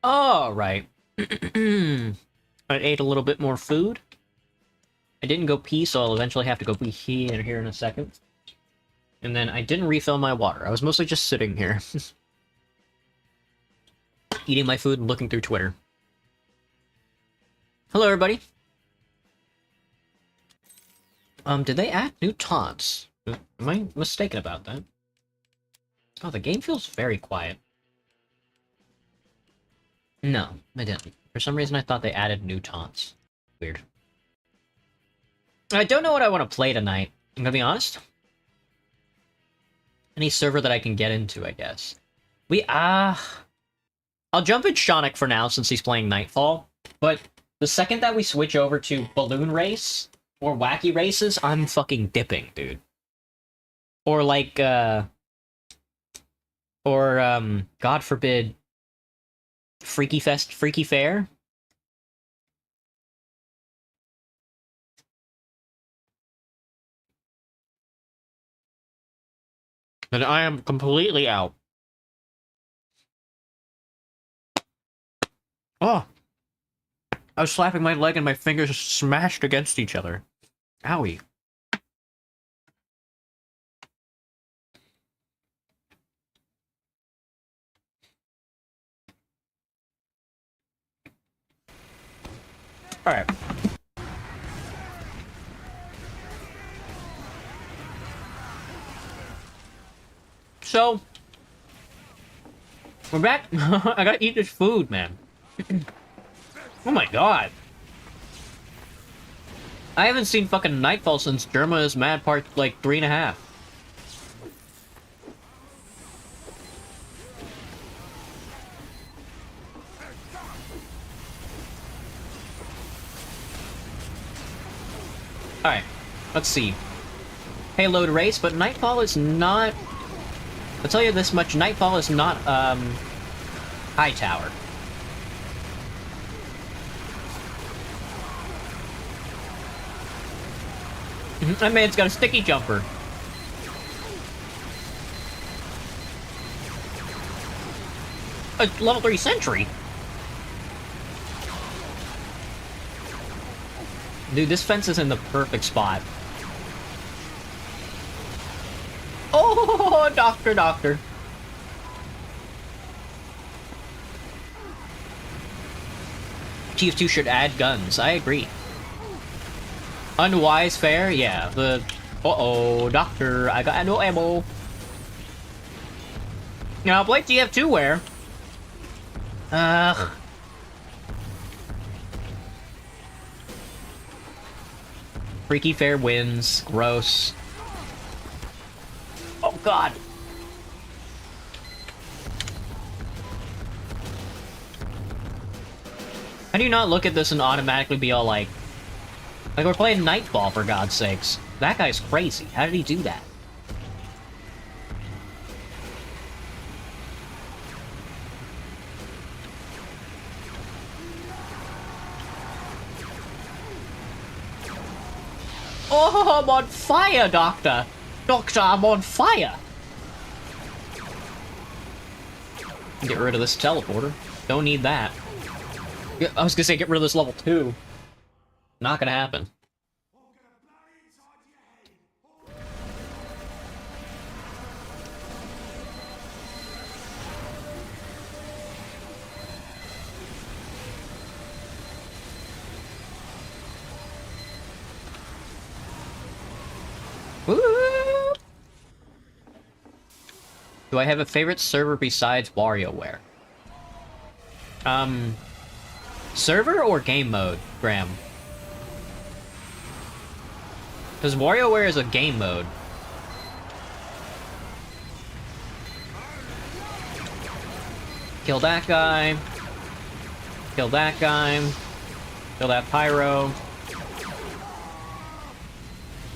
Alright. I ate a little bit more food. I didn't go pee, so I'll eventually have to go pee here in a second. And then I didn't refill my water. I was mostly just sitting here. Eating my food and looking through Twitter. Hello, everybody. Did they add new taunts? Am I mistaken about that? Oh, the game feels very quiet. No, I didn't. For some reason, I thought they added new taunts. Weird. I don't know what I want to play tonight. I'm gonna be honest. Any server that I can get into, I guess. I'll jump in Shonik for now, since he's playing Nightfall. But the second that we switch over to Balloon Race, or Wacky Races, I'm fucking dipping, dude. Or like, God forbid, Freaky Fair? Then I am completely out. Oh! I was slapping my leg and my fingers smashed against each other. Owie. Alright. So, we're back. I gotta eat this food, man. Oh my god. I haven't seen fucking Nightfall since Derma is Mad Part, like, 3.5. Alright, let's see. Payload race, but Nightfall is not... I'll tell you this much, Nightfall is not, High Tower. That man's got a sticky jumper. A level 3 sentry? Dude, this fence is in the perfect spot. Oh, doctor. Tf2 should add guns. I agree. Unwise fair? Yeah, Uh-oh, doctor, I got no ammo. Now, I'll play Tf2 where? Freaky Fair wins. Gross. Oh, God. How do you not look at this and automatically be all like we're playing Nightfall, for God's sakes. That guy's crazy. How did he do that? Oh, I'm on fire, Doctor! Doctor, I'm on fire! Get rid of this teleporter. Don't need that. I was gonna say get rid of this level 2. Not gonna happen. Woo! Do I have a favorite server besides WarioWare? Server or game mode, Graham? Because WarioWare is a game mode. Kill that guy. Kill that guy. Kill that pyro.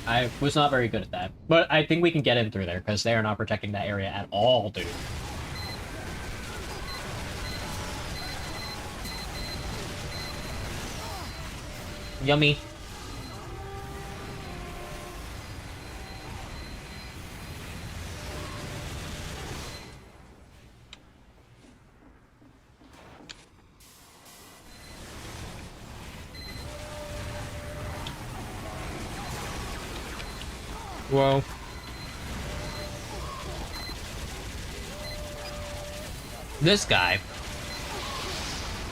I was not very good at that. But I think we can get in through there, because they are not protecting that area at all, dude. Yummy. Whoa. This guy.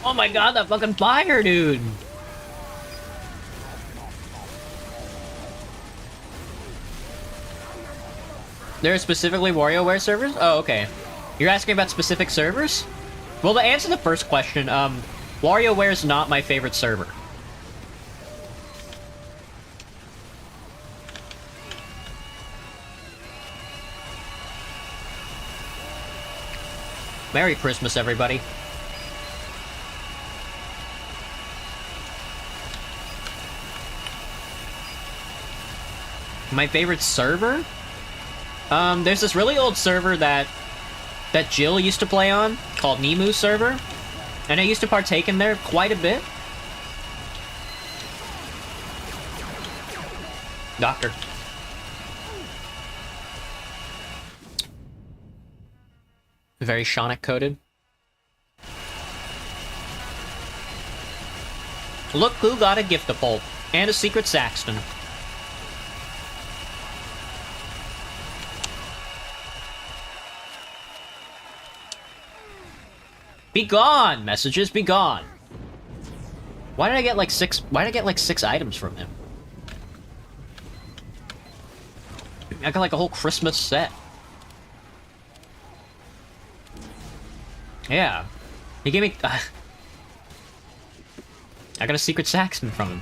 Oh my god, that fucking fire, dude! There are specifically WarioWare servers? Oh, okay. You're asking about specific servers? Well, to answer the first question, WarioWare is not my favorite server. Merry Christmas, everybody. My favorite server? There's this really old server that Jill used to play on, called Nemu's server, and I used to partake in there quite a bit. Doctor. Very Shonic coded. Look who got a gift-a-pult and a secret Saxton. Be gone, messages, be gone. Why did I get like six items from him? I got like a whole Christmas set. Yeah. He gave me... I got a secret Saxton from him.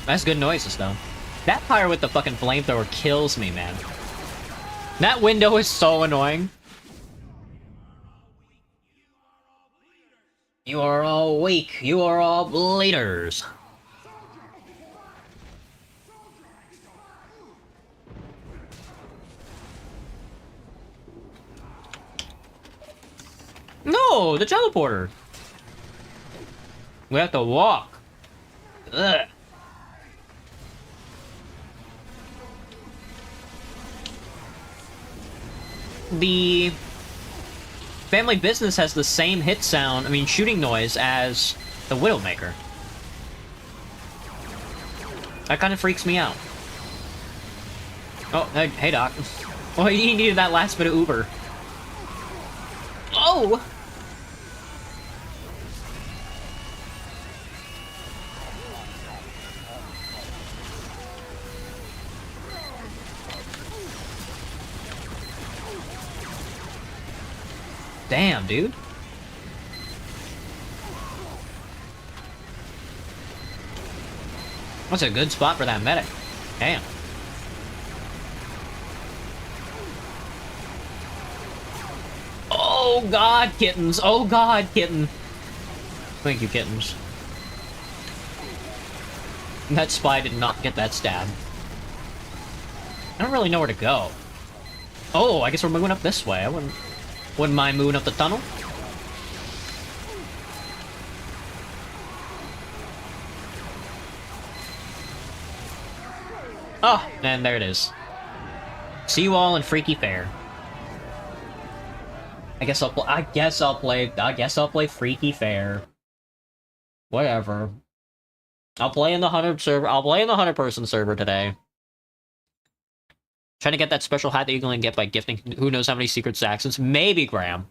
That's good noises, though. That pyre with the fucking flamethrower kills me, man. That window is so annoying. You are all weak. You are all bleeders. No, the teleporter. We have to walk. Ugh. The Family Business has the same hit sound, shooting noise as the Widowmaker. That kind of freaks me out. Oh, hey, Doc. Oh, he needed that last bit of Uber. Oh! Damn, dude. That's a good spot for that medic. Damn. Oh god, kittens. Oh god, kitten. Thank you, kittens. That spy did not get that stab. I don't really know where to go. Oh, I guess we're moving up this way. I wouldn't mind moving up the tunnel. Oh, and there it is. See you all in Freaky Fair. I guess I'll play Freaky Fair. Whatever. I'll play in the 100 server. I'll play in the 100-person server today. Trying to get that special hat that you can only get by gifting who knows how many secret Saxons. Maybe Graham.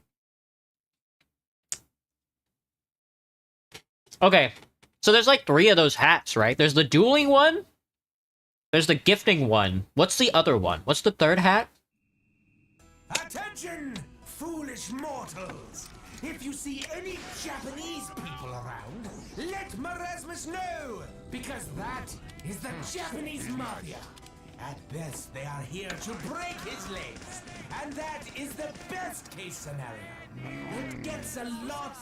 Okay. So there's like 3 of those hats, right? There's the dueling one. There's the gifting one. What's the other one? What's the 3rd hat? Attention, foolish mortals! If you see any Japanese people around, Let Marasmus know, because that is the Japanese mafia. At best, they are here to break his legs, and that is the best case scenario. It gets a lot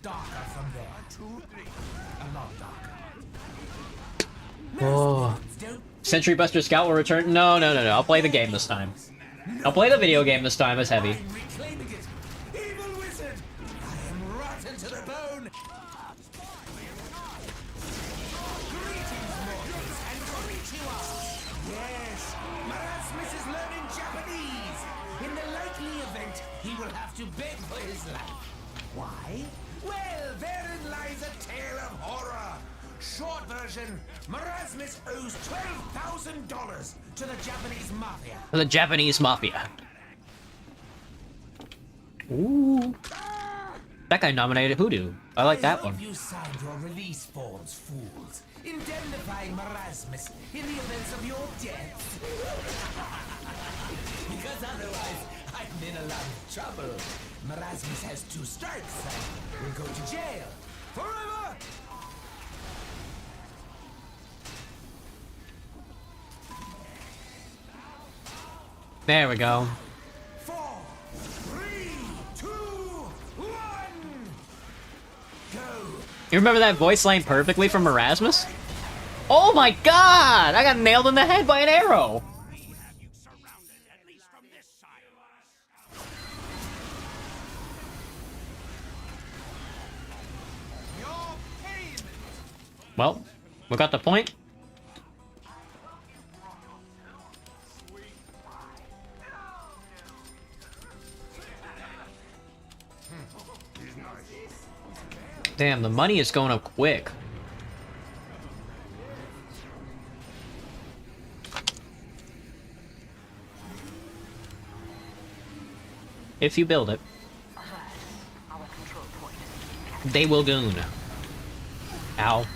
darker from there. A lot darker. Oh. Sentry Buster Scout will return. No. I'll play the game this time. I'll play the video game this time as Heavy. Reclaiming it. Evil wizard! I am rotten to the bone! Greetings, mortals, and konnichiwa! Yes, Marasmus is learning Japanese! In the likely event, he will have to beg for his life. Why? Well, therein lies a tale of horror! Short version, Marasmus owes $12,000 to the Japanese mafia. The Japanese Mafia. Ooh. That guy nominated Hoodoo. I like that one. You signed your release forms, fools, indemnifying Marasmus in the event of your death. Because otherwise, I'm in a lot of trouble. Marasmus has 2 strikes and will go to jail forever. There we go. 4, 3, 2, 1, go. You remember that voice line perfectly from Erasmus? Oh my god! I got nailed in the head by an arrow! Well, we got the point. Damn, the money is going up quick. If you build it, they will goon. Ow.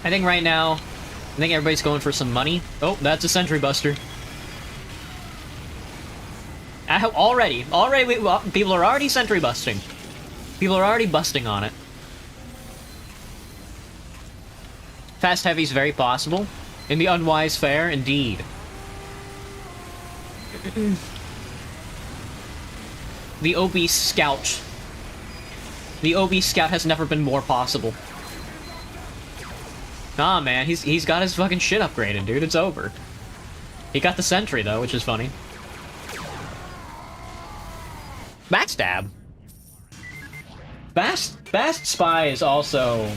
I think right now, I think everybody's going for some money. Oh, that's a Sentry Buster. Already, people are already Sentry Busting. People are already busting on it. Fast Heavy's very possible. In the Unwise Fair, indeed. The Obese Scout. The Obese Scout has never been more possible. Nah, man, he's got his fucking shit upgraded, dude. It's over. He got the Sentry, though, which is funny. Backstab. Fast Spy is also...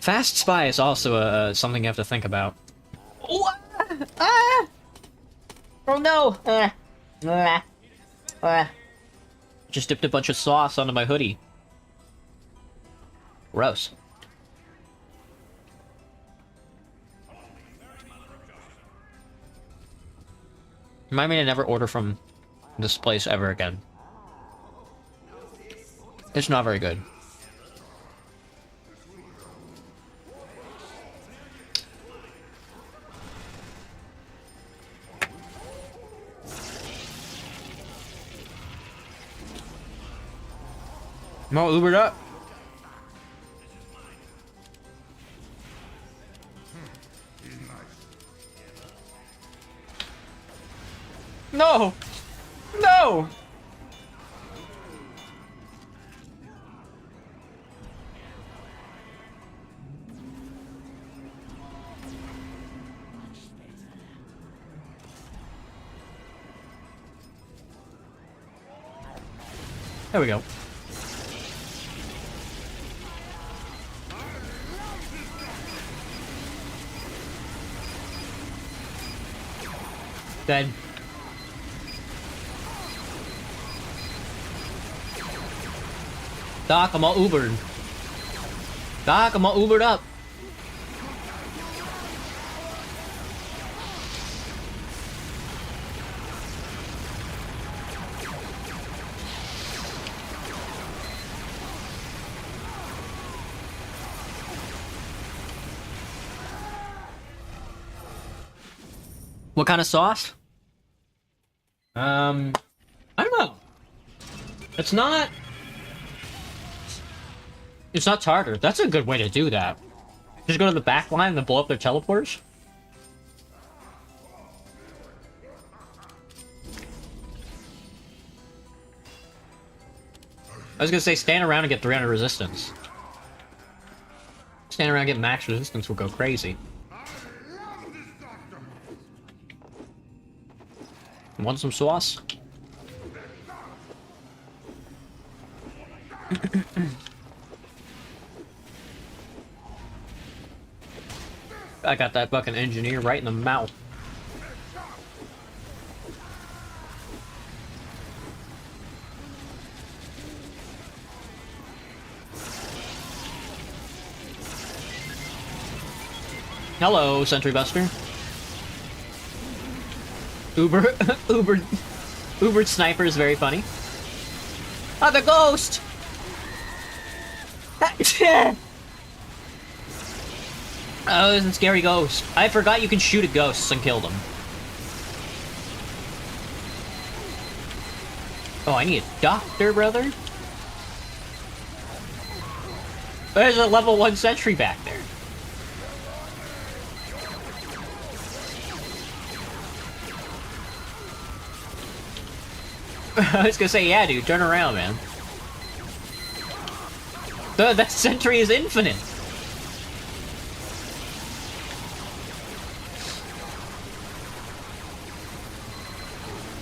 Fast Spy is also something you have to think about. What? Ah! Oh no! Just dipped a bunch of sauce onto my hoodie. Gross. Remind me to never order from this place ever again. It's not very good. I'm all Ubered up. No! No! There we go. Dead. Doc, I'm all Ubered. Doc, I'm all Ubered up. What kind of sauce? I don't know. It's not tartar. That's a good way to do that. Just go to the back line and then blow up their teleporters. I was gonna say stand around and get 300 resistance. Stand around and get max resistance will go crazy. Want some sauce? I got that fucking engineer right in the mouth. Hello, Sentry Buster. Uber Sniper is very funny. Oh, the ghost! Oh, it's a scary ghost. I forgot you can shoot at ghosts and kill them. Oh, I need a doctor, brother? There's a level 1 sentry back there. I was gonna say, yeah, dude, turn around, man. That sentry is infinite.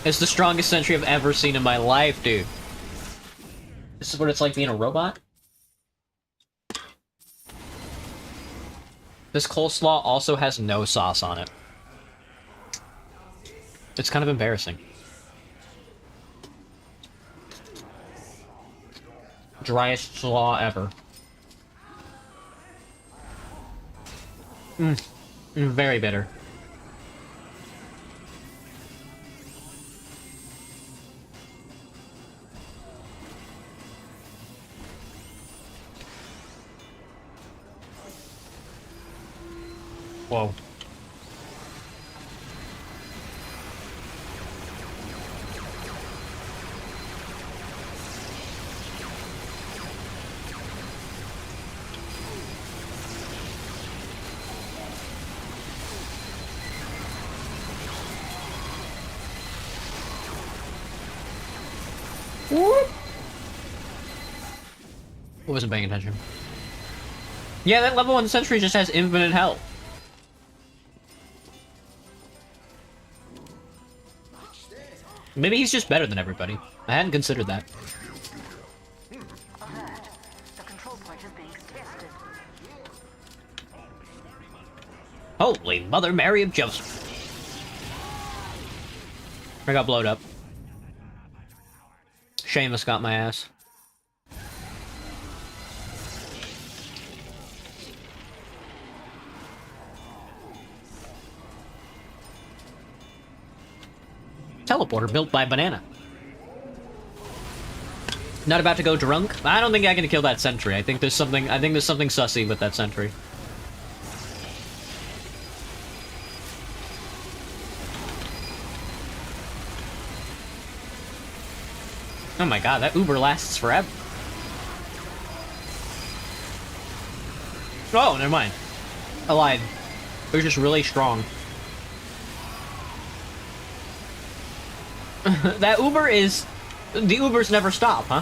It's the strongest sentry I've ever seen in my life, dude. This is what it's like being a robot? This coleslaw also has no sauce on it. It's kind of embarrassing. Driest slaw ever. Very bitter. Whoa. Wasn't paying attention. Yeah, that level 1 sentry just has infinite health. Maybe he's just better than everybody. I hadn't considered that. Alert. The control point is being tested. Holy Mother Mary of Joseph. I got blowed up. Seamus got my ass. Teleporter built by Banana. Not about to go drunk? I don't think I can kill that sentry. I think there's something sussy with that sentry. Oh my god, that Uber lasts forever. Oh, never mind. I lied. It was just really strong. That Uber is... The Ubers never stop, huh?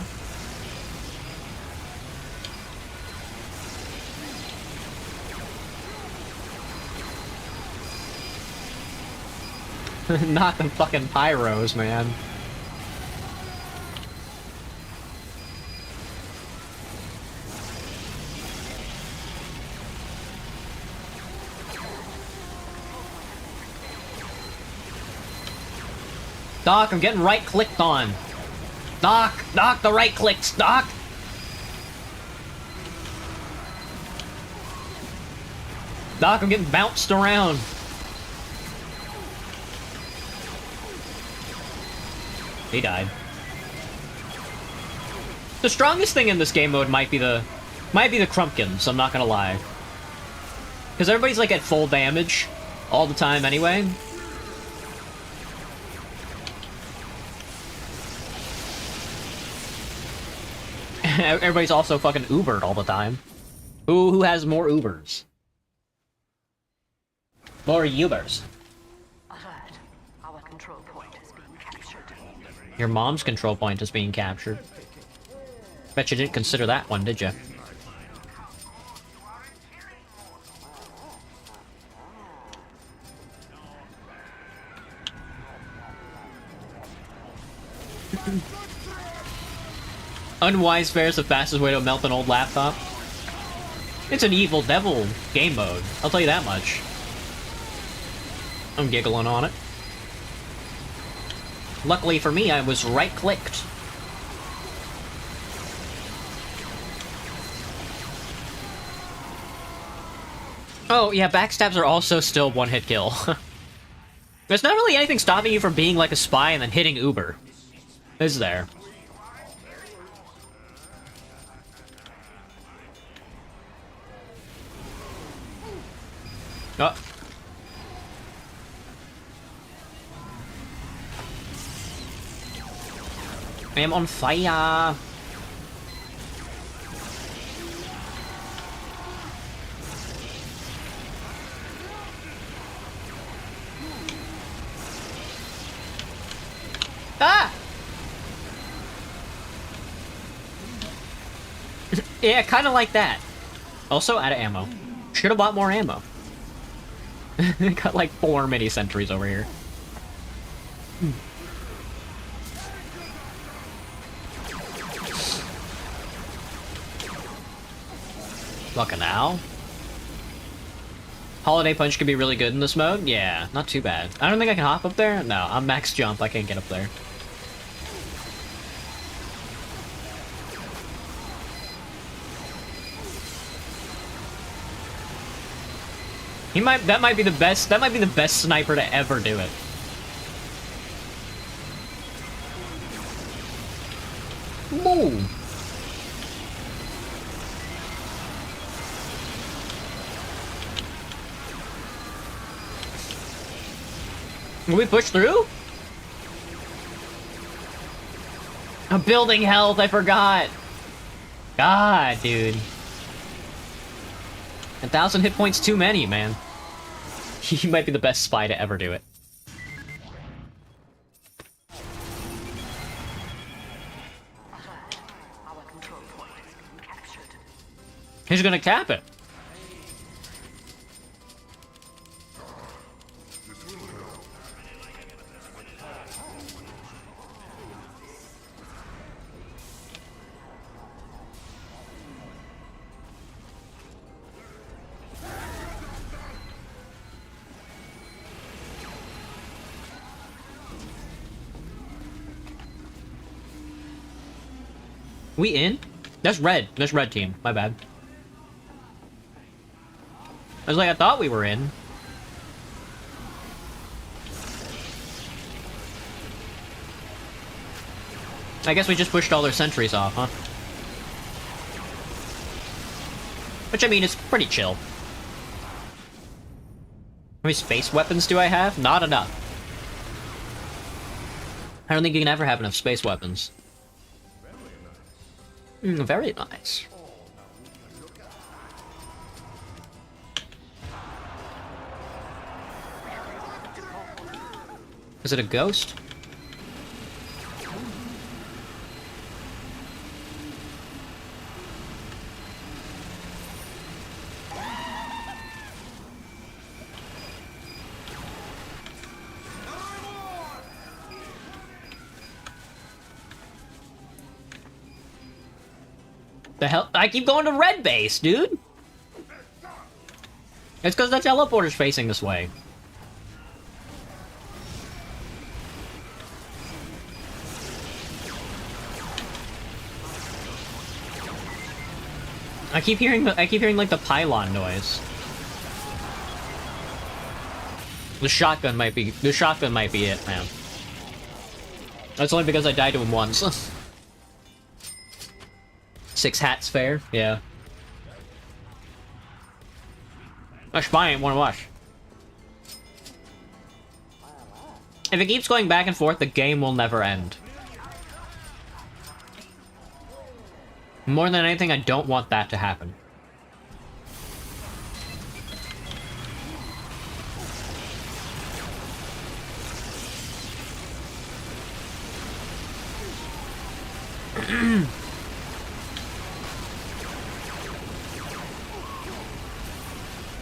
Not the fucking pyros, man. Doc, I'm getting right-clicked on. Doc, the right clicks, Doc! Doc, I'm getting bounced around. He died. The strongest thing in this game mode might be the Crumpkins, I'm not gonna lie. Because everybody's like at full damage all the time anyway. Everybody's also fucking Ubered all the time. Who has more Ubers? More Ubers. Alert. Our control point is being captured. Your mom's control point is being captured. Bet you didn't consider that one, did you? Unwise fare is the fastest way to melt an old laptop. It's an evil devil game mode, I'll tell you that much. I'm giggling on it. Luckily for me, I was right-clicked. Oh, yeah, backstabs are also still one-hit kill. There's not really anything stopping you from being like a spy and then hitting Uber. Is there? Oh. I am on fire. Ah! Yeah, kind of like that. Also, out of ammo. Should have bought more ammo. Got like 4 mini sentries over here. Fucking hell. Holiday Punch could be really good in this mode? Yeah, not too bad. I don't think I can hop up there? No, I'm max jump. I can't get up there. That might be the best sniper to ever do it. Move. Will we push through? I'm building health, I forgot. God, dude. 1,000 hit points too many, man. He might be the best spy to ever do it. Our control point is being captured. He's gonna cap it. We in? That's red. That's red team. My bad. I was like, I thought we were in. I guess we just pushed all their sentries off, huh? Which, I mean, is pretty chill. How many space weapons do I have? Not enough. I don't think you can ever have enough space weapons. Very nice. Is it a ghost? The hell? I keep going to red base, dude! It's because the teleporter's facing this way. I keep hearing like the pylon noise. The shotgun might be it, man. That's only because I died to him once. 6 hats fair? Yeah. A spy ain't wanna watch. If it keeps going back and forth, the game will never end. More than anything, I don't want that to happen.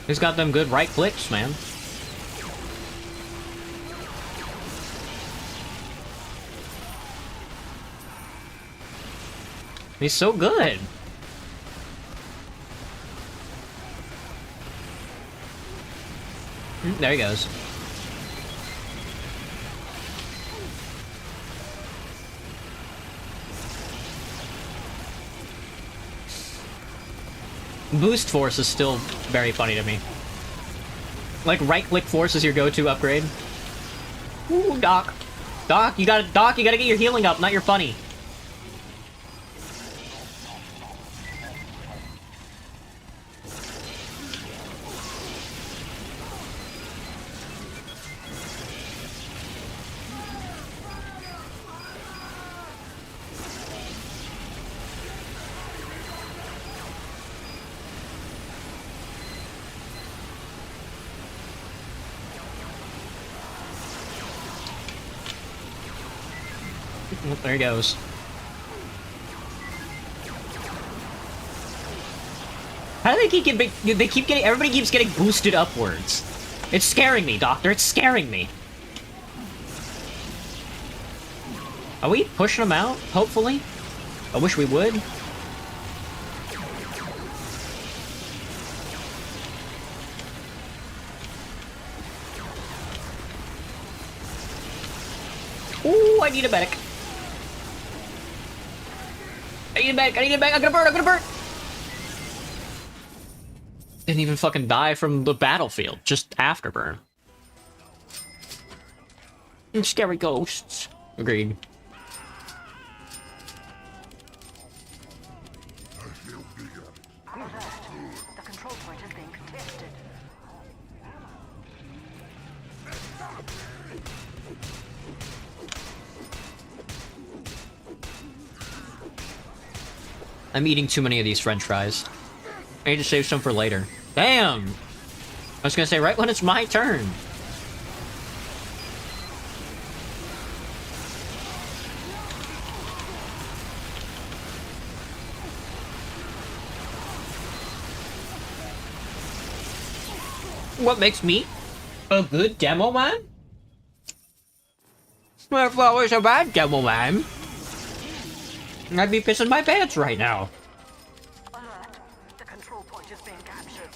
He's got them good right clicks, man. He's so good. There he goes. Boost Force is still very funny to me. Like, right-click Force is your go-to upgrade. Ooh, Doc. Doc, you gotta get your healing up, not your funny. There he goes. How do they keep getting? They keep getting. Everybody keeps getting boosted upwards. It's scaring me, Doctor. It's scaring me. Are we pushing them out? Hopefully. I wish we would. Ooh, I need a medic. I need a medic. I need a medic. I'm gonna burn. I'm gonna burn. Didn't even fucking die from the battlefield. Just afterburn. And scary ghosts. Agreed. Alert. The control point is being contested. I'm eating too many of these french fries. I need to save some for later. Damn! I was gonna say, right when it's my turn. What makes me a good demo man? Well, if I was a bad demo man, I'd be pissing my pants right now. Alert. The control point is being captured.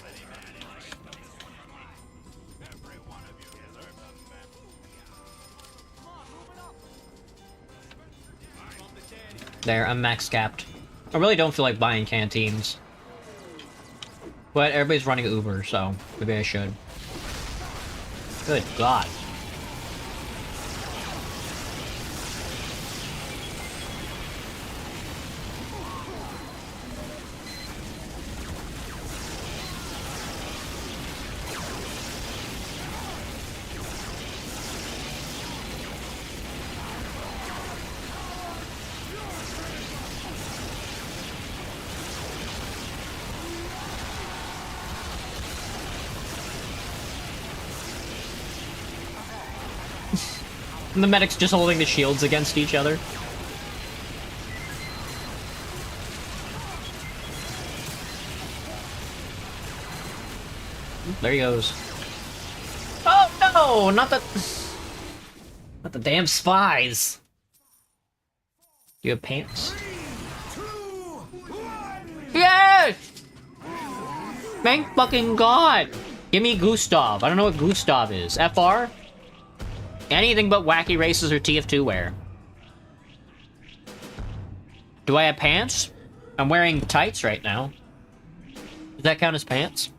There, I'm max capped. I really don't feel like buying canteens. But everybody's running Uber, so maybe I should. Good God. And the medic's just holding the shields against each other. There he goes. Oh no! Not the damn spies! Do you have pants? Yes! Thank fucking God! Give me Gustav. I don't know what Gustav is. FR? Anything but wacky races or Tf2 wear. Do I have pants? I'm wearing tights right now. Does that count as pants?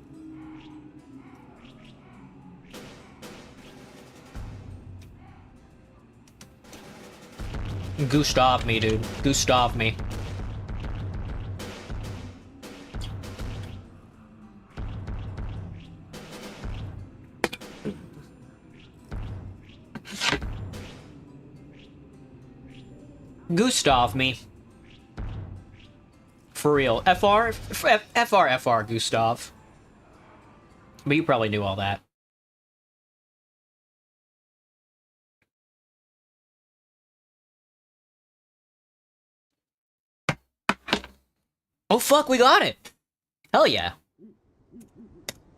Gustav me, dude. Gustav me. Gustav me. For real. FR, Gustav. But you probably knew all that. Oh fuck, we got it! Hell yeah.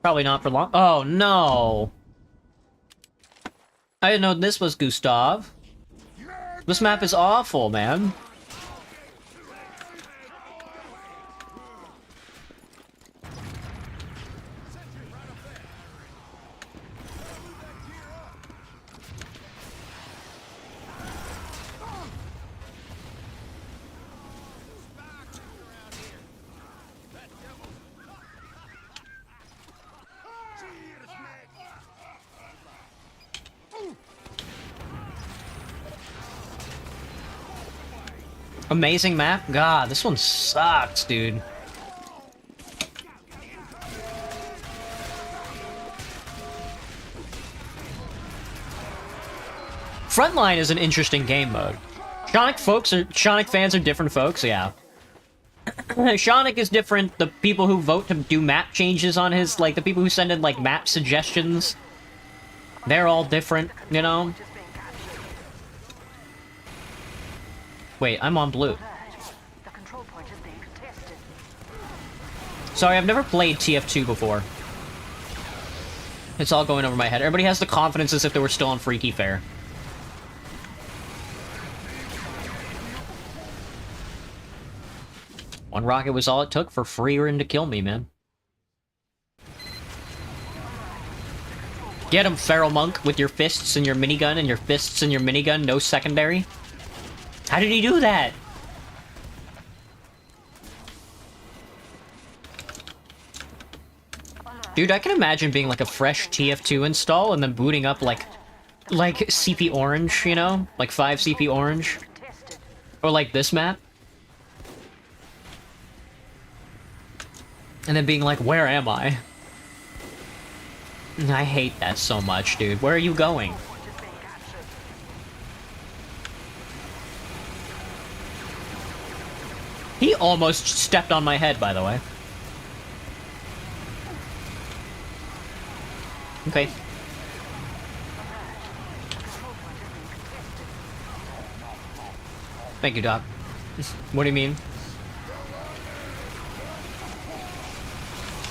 Probably not for long. Oh no! I didn't know this was Gustav. This map is awful, man. Amazing map? God, this one sucks, dude. Frontline is an interesting game mode. Sonic fans are different folks, yeah. Sonic is different. The people who vote to do map changes on his, like, the people who send in, like, map suggestions, they're all different, you know? Wait, I'm on blue. The control point is being contested. Sorry, I've never played TF2 before. It's all going over my head. Everybody has the confidence as if they were still on Freaky Fair. One rocket was all it took for Freerin to kill me, man. Get him, Feral Monk, with your fists and your minigun and your fists and your minigun, no secondary. How did he do that? Dude, I can imagine being like a fresh TF2 install and then booting up like CP Orange, you know? Like 5 CP Orange. Or like this map. And then being like, where am I? I hate that so much, dude. Where are you going? He almost stepped on my head, by the way. Okay. Thank you, Doc. What do you mean?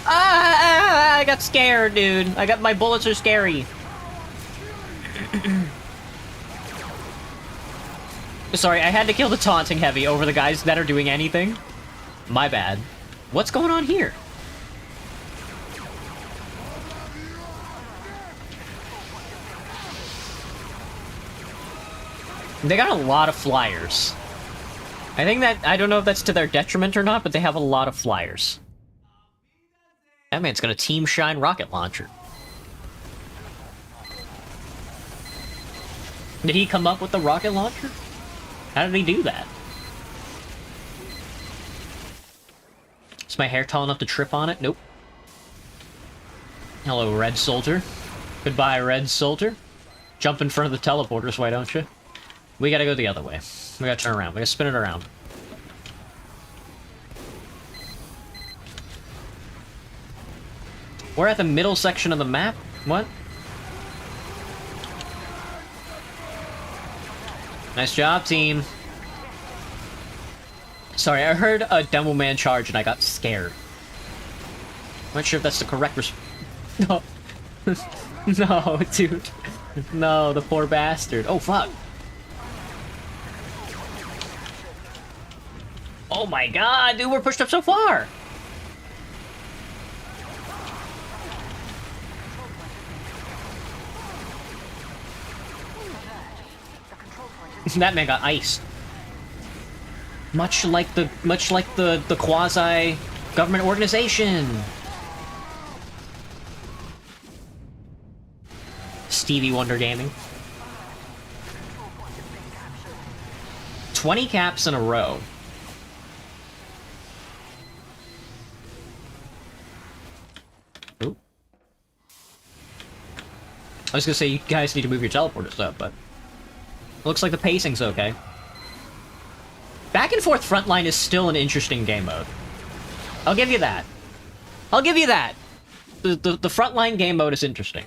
I got scared, dude. My bullets are scary. Sorry, I had to kill the taunting heavy over the guys that are doing anything. My bad. What's going on here? They got a lot of flyers. I don't know if that's to their detriment or not, but they have a lot of flyers. That man's gonna Team Shine rocket launcher. Did he come up with the rocket launcher? How did he do that? Is my hair tall enough to trip on it? Nope. Hello, Red Soldier. Goodbye, Red Soldier. Jump in front of the teleporters, why don't you? We gotta go the other way. We gotta turn around. We gotta spin it around. We're at the middle section of the map? What? Nice job, team. Sorry, I heard a Demo Man charge and I got scared. I'm not sure if that's the correct No. No, dude. No, the poor bastard. Oh, fuck. Oh my god, dude, we're pushed up so far! That man got iced. Much like the quasi government organization. Stevie Wonder Gaming. 20 caps in a row. Ooh. I was gonna say you guys need to move your teleporters up, but looks like the pacing's okay. Back and forth frontline is still an interesting game mode. I'll give you that. I'll give you that. The frontline game mode is interesting.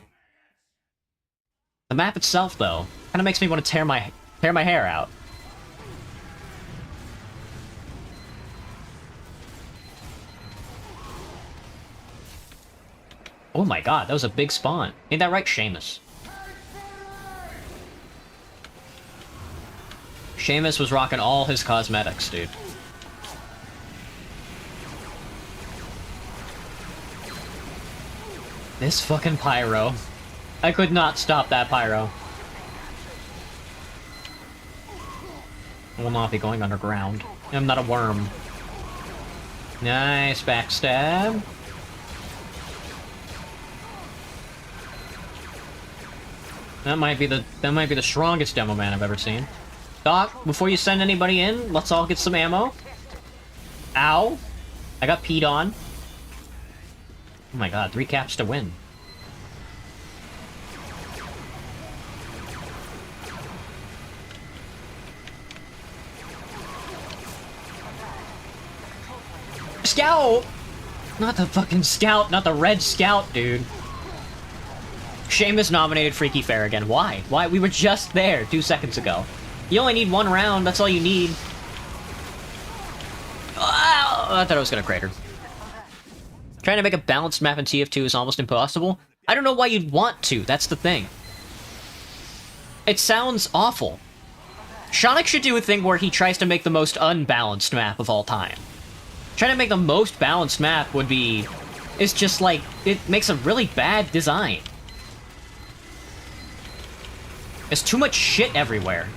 The map itself, though, kind of makes me want to tear my hair out. Oh my god, that was a big spawn. Ain't that right, Seamus? Seamus was rocking all his cosmetics, dude. This fucking pyro. I could not stop that pyro. I will not be going underground. I'm not a worm. Nice backstab. That might be the strongest demo man I've ever seen. Doc, before you send anybody in, let's all get some ammo. Ow. I got peed on. Oh my god, 3 caps to win. Scout! Not the fucking scout, not the red scout, dude. Seamus nominated Freaky Fair again. Why? Why? We were just there 2 seconds ago. You only need 1 round, that's all you need. Oh, I thought I was gonna crater. Trying to make a balanced map in Tf2 is almost impossible. I don't know why you'd want to, that's the thing. It sounds awful. Shonik should do a thing where he tries to make the most unbalanced map of all time. Trying to make the most balanced map would be... It's just like, it makes a really bad design. There's too much shit everywhere.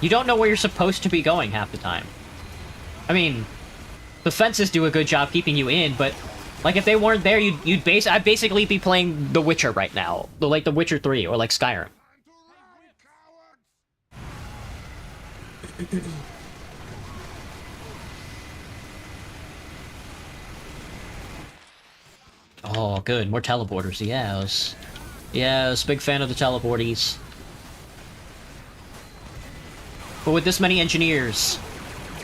You don't know where you're supposed to be going half the time. I mean, the fences do a good job keeping you in, but like if they weren't there, I'd basically be playing The Witcher right now, like The Witcher 3 or like Skyrim. Oh, good, more teleporters. Yes, yes, big fan of the teleporties. But with this many engineers,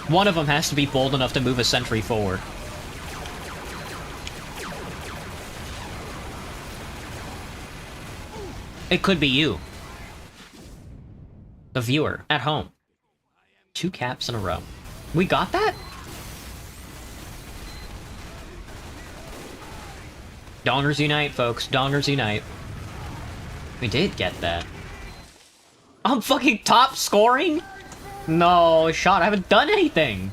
one of them has to be bold enough to move a sentry forward. It could be you. The viewer, at home. 2 caps in a row. We got that? Dongers unite, folks. Dongers unite. We did get that. I'm fucking top scoring? No, shot, I haven't done anything!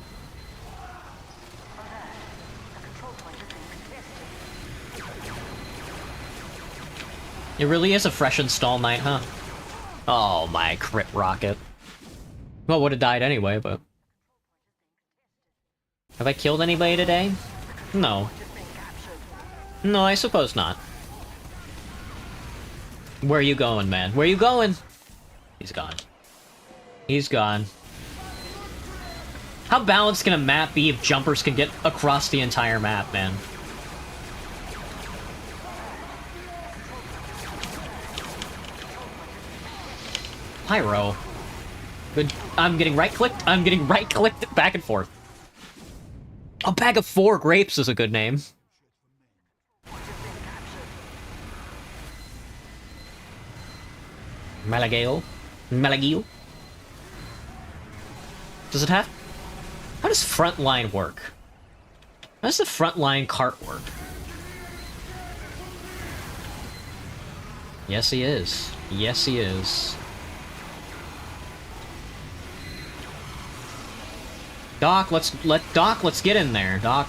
It really is a fresh install night, huh? Oh, my crit rocket. Well, would have died anyway, but... Have I killed anybody today? No. No, I suppose not. Where are you going, man? Where are you going? He's gone. He's gone. How balanced can a map be if jumpers can get across the entire map, man? Pyro. Good. I'm getting right-clicked. I'm getting right-clicked back and forth. A bag of 4 grapes is a good name. Malagale? Malagil? Does it have... How does frontline work? How does the frontline cart work? Yes, he is. Yes, he is. Doc, let's get in there, Doc.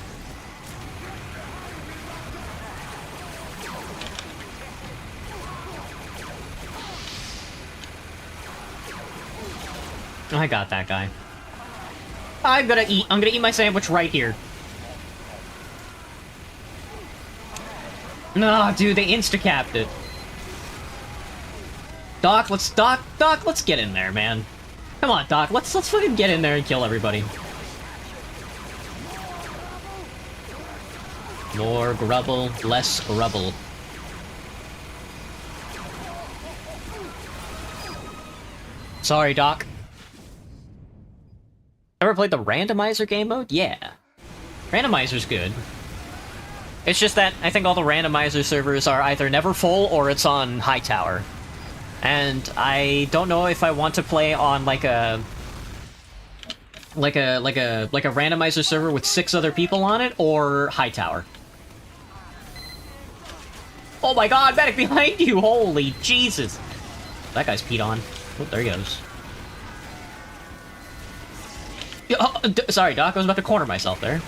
I got that guy. I'm gonna eat my sandwich right here. No, dude, they insta-capped it. Doc, let's get in there, man. Come on, Doc, let's fucking get in there and kill everybody. More grubble, less grubble. Sorry, Doc. Ever played the randomizer game mode? Yeah. Randomizer's good. It's just that I think all the randomizer servers are either never full or it's on high tower. And I don't know if I want to play on like a randomizer server with 6 other people on it or high tower. Oh my god, medic behind you! Holy Jesus! That guy's peed on. Oh, there he goes. Oh, sorry, Doc, I was about to corner myself there.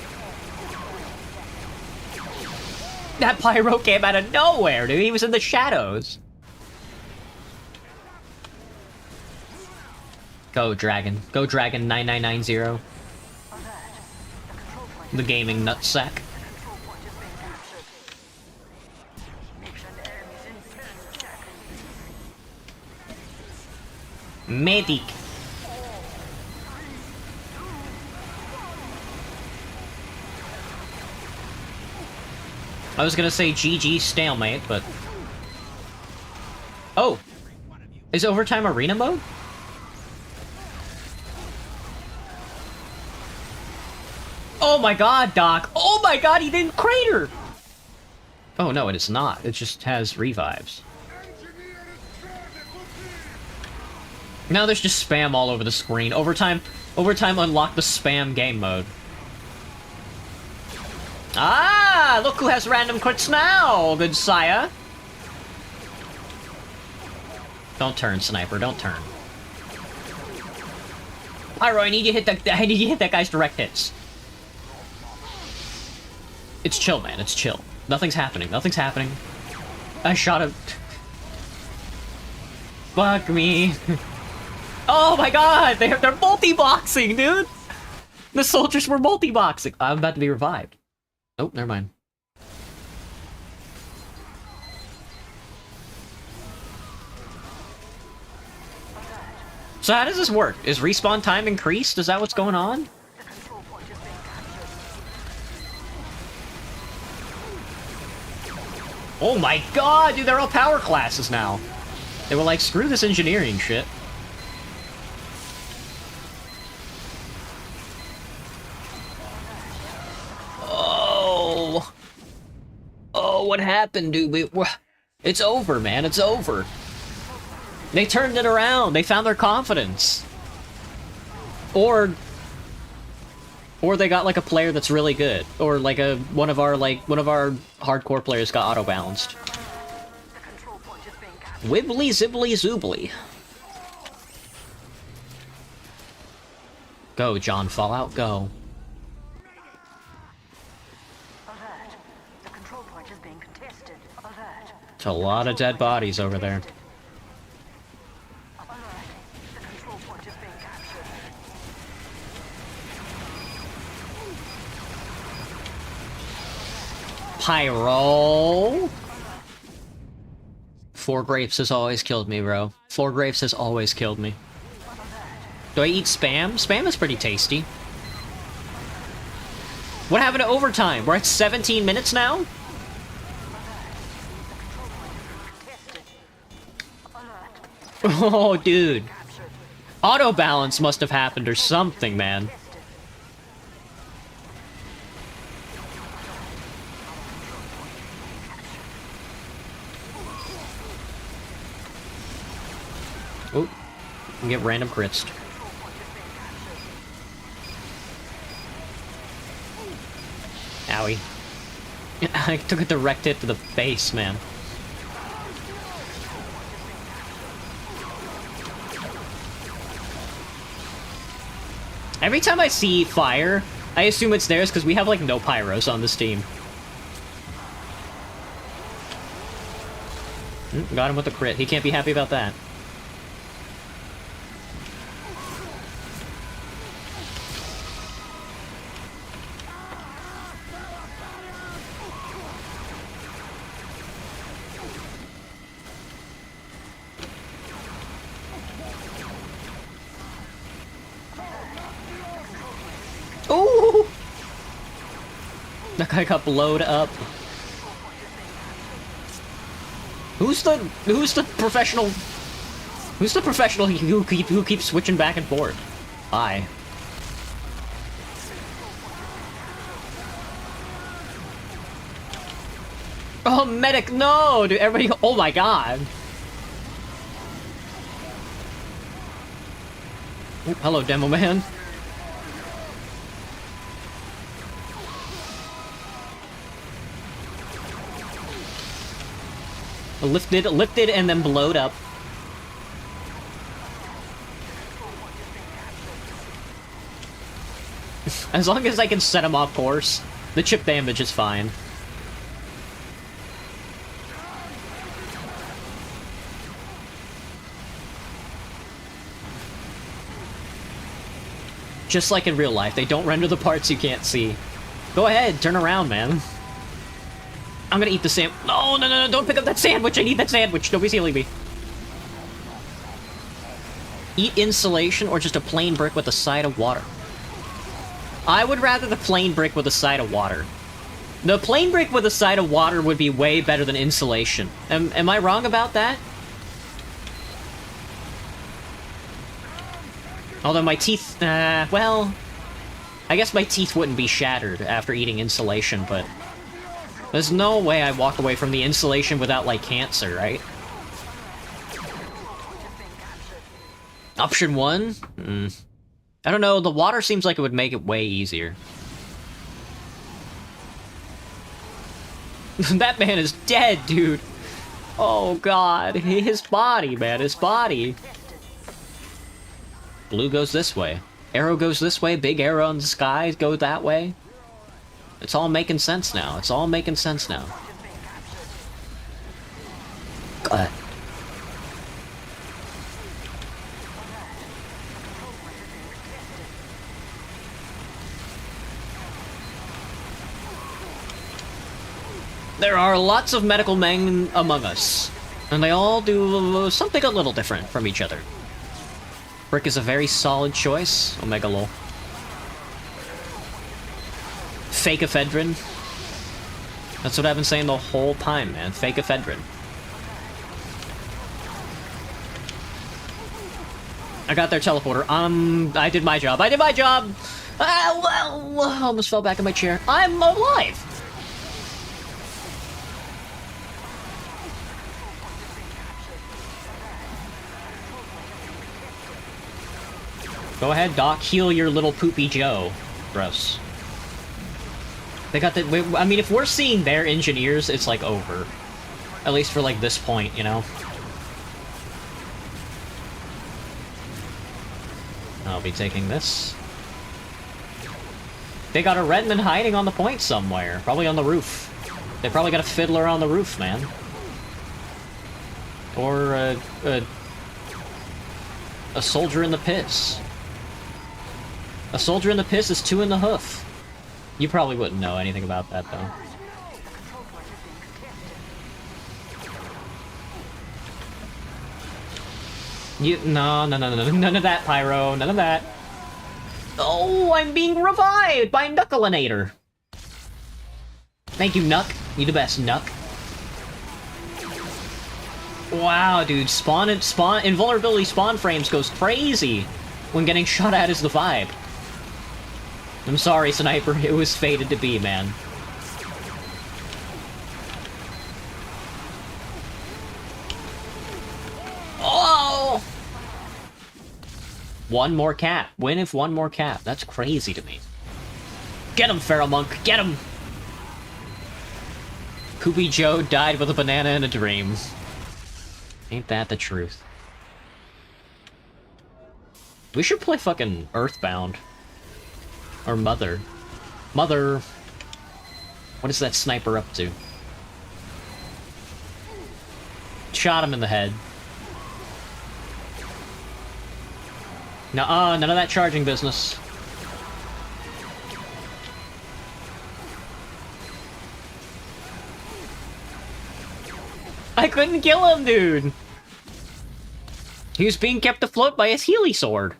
That pyro came out of nowhere, dude. He was in the shadows. Go, Dragon. Go, Dragon 9990. The gaming nutsack. Medic. I was gonna say GG stalemate, but... Oh! Is overtime arena mode? Oh my god, Doc! Oh my god, he didn't crater! Oh no, it is not. It just has revives. Now there's just spam all over the screen. Overtime unlocked the spam game mode. Ah! Look who has random crits now, good sire! Don't turn, Sniper, don't turn. Pyro, I need you to hit that guy's direct hits. It's chill, man, it's chill. Nothing's happening, nothing's happening. I shot him. Fuck me. Oh my god, they're multi-boxing, dude! The soldiers were multi-boxing. I'm about to be revived. Oh, never mind. So how does this work? Is respawn time increased? Is that what's going on? Oh my god, dude, they're all power classes now. They were like, screw this engineering shit. Oh. Oh, what happened, dude? It's over, man, it's over. They turned it around. They found their confidence. Or they got like a player that's really good, or like one of our hardcore players got auto balanced. Wibbly zibbly zoobly. Go, John Fallout, go. Alert. The control point is being contested. Alert. It's a lot of dead bodies over there. Alert. The control point is being captured. Pyro. Four grapes has always killed me, bro. Four grapes has always killed me. Do I eat spam? Spam is pretty tasty. What happened to overtime? We're at 17 minutes now? Oh, dude. Auto balance must have happened or something, man. Oh, we get random crits. Owie. I took a direct hit to the face, man. Every time I see fire, I assume it's theirs because we have like no pyros on this team. Got him with a crit. He can't be happy about that. Ooh! That guy got blowed up. Who's the professional? Who's the professional who keeps switching back and forth? I. Oh, medic, no! Dude, everybody... Oh my god. Oh, hello, Demo Man. Lifted, and then blowed up. As long as I can set him off course, the chip damage is fine. Just like in real life, they don't render the parts you can't see. Go ahead, turn around, man. I'm gonna eat the sandwich. No, no, no, no, don't pick up that sandwich! I need that sandwich! Nobody's healing me. Eat insulation or just a plain brick with a side of water? I would rather the plain brick with a side of water. The plain brick with a side of water would be way better than insulation. Am I wrong about that? Although my teeth, well... I guess my teeth wouldn't be shattered after eating insulation, but... There's no way I walk away from the insulation without, like, cancer, right? Option 1? I don't know, the water seems like it would make it way easier. That man is dead, dude! Oh god, his body, man, his body. Blue goes this way. Arrow goes this way, big arrow in the sky goes that way. It's all making sense now. It's all making sense now. God. There are lots of medical men among us, and they all do something a little different from each other. Brick is a very solid choice. Omega lol. Fake ephedrine. That's what I've been saying the whole time, man. Fake ephedrine. I got their teleporter. I did my job. I did my job! Well, almost fell back in my chair. I'm alive! Go ahead, Doc. Heal your little poopy Joe. Gross. They got the... I mean, if we're seeing their engineers, it's, like, over. At least for, like, this point, you know? I'll be taking this. They got a Redman hiding on the point somewhere. Probably on the roof. They probably got a fiddler on the roof, man. Or, a soldier in the piss. A soldier in the piss is 2 in the hoof. You probably wouldn't know anything about that, though. No, none of that, Pyro, none of that. Oh, I'm being revived by Knuckleinator. Thank you, Nuck. You the best, Nuck. Wow, dude, invulnerability spawn frames goes crazy when getting shot at is the vibe. I'm sorry, Sniper, it was fated to be, man. Oh! One more cap. Win if one more cap. That's crazy to me. Get him, Feral Monk, get him! Poopy Joe died with a banana in a dream. Ain't that the truth? We should play fucking Earthbound. Or Mother. Mother! What is that sniper up to? Shot him in the head. Nuh-uh, none of that charging business. I couldn't kill him, dude! He was being kept afloat by his Healy sword.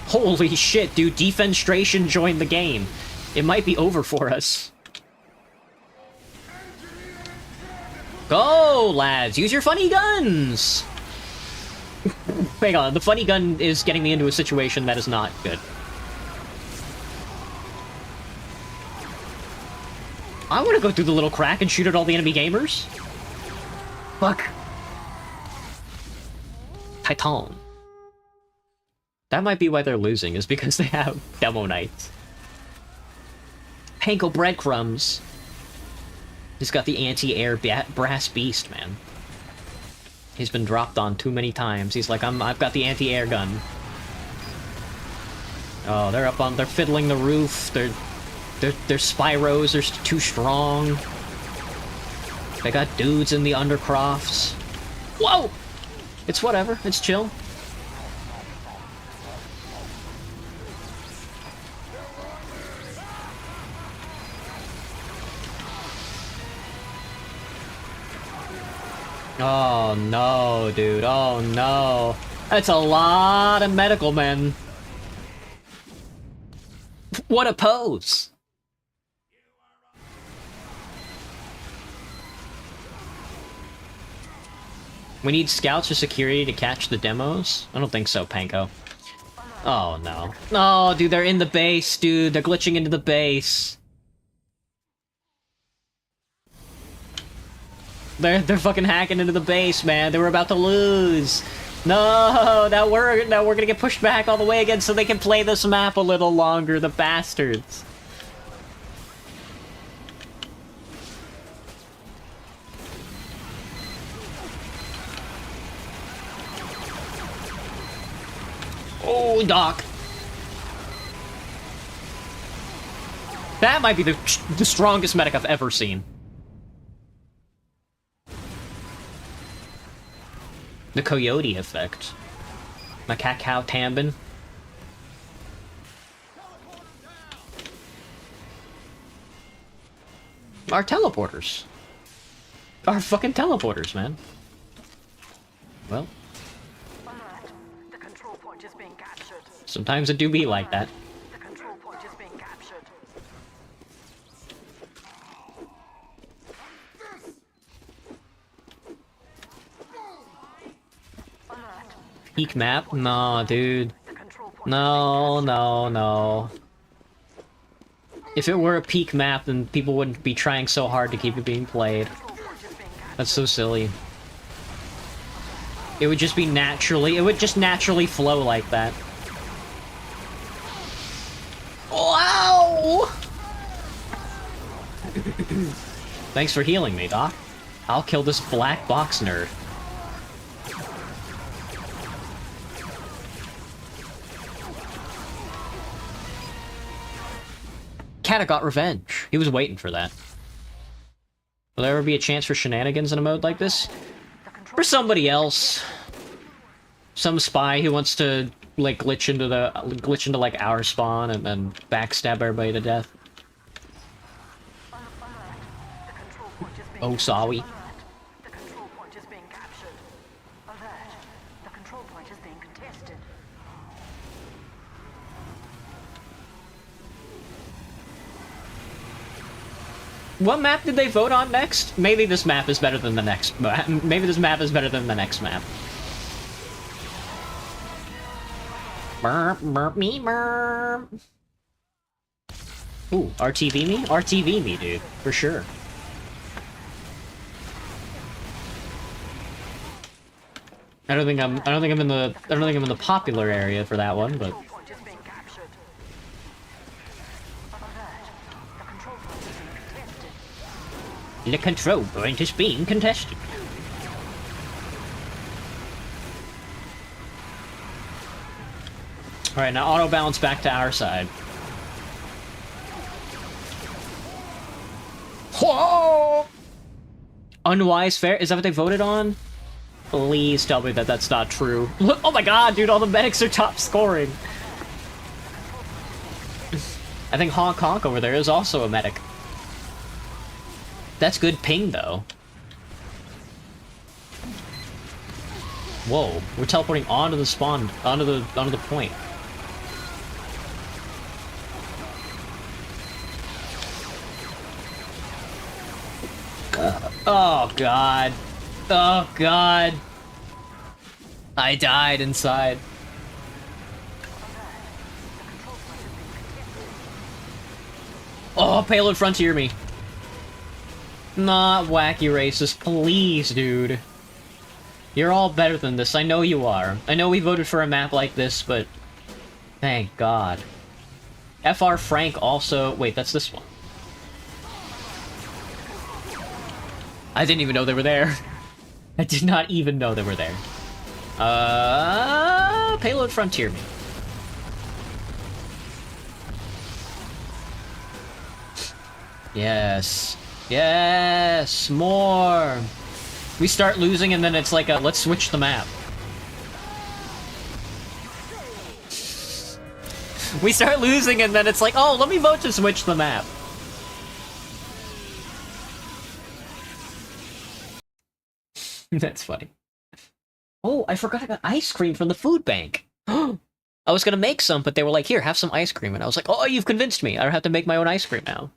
Holy shit, dude, Defenstration joined the game. It might be over for us. Go, lads! Use your funny guns! Hang on, the funny gun is getting me into a situation that is not good. I want to go through the little crack and shoot at all the enemy gamers. Fuck. Titan. That might be why they're losing, is because they have Demo Knights. Panko Breadcrumbs. He's got the anti-air brass beast, man. He's been dropped on too many times. He's like, I've got the anti-air gun. Oh, they're fiddling the roof. Their Spyros are too strong. They got dudes in the undercrofts. Whoa! It's whatever. It's chill. Oh no, dude. Oh no. That's a lot of medical men. What a pose! We need scouts or security to catch the demos? I don't think so, Panko. Oh no. No, dude, they're in the base, dude. They're glitching into the base. They're fucking hacking into the base, man. They were about to lose. No, now we're gonna get pushed back all the way again so they can play this map a little longer, the bastards. Oh, Doc. That might be the strongest medic I've ever seen. The coyote effect. Macaque Tambin. Our teleporters. Our fucking teleporters, man. Well. The control point is being captured. Sometimes it do be like that. The control point is being captured. Peak map? No, dude. The control point No, no, no. If it were a peak map, then people wouldn't be trying so hard to keep it being played. That's so silly. It would just be naturally, it would just naturally flow like that. Wow! Thanks for healing me, Doc. I'll kill this black box nerd. Kata got revenge. He was waiting for that. Will there ever be a chance for shenanigans in a mode like this? For somebody else. Some spy who wants to, like, glitch into like our spawn and then backstab everybody to death. Oh, sorry. The control point is being captured. Alert. The control point is being contested. What map did they vote on next? Maybe this map is better than the next. Maybe this map is better than the next map. Burp, burp, me, burp. Ooh, RTV me? RTV me, dude, for sure. I don't think I'm in the popular area for that one, but. Point is being captured. Alert. The control point is being contested. The control point is being contested. Alright, now auto balance back to our side. Whoa! Unwise fair? Is that what they voted on? Please tell me that that's not true. Oh my god, dude, all the medics are top scoring. I think Honk Honk over there is also a medic. That's good ping, though. Whoa, we're teleporting onto the spawn, onto the point. Oh god. Oh god. I died inside. Oh, payload frontier me. Not wacky racist, please, dude. You're all better than this, I know you are. I know we voted for a map like this, but... Thank God. FR Frank also... Wait, that's this one. I didn't even know they were there. I did not even know they were there. Payload Frontier me. Yes. Yes! More! We start losing and then it's like a, let's switch the map. We start losing and then it's like, oh, let me vote to switch the map. That's funny. Oh, I forgot I got ice cream from the food bank. I was gonna make some, but they were like, here, have some ice cream. And I was like, oh, you've convinced me. I don't have to make my own ice cream now.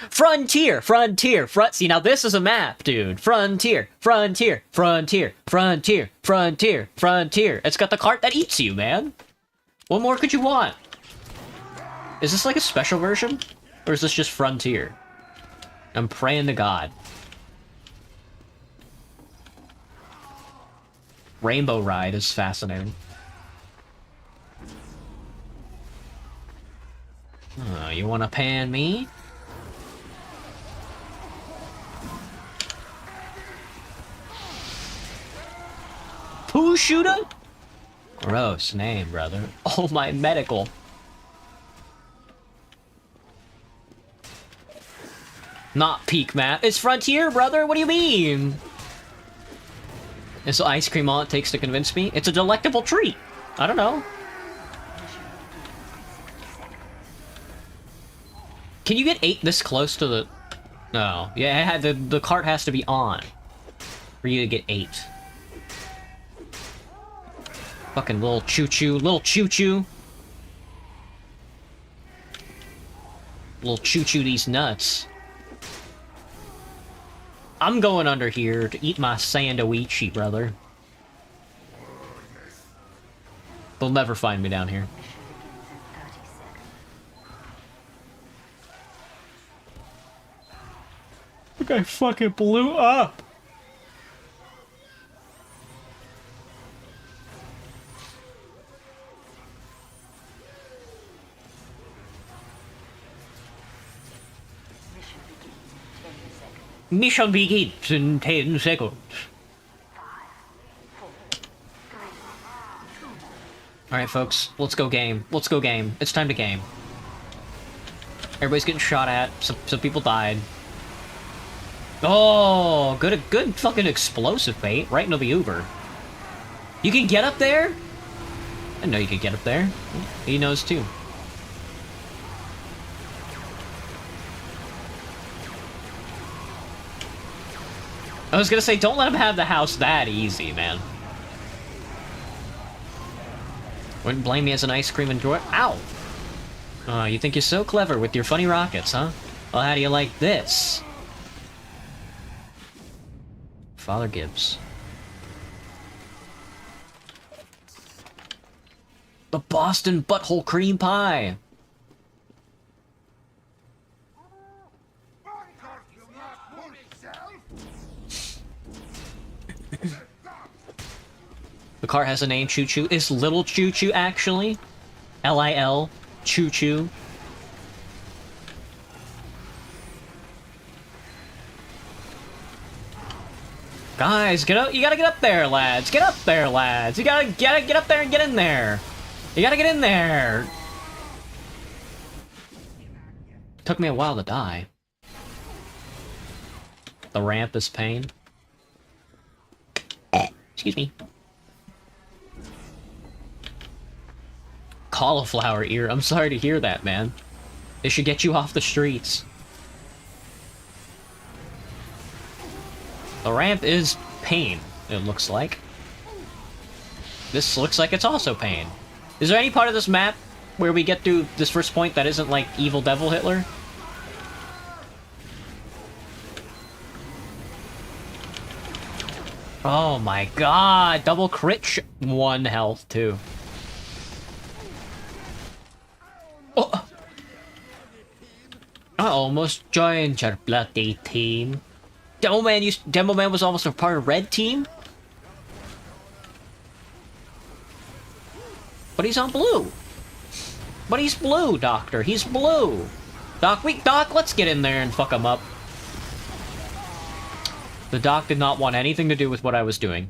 Frontier! Frontier! See, now this is a map, dude. Frontier! Frontier! Frontier! Frontier! Frontier! Frontier! It's got the cart that eats you, man. What more could you want? Is this like a special version? Or is this just Frontier? I'm praying to God. Rainbow Ride is fascinating. Oh, you wanna pan me? Poo shooter? Gross name, brother. Oh, my medical. Not peak map. It's Frontier, brother. What do you mean? Is ice cream all it takes to convince me? It's a delectable treat. I don't know. Can you get 8 this close to the... No. Yeah, the cart has to be on for you to get 8. Fucking little choo-choo. Little choo-choo. Little choo-choo these nuts. I'm going under here to eat my sandwich, brother. They'll never find me down here. The guy fucking blew up. Mission begins in 10 seconds. Alright, folks. Let's go game. Let's go game. It's time to game. Everybody's getting shot at. Some people died. Oh, good fucking explosive bait. Right into the Uber. You can get up there? I didn't know you could get up there. He knows too. I was gonna say, don't let him have the house that easy, man. Wouldn't blame me as an ice cream enjoyer. Ow! Oh, you think you're so clever with your funny rockets, huh? Well, how do you like this? Father Gibbs. The Boston Butthole Cream Pie! The car has a name, Choo Choo. Is Little Choo Choo actually? L-I-L, Choo Choo. Guys, get up! You gotta get up there, lads. Get up there, lads. You gotta get up there and get in there. You gotta get in there. Took me a while to die. The ramp is pain. Excuse me. Cauliflower ear. I'm sorry to hear that, man. It should get you off the streets. The ramp is pain, it looks like. This looks like it's also pain. Is there any part of this map where we get through this first point that isn't like Evil Devil Hitler? Oh my god! Double crit 1 health, too. Oh! I almost joined your bloody team. Demo Man was almost a part of Red Team? But he's on blue. But he's blue, Doctor. He's blue. Doc, let's get in there and fuck him up. The Doc did not want anything to do with what I was doing.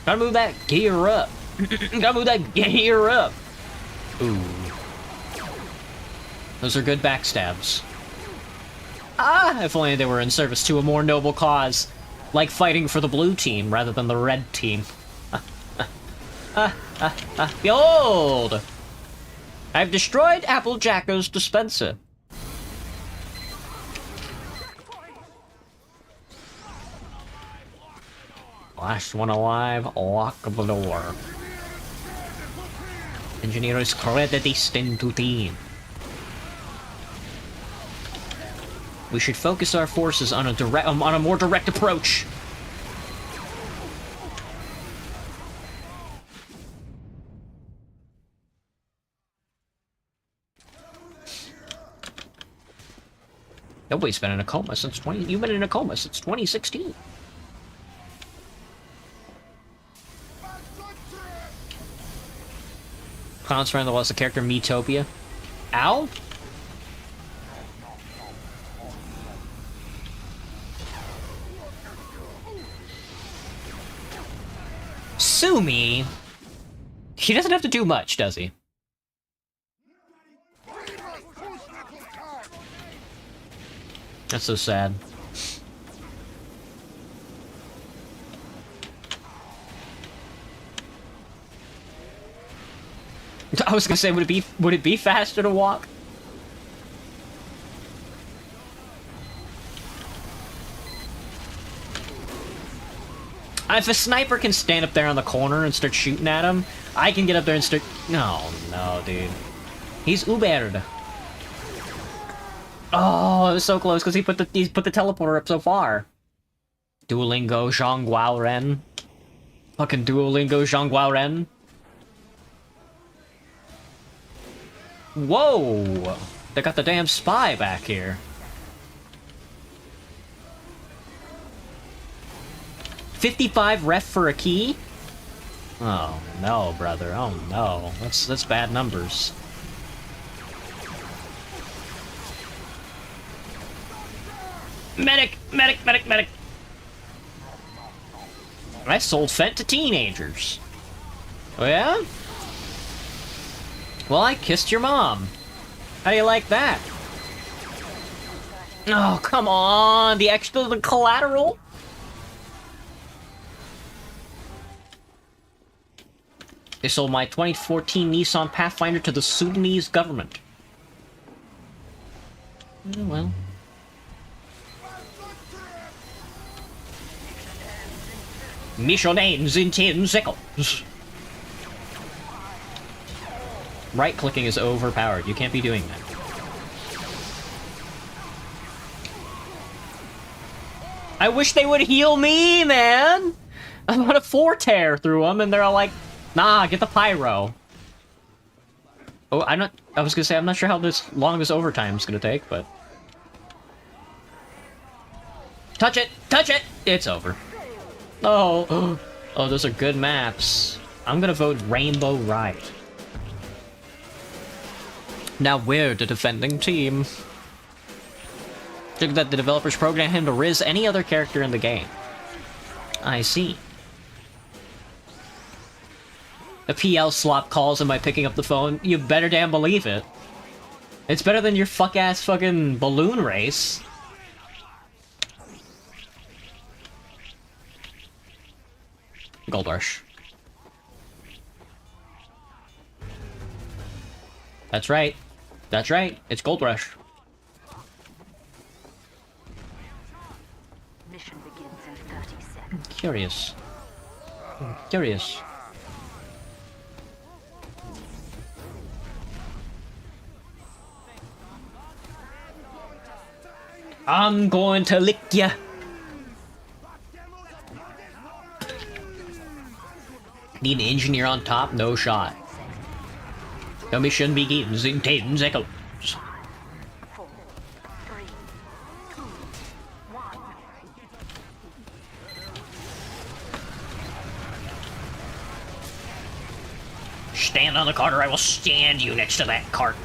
Gotta move that gear up. Gotta move that gear up. Ooh. Those are good backstabs. Ah, if only they were in service to a more noble cause. Like fighting for the blue team rather than the red team. Behold! I've destroyed Applejacko's dispenser. Last one alive, lock the door. Engineers creditist into team. We should focus our forces on a more direct approach. Nobody's been in a coma since you've been in a coma since 2016. Clowns Friend lost the character Metopia. Ow? Sue me. He doesn't have to do much, does he? That's so sad. I was gonna say, would it be faster to walk? If a sniper can stand up there on the corner and start shooting at him, I can get up there and start... No, dude. He's Ubered. Oh, it was so close because he put the teleporter up so far. Duolingo Zhongguao Ren. Fucking Duolingo Zhongguao Ren. Whoa! They got the damn spy back here. $55 ref for a key? Oh no, brother. Oh no. That's bad numbers. Medic! Medic! Medic! Medic! I sold Fent to teenagers. Oh yeah? Well, I kissed your mom. How do you like that? Oh, come on! The collateral? They sold my 2014 Nissan Pathfinder to the Sudanese government. Oh, well. Mission ends in 10 seconds. Right-clicking is overpowered. You can't be doing that. I wish they would heal me, man! I'm on a 4-tear through them, and they're all like, nah, get the pyro. Oh, I was gonna say, I'm not sure how long this overtime's gonna take, but... Touch it! Touch it! It's over. Oh, oh, those are good maps. I'm gonna vote Rainbow Ride. Now we're the defending team. Think that the developers programmed him to riz any other character in the game. I see. The PL slop calls am I picking up the phone? You better damn believe it. It's better than your fuck-ass fucking balloon race. Gold Rush. That's right. That's right. It's Gold Rush. Mission begins in 30 seconds. Curious. Curious. I'm going to lick ya. Need an engineer on top? No shot. The mission begins in 10 seconds. 4, 3, 2, 1. Stand on the cart or I will stand you next to that cart.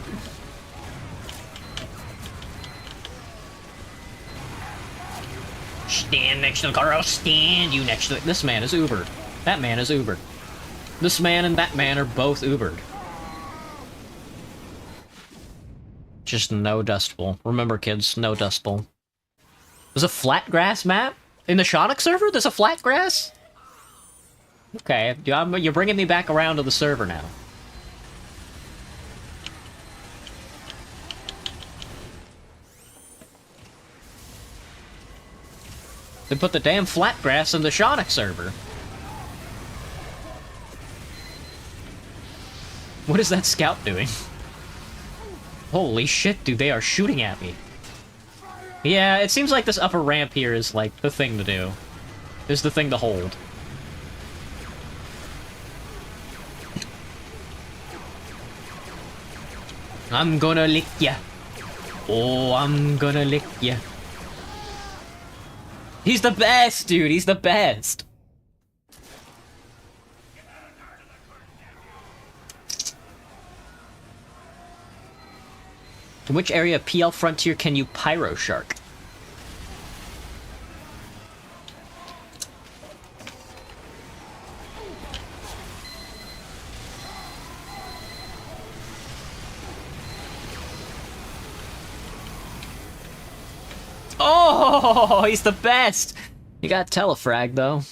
Stand next to the car, I'll stand you next to it. This man is Ubered. That man is Ubered. This man and that man are both Ubered. Just no Dust Bowl. Remember, kids, no Dust Bowl. There's a flat grass map? In the Shodok server, there's a flat grass? Okay, you're bringing me back around to the server now. They put the damn flat grass in the Shodok server. What is that scout doing? Holy shit, dude, they are shooting at me. Yeah, it seems like this upper ramp here is, like, the thing to do. Is the thing to hold. I'm gonna lick ya. Oh, I'm gonna lick ya. He's the best, dude. He's the best. In which area of PL Frontier can you Pyro Shark? Oh, he's the best! You got Telefrag, though.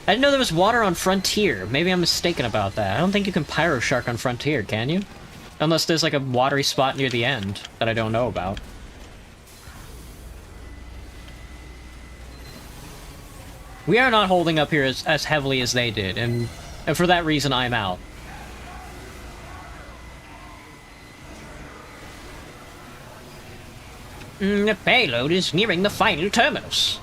I didn't know there was water on Frontier. Maybe I'm mistaken about that. I don't think you can Pyro Shark on Frontier, can you? Unless there's like a watery spot near the end that I don't know about. We are not holding up here as heavily as they did, and for that reason I'm out. The payload is nearing the final terminus.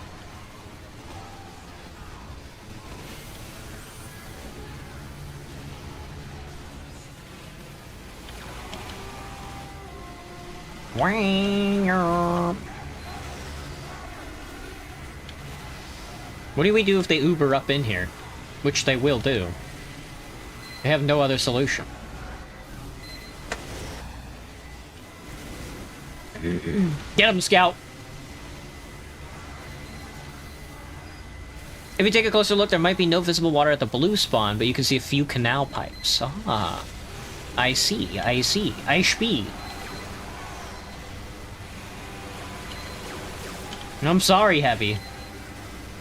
What do we do if they Uber up in here? Which they will do. They have no other solution. Get him, Scout! If you take a closer look, there might be no visible water at the blue spawn, but you can see a few canal pipes. Ah. I see, I see. I spie. I'm sorry, Heavy.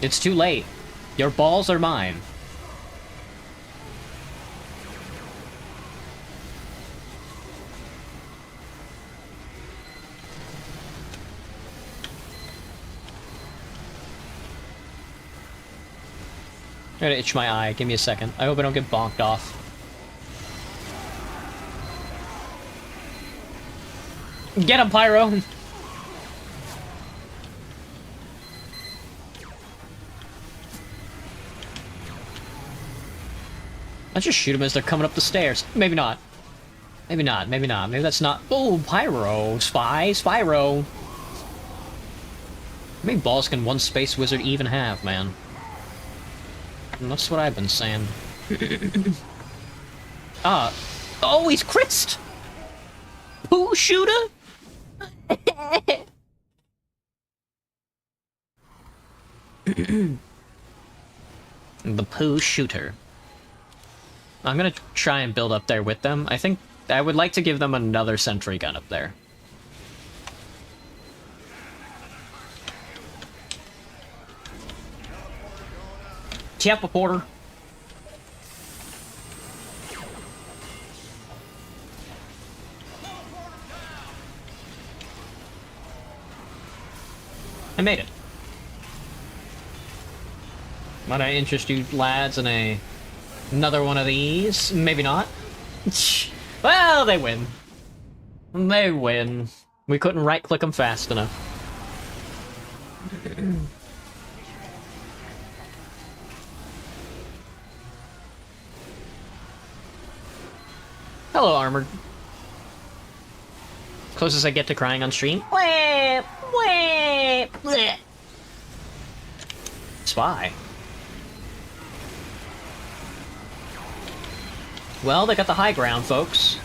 It's too late. Your balls are mine. I gotta itch my eye. Give me a second. I hope I don't get bonked off. Get him, Pyro! Let's just shoot them as they're coming up the stairs. Maybe not. Maybe not, maybe not. Maybe that's not... Oh, Pyro! Spyro! How many balls can one Space Wizard even have, man? And that's what I've been saying. Oh, he's critzed! Poo shooter? The poo shooter. I'm gonna try and build up there with them. I think I would like to give them another sentry gun up there. Yep, Porter. I made it. Might I interest you lads in another one of these? Maybe not. Well, they win. They win. We couldn't right-click them fast enough. Hello, Armored. Closest I get to crying on stream. Wah, wah, bleh. Spy. Well, they got the high ground, folks.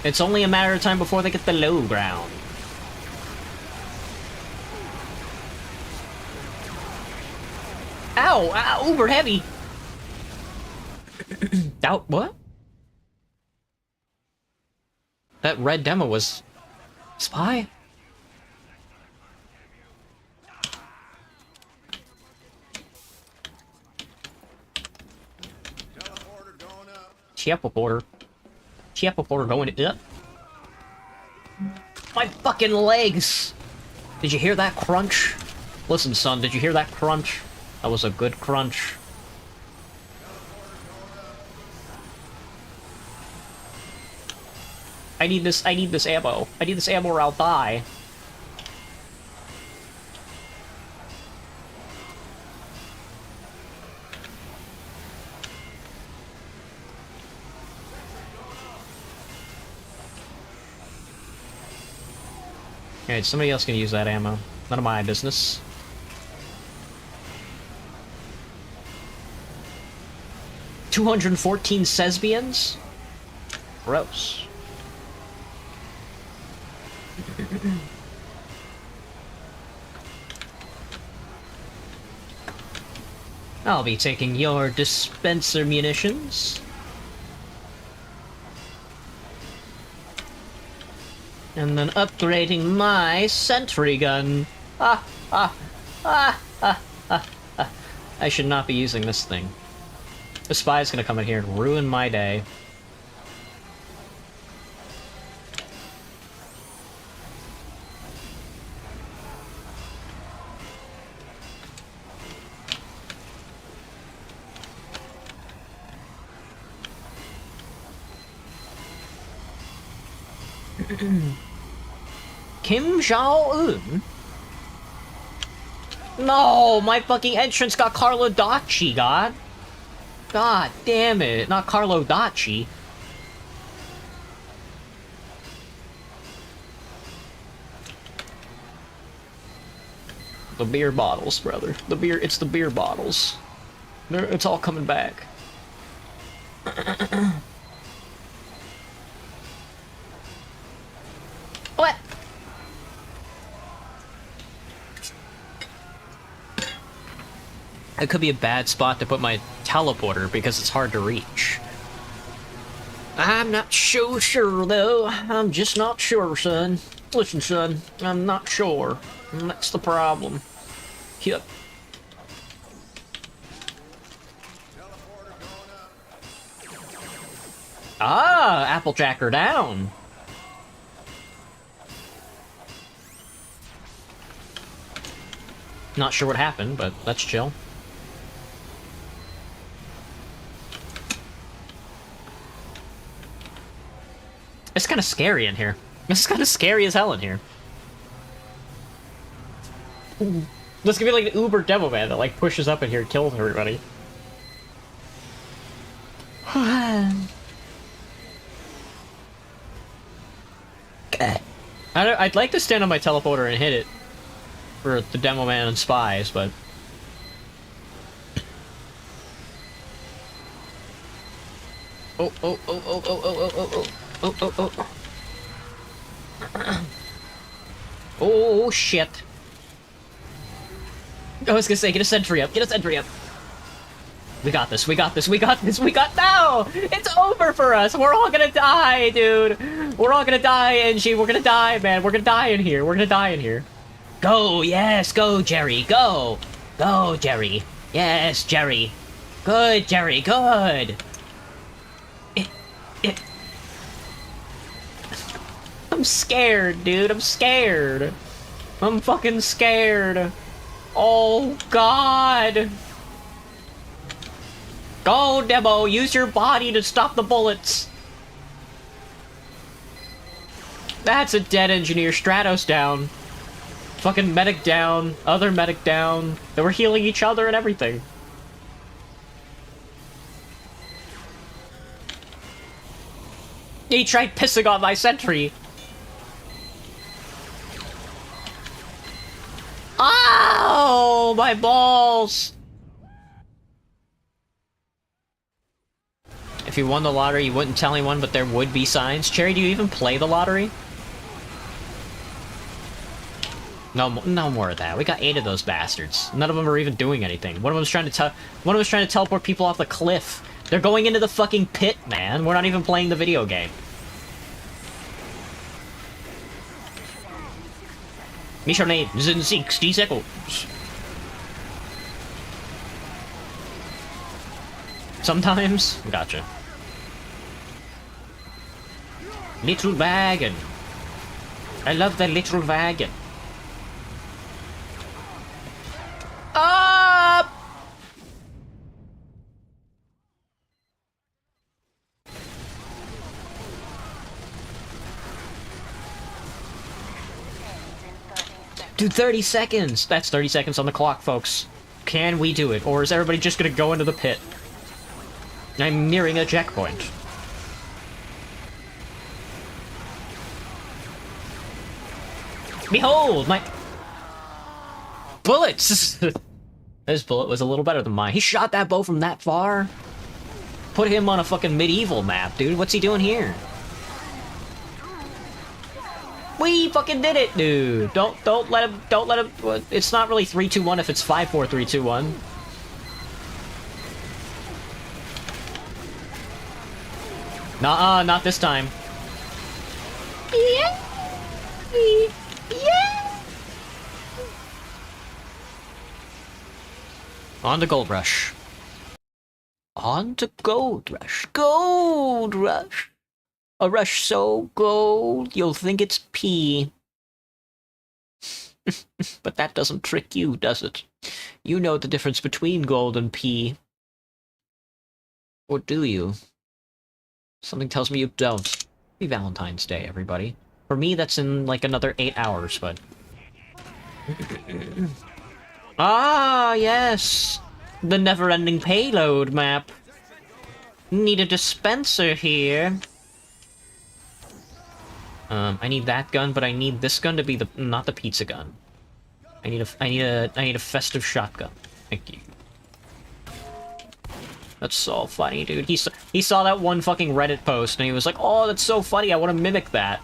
It's only a matter of time before they get the low ground. Ow! Ow! Uber heavy! Doubt what? That red demo was... Spy? Teleporter. Teleporter going up. My fucking legs! Did you hear that crunch? Listen, son, did you hear that crunch? That was a good crunch. I need this ammo. I need this ammo or I'll die. Alright, somebody else can use that ammo. None of my business. $214 Sesbians? Gross. I'll be taking your dispenser munitions. And then upgrading my sentry gun. I should not be using this thing. The spy's gonna come in here and ruin my day. Kim Jong-un? No, my fucking entrance got Carlo Dacci, God. God damn it, not Carlo Dacci. The beer bottles, brother. It's the beer bottles. It's all coming back. What? It could be a bad spot to put my teleporter because it's hard to reach. I'm not so sure, though. I'm just not sure, son. Listen, son, I'm not sure. And that's the problem. Yep. Ah, Applejacker down. Not sure what happened, but let's chill. It's kind of scary in here. It's kind of scary as hell in here. This could be like an Uber demo man that like pushes up in here and kills everybody. I'd like to stand on my teleporter and hit it for the demo man and spies, but oh oh oh oh oh oh oh oh oh oh oh oh shit! I was gonna say, get a sentry up, get a sentry up. We got this, we got this, we got this, we got no! It's over for us! We're all gonna die, dude! We're all gonna die, Angie, we're gonna die, man, we're gonna die in here, we're gonna die in here. Go, yes, go, Jerry, go! Go, Jerry. Yes, Jerry. Good, Jerry, good! I'm scared, dude, I'm scared. I'm fucking scared. Oh, God! Go, Demo, use your body to stop the bullets! That's a dead engineer. Stratos down. Fucking medic down. Other medic down. They were healing each other and everything. He tried pissing on my sentry. Ow! My balls! If you won the lottery, you wouldn't tell anyone, but there would be signs. Cherry, do you even play the lottery? No more of that. We got 8 of those bastards. None of them are even doing anything. One of them's trying to teleport people off the cliff. They're going into the fucking pit, man. We're not even playing the video game. Mission is in 60 seconds. Sometimes? Gotcha. Little wagon. I love the little wagon. Up! Dude, 30 seconds! That's 30 seconds on the clock, folks. Can we do it? Or is everybody just gonna go into the pit? I'm nearing a checkpoint. Behold, my... bullets! His bullet was a little better than mine. He shot that bow from that far? Put him on a fucking medieval map, dude. What's he doing here? We fucking did it, dude. Don't let him, it's not really 3-2-1 if it's 5-4-3-2-1. Nuh-uh, not this time. Yeah. Yeah. On to Gold Rush. On to Gold Rush. Gold Rush. A rush so gold, you'll think it's pee. But that doesn't trick you, does it? You know the difference between gold and pee. Or do you? Something tells me you don't. Happy Valentine's Day, everybody. For me, that's in, like, another 8 hours, but... Ah, yes! The never-ending payload map. Need a dispenser here. I need that gun, but I need this gun to be the not the pizza gun. I need a festive shotgun. Thank you. That's so funny, dude. He saw that one fucking Reddit post and he was like, "Oh, that's so funny. I want to mimic that."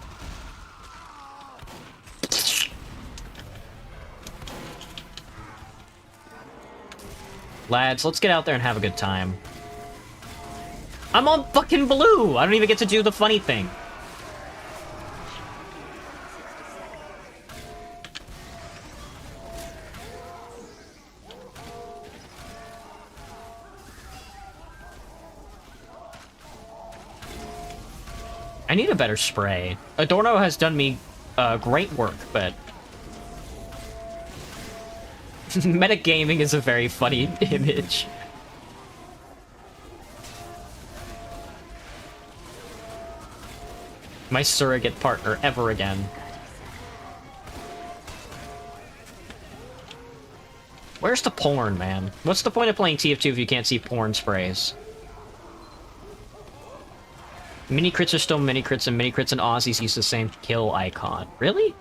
Lads, let's get out there and have a good time. I'm on fucking blue. I don't even get to do the funny thing. I need a better spray. Adorno has done me great work, but... Metagaming is a very funny image. My surrogate partner ever again. Where's the porn, man? What's the point of playing TF2 if you can't see porn sprays? Mini crits are still mini crits, and Aussies use the same kill icon. Really?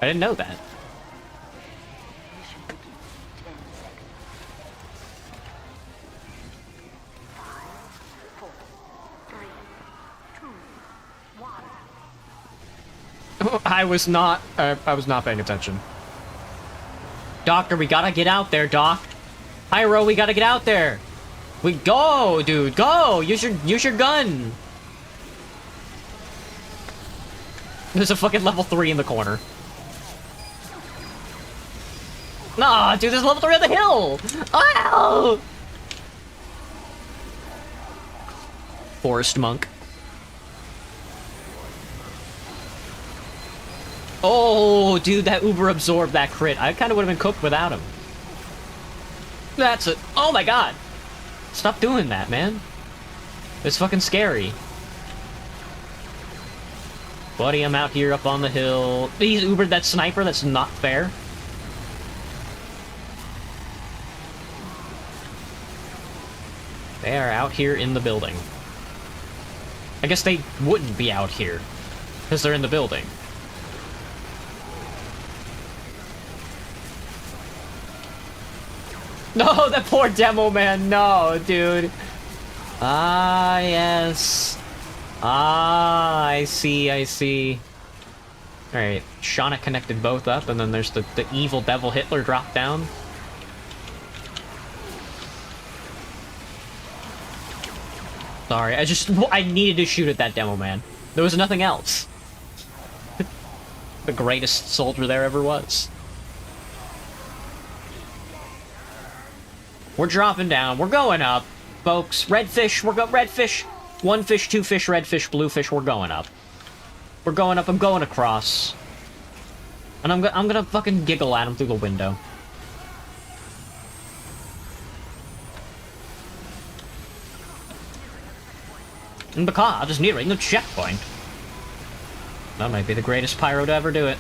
I didn't know that. I was not paying attention. Doctor, we gotta get out there, Doc. Pyro, we gotta get out there. We go, dude, go. Use your gun. There's a fucking level 3 in the corner. Nah, dude, there's a level 3 on the hill. Ow! Forest monk. Oh, dude, that Uber absorbed that crit. I kind of would have been cooked without him. That's it. Oh my god. Stop doing that, man. It's fucking scary. Buddy, I'm out here up on the hill. He's Ubered that sniper, that's not fair. They are out here in the building. I guess they wouldn't be out here, because they're in the building. No, that poor demo man, no, dude. Ah, yes. Ah, I see, I see. Alright, Shauna connected both up, and then there's the evil devil Hitler drop down. Sorry, I needed to shoot at that demo man. There was nothing else. The greatest soldier there ever was. We're dropping down, we're going up, folks. Redfish, redfish. One fish, two fish, red fish, blue fish, we're going up. We're going up, I'm going across. And I'm gonna fucking giggle at him through the window. And because nearing the checkpoint. That might be the greatest pyro to ever do it.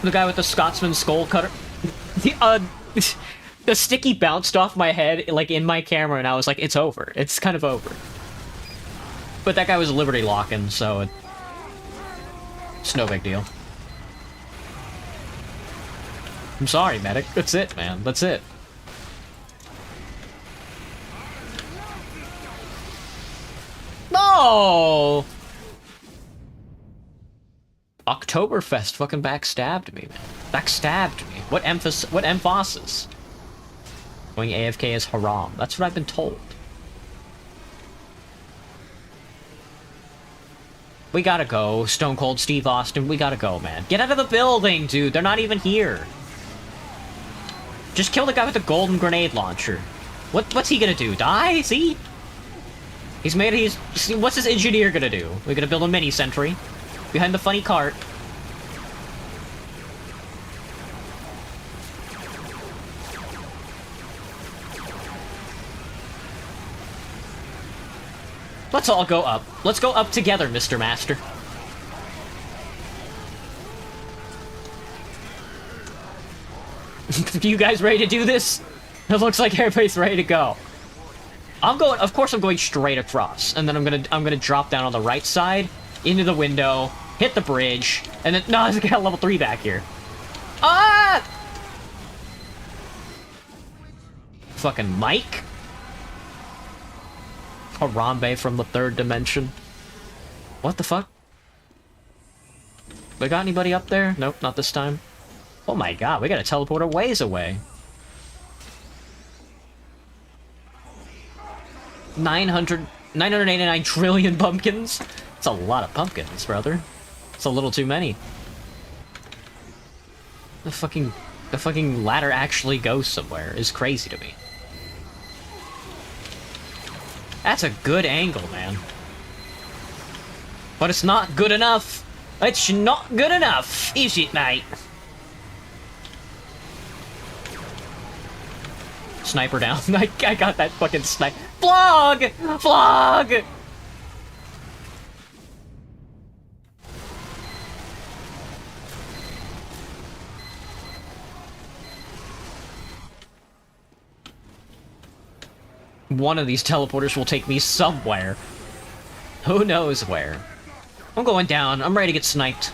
The guy with the Scotsman skull cutter. The sticky bounced off my head, like, in my camera, and I was like, it's over. It's kind of over. But that guy was Liberty locking, so it's no big deal. I'm sorry, medic. That's it, man. That's it. No! Oktoberfest fucking backstabbed me, man. Backstabbed me. What emphasis? Going AFK is haram. That's what I've been told. We gotta go, Stone Cold Steve Austin. We gotta go, man. Get out of the building, dude. They're not even here. Just kill the guy with the golden grenade launcher. What's he gonna do? Die? See? What's his engineer gonna do? We're gonna build a mini sentry behind the funny cart. Let's all go up. Let's go up together, Mr. Master. You guys ready to do this? It looks like everybody's ready to go. Of course I'm going straight across, and then I'm gonna drop down on the right side, into the window, hit the bridge, and then, no, there's got level 3 back here. Ah! Fucking Mike? Harambe from the third dimension. What the fuck? We got anybody up there? Nope, not this time. Oh my god, we got a teleporter ways away. 989 trillion pumpkins? That's a lot of pumpkins, brother. It's a little too many. The fucking ladder actually goes somewhere is crazy to me. That's a good angle, man. But it's not good enough. It's not good enough, is it, mate? Sniper down. I got that fucking snipe. Vlog! Vlog! One of these teleporters will take me somewhere. Who knows where? I'm going down. I'm ready to get sniped.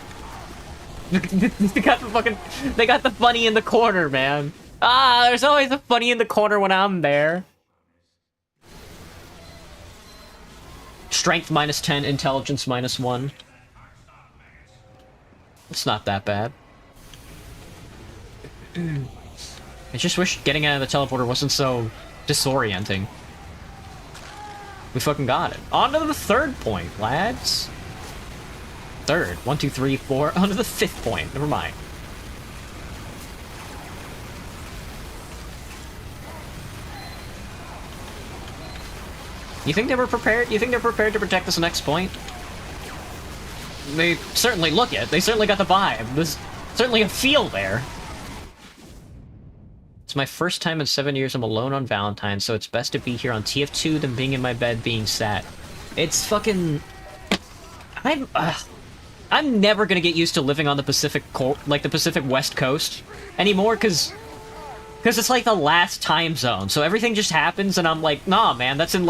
They got the funny in the corner, man. Ah, there's always a funny in the corner when I'm there. Strength -10, intelligence -1. It's not that bad. I just wish getting out of the teleporter wasn't so disorienting. We fucking got it. On to the third point, lads. Third. 1, 2, 3, 4. On to the fifth point. Never mind. You think they were prepared? You think they're prepared to protect this next point? They certainly look it. They certainly got the vibe. There's certainly a feel there. It's my first time in 7 years I'm alone on Valentine's, so it's best to be here on Tf2 than being in my bed being sad. It's fucking... I'm never gonna get used to living on the the Pacific West Coast anymore, because it's like the last time zone. So everything just happens, and I'm like, nah, man, that's in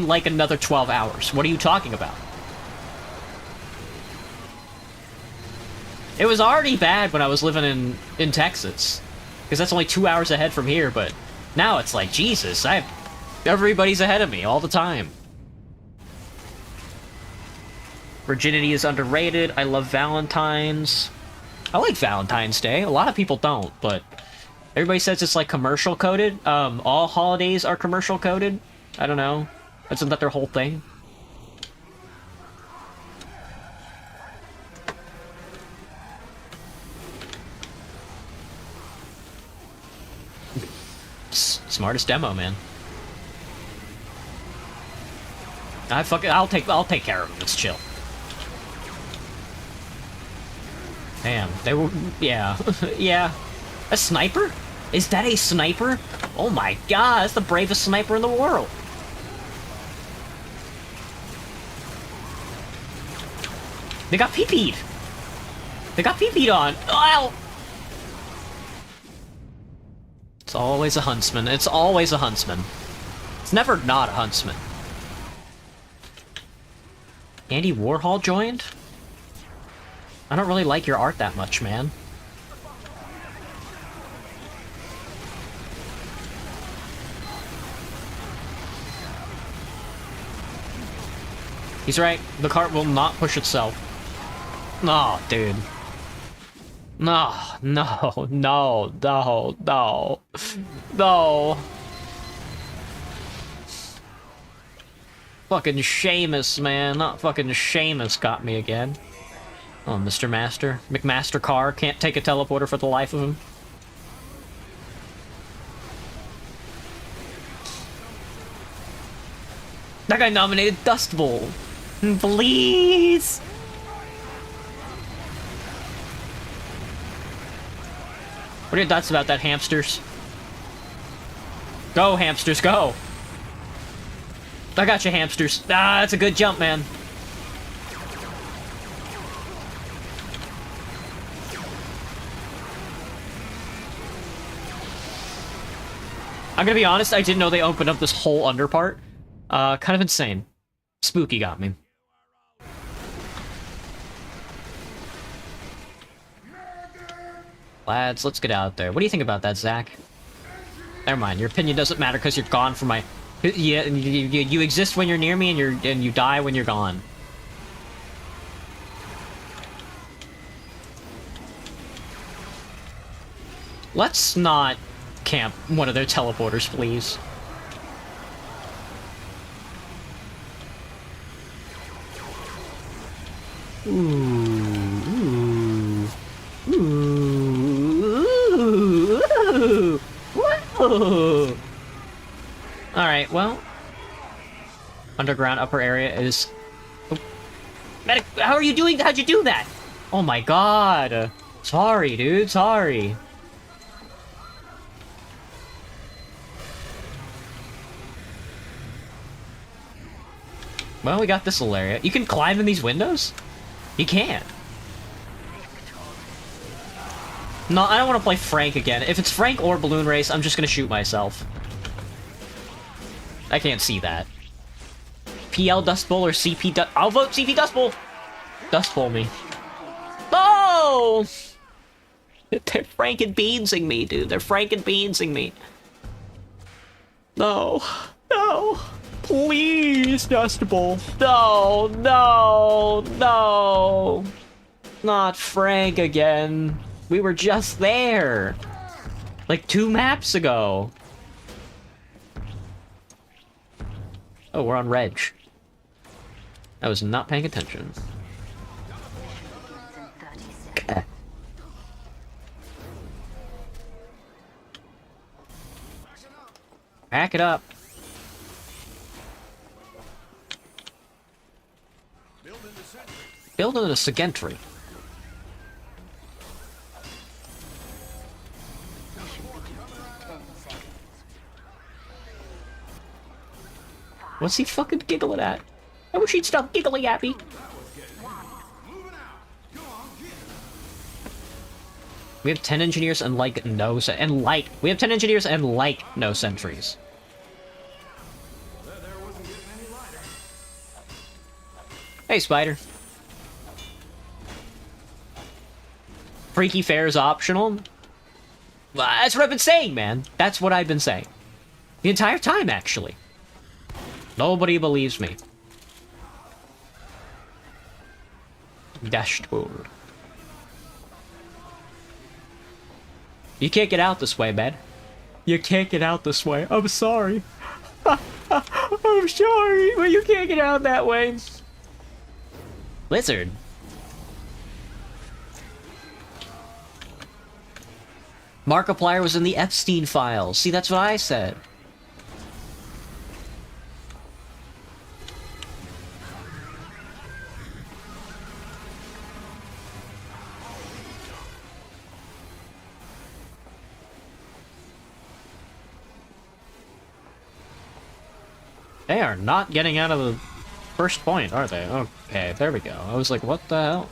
like another 12 hours. What are you talking about? It was already bad when I was living in Texas, because that's only 2 hours ahead from here. But now it's like, Jesus, everybody's ahead of me all the time. Virginity is underrated. I love Valentine's. I like Valentine's Day. A lot of people don't, but everybody says it's like commercial coded. All holidays are commercial coded. I don't know. Isn't that their whole thing? Smartest demo, man. I'll take care of him. It's chill. Damn, they were, yeah, yeah. A sniper? Is that a sniper? Oh my god, that's the bravest sniper in the world. They got pee-peed. They got pee-peed on. Ow! It's always a huntsman. It's always a huntsman. It's never not a huntsman. Andy Warhol joined? I don't really like your art that much, man. He's right. The cart will not push itself. No, dude. No, no, no, no, no. No. Fucking Seamus, man. Not fucking Seamus got me again. Oh, Mr. Master. McMaster Carr can't take a teleporter for the life of him. That guy nominated Dust Bowl. Please! What are your thoughts about that, hamsters? Go, hamsters, go! I got you, hamsters. Ah, that's a good jump, man. I'm gonna be honest, I didn't know they opened up this whole underpart. Kind of insane. Spooky got me. Lads, let's get out there. What do you think about that, Zach? Never mind, your opinion doesn't matter because you're gone from my... Yeah, you exist when you're near me, and you die when you're gone. Let's not camp one of their teleporters, please. Ooh. Whoa. Alright, well. Underground upper area is... Oh. Medic, how are you doing? How'd you do that? Oh my god. Sorry, dude, sorry. Well, we got this little area. You can climb in these windows? You can. No, I don't want to play Frank again. If it's Frank or Balloon Race, I'm just gonna shoot myself. I can't see that. PL Dust Bowl or CP Dust... I'll vote CP Dust Bowl! Dust Bowl me. Oh! They're Franken-beansing me, dude. They're Franken-beansing me. No. No. Please, Dust Bowl. No, no, no. Not Frank again. We were just there. Like 2 maps ago. Oh, we're on Reg. I was not paying attention. Pack it up. Building a Segentry. What's he fucking giggling at? I wish he'd stop giggling at me. We have 10 engineers and like no we have 10 engineers and like no sentries. Hey, Spider. Freaky fair is optional. Well, that's what I've been saying, man. That's what I've been saying. The entire time, actually. Nobody believes me. Dashboard. You can't get out this way, man. You can't get out this way. I'm sorry. I'm sorry, but you can't get out that way. Lizard. Markiplier was in the Epstein files. See, that's what I said. They are not getting out of the first point, are they? Okay, there we go. I was like, what the hell?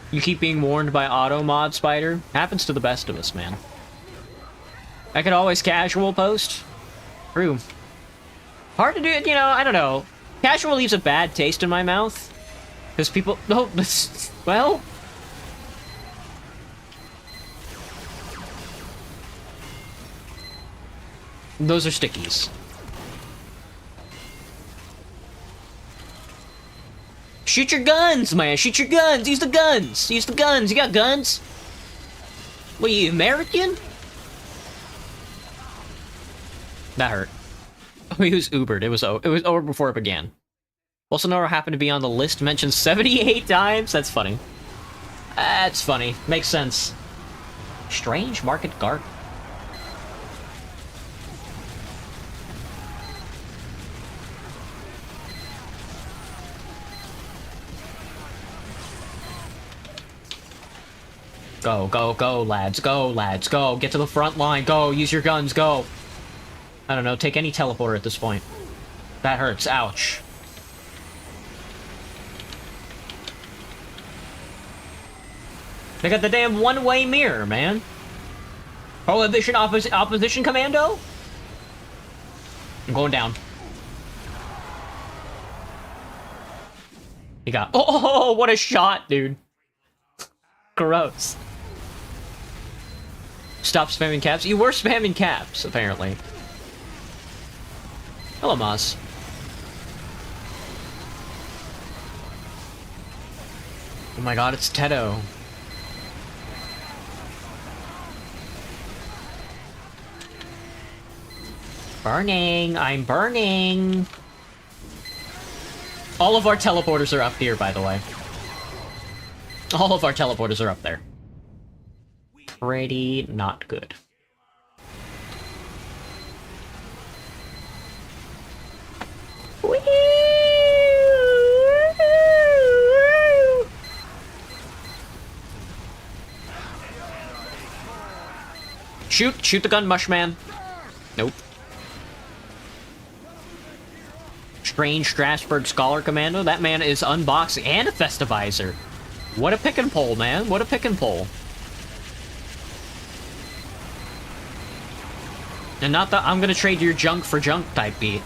You keep being warned by auto mod, Spider. Happens to the best of us, man. I could always casual post. True. Hard to do it, you know, I don't know. Casual leaves a bad taste in my mouth. Because people... No, well... Those are stickies. Shoot your guns, man! Shoot your guns! Use the guns! Use the guns! You got guns? What, you American? That hurt. Oh, he was Ubered. It was over before it began. Bolsonaro happened to be on the list mentioned 78 times? That's funny. That's funny. Makes sense. Strange market garden. Go, go, go, lads. Go, lads. Go. Get to the front line. Go. Use your guns. Go. I don't know. Take any teleporter at this point. That hurts. Ouch. They got the damn one-way mirror, man. Prohibition opposition commando? I'm going down. He got... Oh, what a shot, dude. Gross. Stop spamming caps. You were spamming caps, apparently. Hello, Moss. Oh my god, it's Tedo. Burning! I'm burning! All of our teleporters are up here, by the way. All of our teleporters are up there. Pretty not good. Whee! Shoot the gun, Mushman. Nope. Strange Strasbourg Scholar Commando. That man is unboxing and a Festivizer. What a pick and pull, man. What a pick and pull. And not the I'm gonna trade your junk for junk type beat.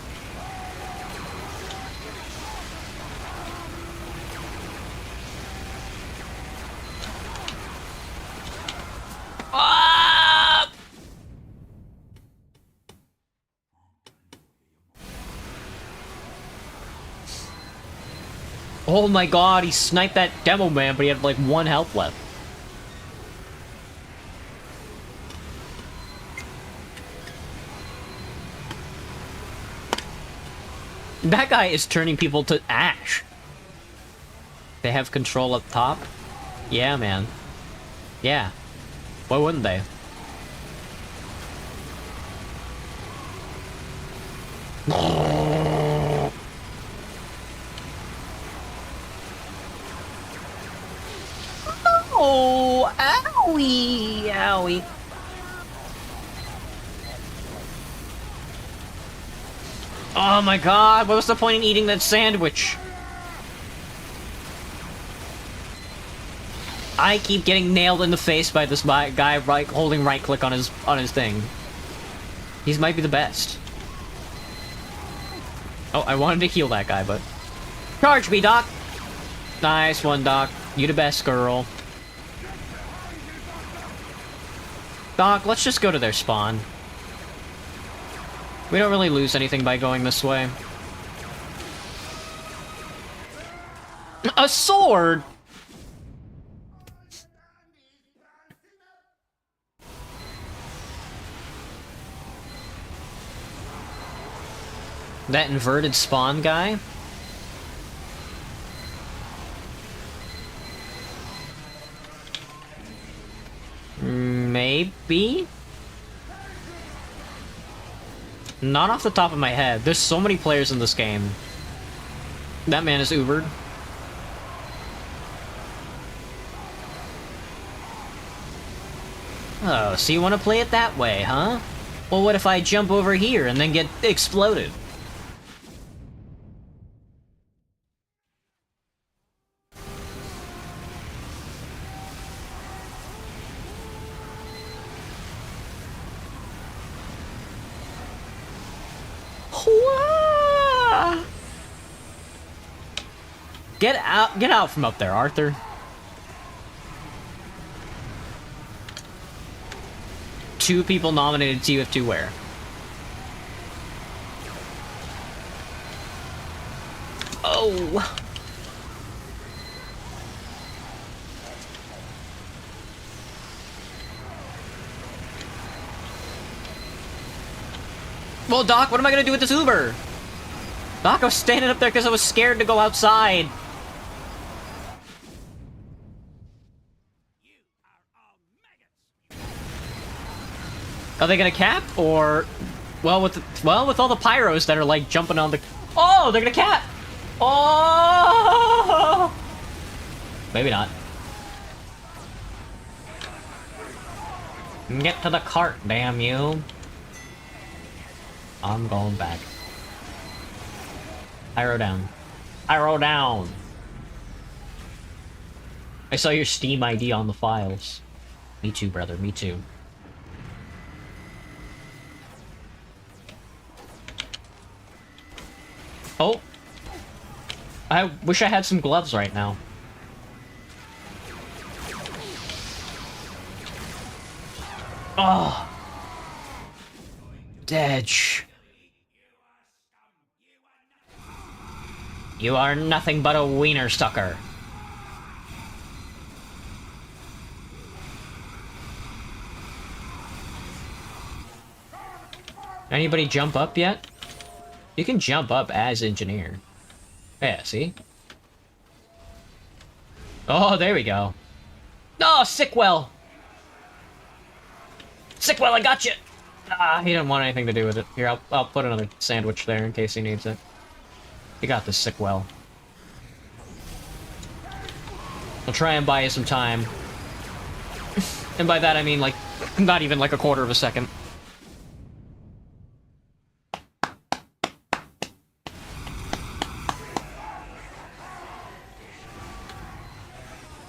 Ah! Oh my god, he sniped that demo man, but he had like 1 health left. That guy is turning people to ash. They have control up top? Yeah, man. Yeah. Why wouldn't they? Wee! Owie. Oh my god, what was the point in eating that sandwich? I keep getting nailed in the face by this guy holding right click on his thing. He might be the best. Oh, I wanted to heal that guy, but... Charge me, Doc! Nice one, Doc. You the best, girl. Doc, let's just go to their spawn. We don't really lose anything by going this way. A sword?! That inverted spawn guy? Maybe? Not off the top of my head. There's so many players in this game. That man is Ubered. Oh, so you want to play it that way, huh? Well, what if I jump over here and then get exploded? Get out from up there, Arthur. Two people nominated Tf2 where? Oh. Well, Doc, what am I gonna do with this Uber? Doc, I was standing up there because I was scared to go outside. Are they gonna cap, or... Well, with all the pyros that are, like, jumping on the... Oh, they're gonna cap! Oh! Maybe not. Get to the cart, damn you. I'm going back. Pyro down. Pyro down! I saw your Steam ID on the files. Me too, brother, me too. Oh. I wish I had some gloves right now. Oh. Dedge. You are nothing but a wiener sucker. Anybody jump up yet? You can jump up as engineer. Yeah, see? Oh, there we go. Oh, Sickwell! Sickwell, I got you! Ah, he didn't want anything to do with it. Here, I'll put another sandwich there in case he needs it. You got this, Sickwell. I'll try and buy you some time. And by that I mean, like, not even like a quarter of a second.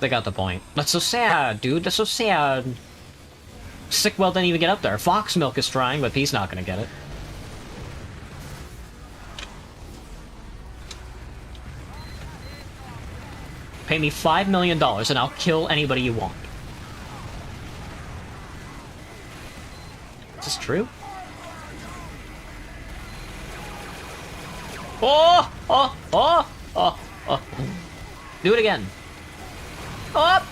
They got the point. That's so sad, dude. That's so sad. Sickwell didn't even get up there. Fox Milk is trying, but he's not gonna get it. Pay me $5 million and I'll kill anybody you want. Is this true? Oh! Oh! Oh! Oh! Oh! Do it again. Up!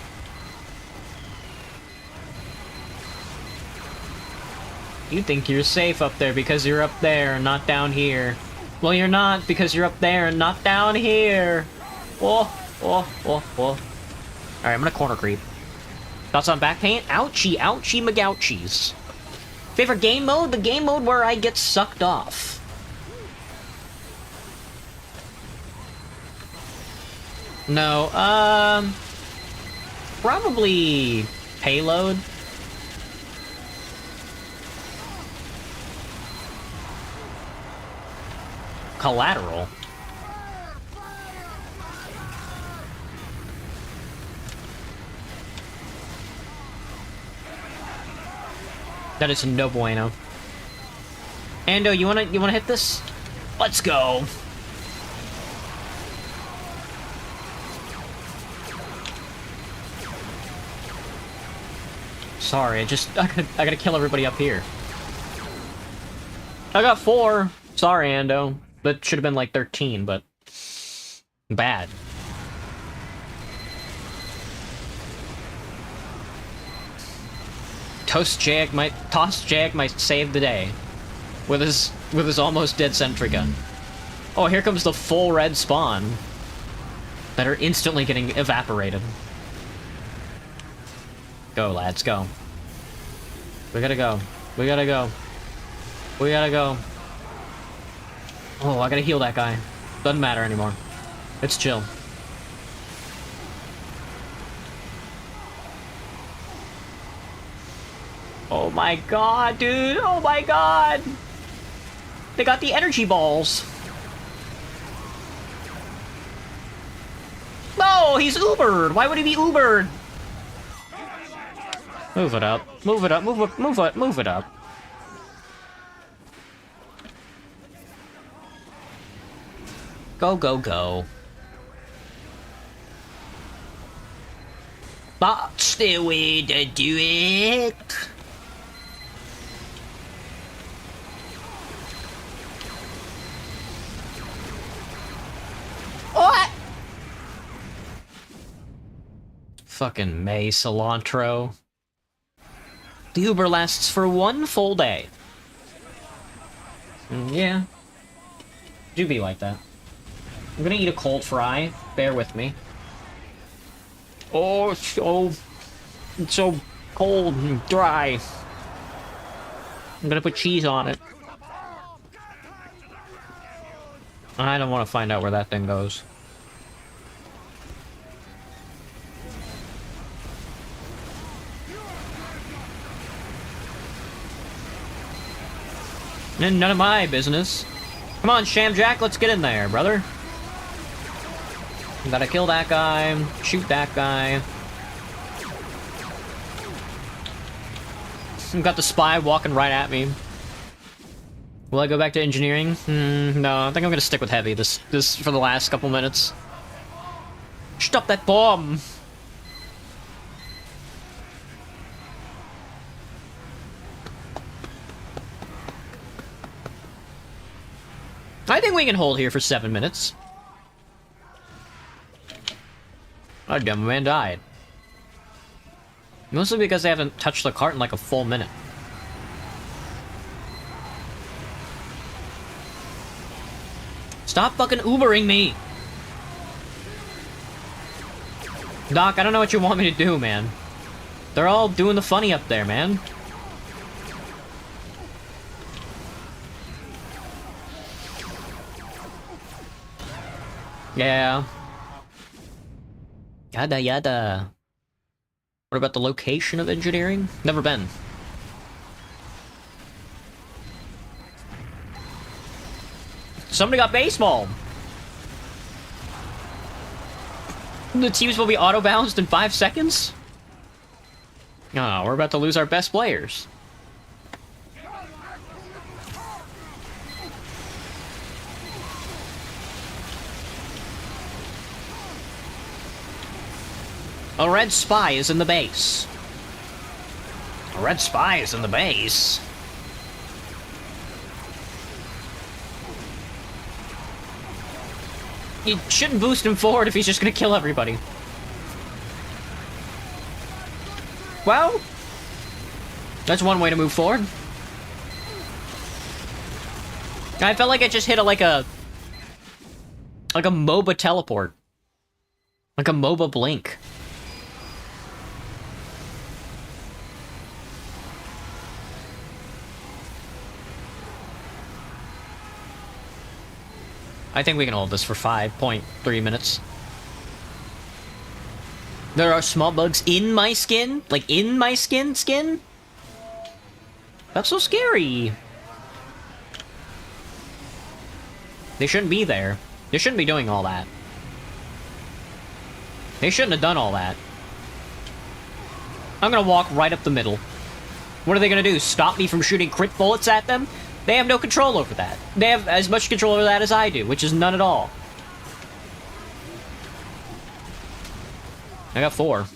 You think you're safe up there because you're up there and not down here. Well, you're not because you're up there and not down here. Oh, oh, oh, oh. Alright, I'm gonna corner creep. Thoughts on back paint? Ouchie, ouchie, magouchies. Favorite game mode? The game mode where I get sucked off. No, probably payload. Collateral. That is no bueno. Ando, you wanna hit this? Let's go. Sorry, I gotta kill everybody up here. I got 4. Sorry, Ando. That should have been like 13, but bad. Toss Jag might save the day with his almost dead sentry gun. Oh, here comes the full red spawn that are instantly getting evaporated. Go, lads, go. We gotta go. We gotta go. We gotta go. Oh, I gotta heal that guy. Doesn't matter anymore. It's chill. Oh my god, dude! Oh my god! They got the energy balls! No! He's Ubered! Why would he be Ubered? Move it up. Move it up. Move it up. Go, go, go. That's the way to do it! What? Fucking May cilantro. The Uber lasts for 1 full day. Yeah. Do be like that. I'm gonna eat a cold fry. Bear with me. Oh, it's so cold and dry. I'm gonna put cheese on it. I don't want to find out where that thing goes. And none of my business. Come on, Shamjack, let's get in there, brother. Gotta kill that guy, shoot that guy. I've got the spy walking right at me. Will I go back to engineering? No, I think I'm gonna stick with heavy this for the last couple minutes. Stop that bomb! I think we can hold here for 7 minutes. Our dumb man died. Mostly because they haven't touched the cart in like a full minute. Stop fucking Ubering me! Doc, I don't know what you want me to do, man. They're all doing the funny up there, man. Yeah. Yada yada. What about the location of engineering? Never been. Somebody got baseball! The teams will be auto-balanced in 5 seconds? Oh, we're about to lose our best players. A red spy is in the base. A red spy is in the base? You shouldn't boost him forward if he's just gonna kill everybody. Well, that's one way to move forward. I felt like I just hit like a MOBA teleport. Like a MOBA blink. I think we can hold this for 5.3 minutes. There are small bugs in my skin? Like, in my skin? That's so scary. They shouldn't be there. They shouldn't be doing all that. They shouldn't have done all that. I'm gonna walk right up the middle. What are they gonna do? Stop me from shooting crit bullets at them? They have no control over that. They have as much control over that as I do, which is none at all. I got 4.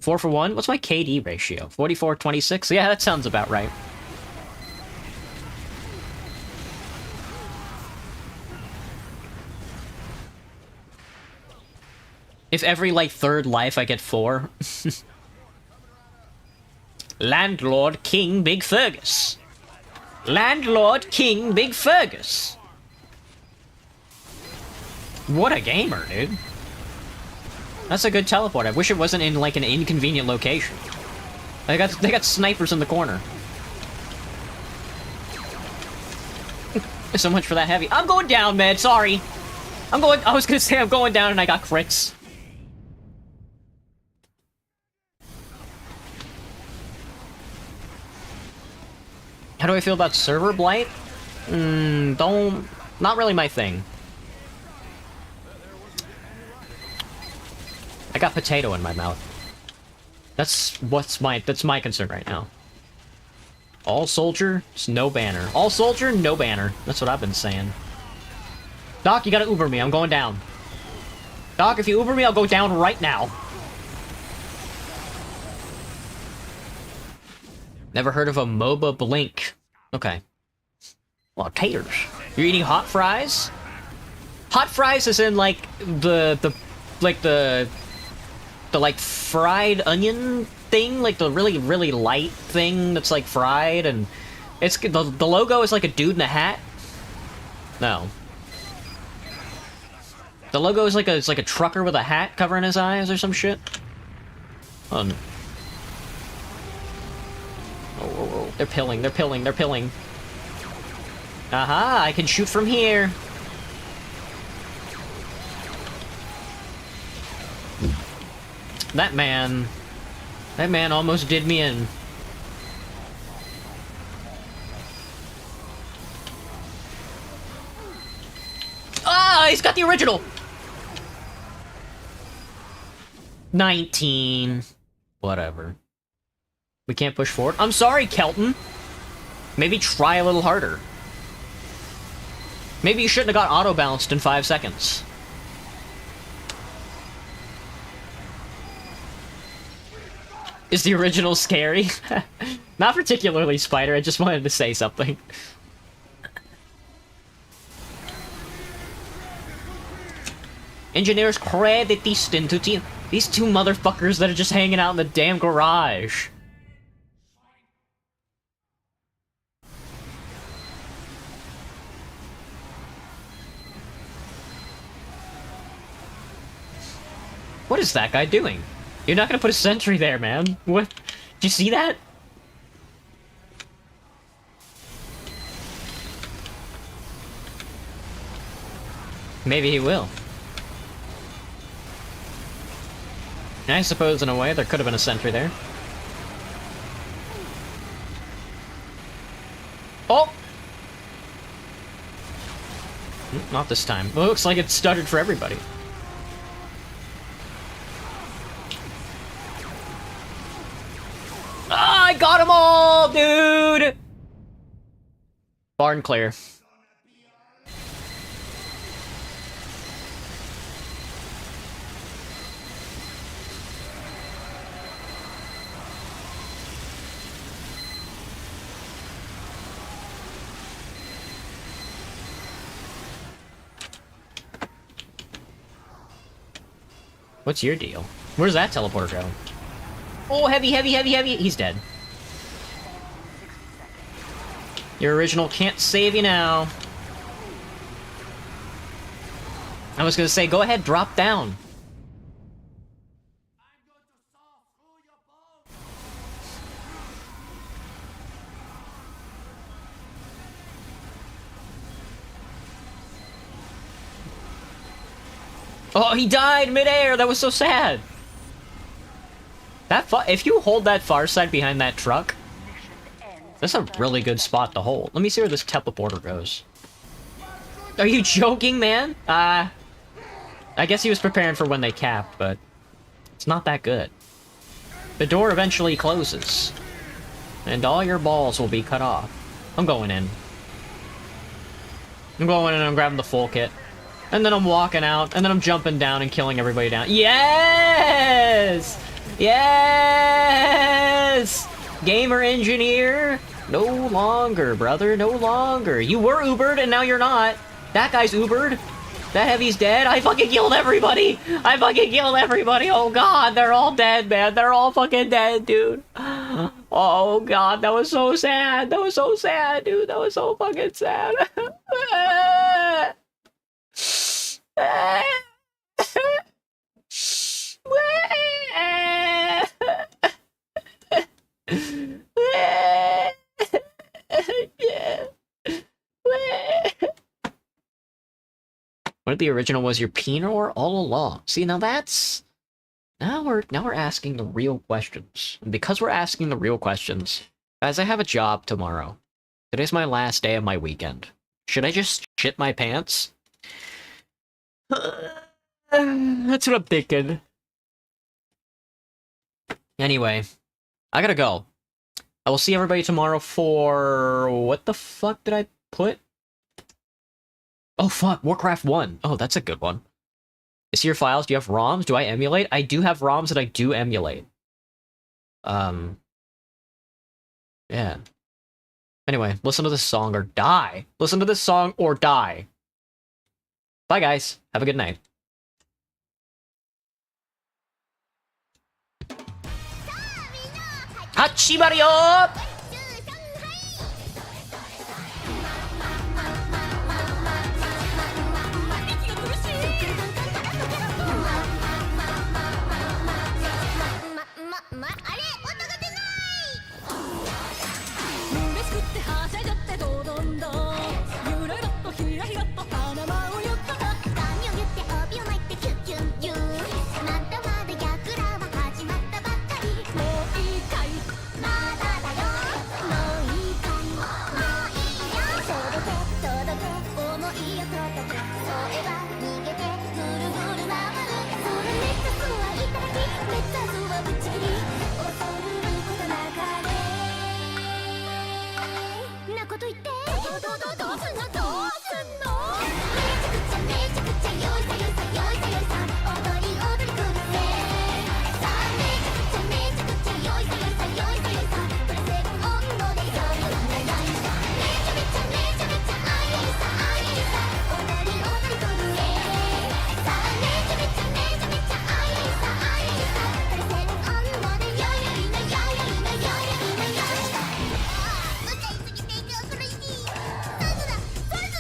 4 for 1? What's my KD ratio? 44-26? Yeah, that sounds about right. If every, like, third life I get 4. Landlord King Big Fergus. Landlord King Big Fergus. What a gamer, dude. That's a good teleport. I wish it wasn't in, like, an inconvenient location. They got snipers in the corner. So much for that heavy. I'm going down, man. Sorry. I was gonna say I'm going down and I got crits. How do I feel about server blight? Not really my thing. I got potato in my mouth. That's my concern right now. All soldier, no banner. All soldier, no banner. That's what I've been saying. Doc, you gotta Uber me. I'm going down. Doc, if you Uber me, I'll go down right now. Never heard of a MOBA Blink. Okay. Well, taters. You're eating hot fries? Hot fries is in, like, the like, fried onion thing? Like, the really, really light thing that's, like, fried, and it's... The logo is, like, a dude in a hat? No. The logo is like a trucker with a hat covering his eyes or some shit? Oh, no. Oh, they're pilling. Aha, I can shoot from here. That man almost did me in. Ah, he's got the original. 19. Whatever. We can't push forward? I'm sorry, Kelton. Maybe try a little harder. Maybe you shouldn't have got auto-bounced in 5 seconds. Is the original scary? Not particularly, Spider. I just wanted to say something. Engineers credit these two motherfuckers that are just hanging out in the damn garage. What is that guy doing? You're not gonna put a sentry there, man. What? Did you see that? Maybe he will. I suppose, in a way, there could have been a sentry there. Oh! Not this time. Well, it looks like it stuttered for everybody. Ah, I got them all, dude! Barn clear. What's your deal? Where's that teleporter go? Oh, heavy, heavy, heavy, heavy! He's dead. Your original can't save you now. I was gonna say, go ahead, drop down. Oh, he died midair! That was so sad! If you hold that far side behind that truck, that's a really good spot to hold. Let me see where this teleporter goes. Are you joking, man? I guess he was preparing for when they capped, but it's not that good. The door eventually closes, and all your balls will be cut off. I'm going in. I'm going in and I'm grabbing the full kit. And then I'm walking out, and then I'm jumping down and killing everybody down. Yes! Yes! Gamer engineer! No longer, brother, no longer. You were Ubered, and now you're not. That guy's Ubered. That heavy's dead. I fucking killed everybody! I fucking killed everybody! Oh god, they're all dead, man. They're all fucking dead, dude. Oh god, that was so sad. That was so sad, dude. That was so fucking sad. What if the original was your penor all along? See, now that's... Now we're asking the real questions. And because we're asking the real questions, guys, I have a job tomorrow. Today's my last day of my weekend. Should I just shit my pants? That's what I'm thinking. Anyway, I gotta go. I will see everybody tomorrow for... What the fuck did I put? Oh fuck, Warcraft 1. Oh, that's a good one. Is your files? Do you have ROMs? Do I emulate? I do have ROMs that I do emulate. Yeah. Anyway, listen to this song or die. Listen to this song or die. Bye, guys. Have a good night. Hachimaru!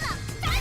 Yo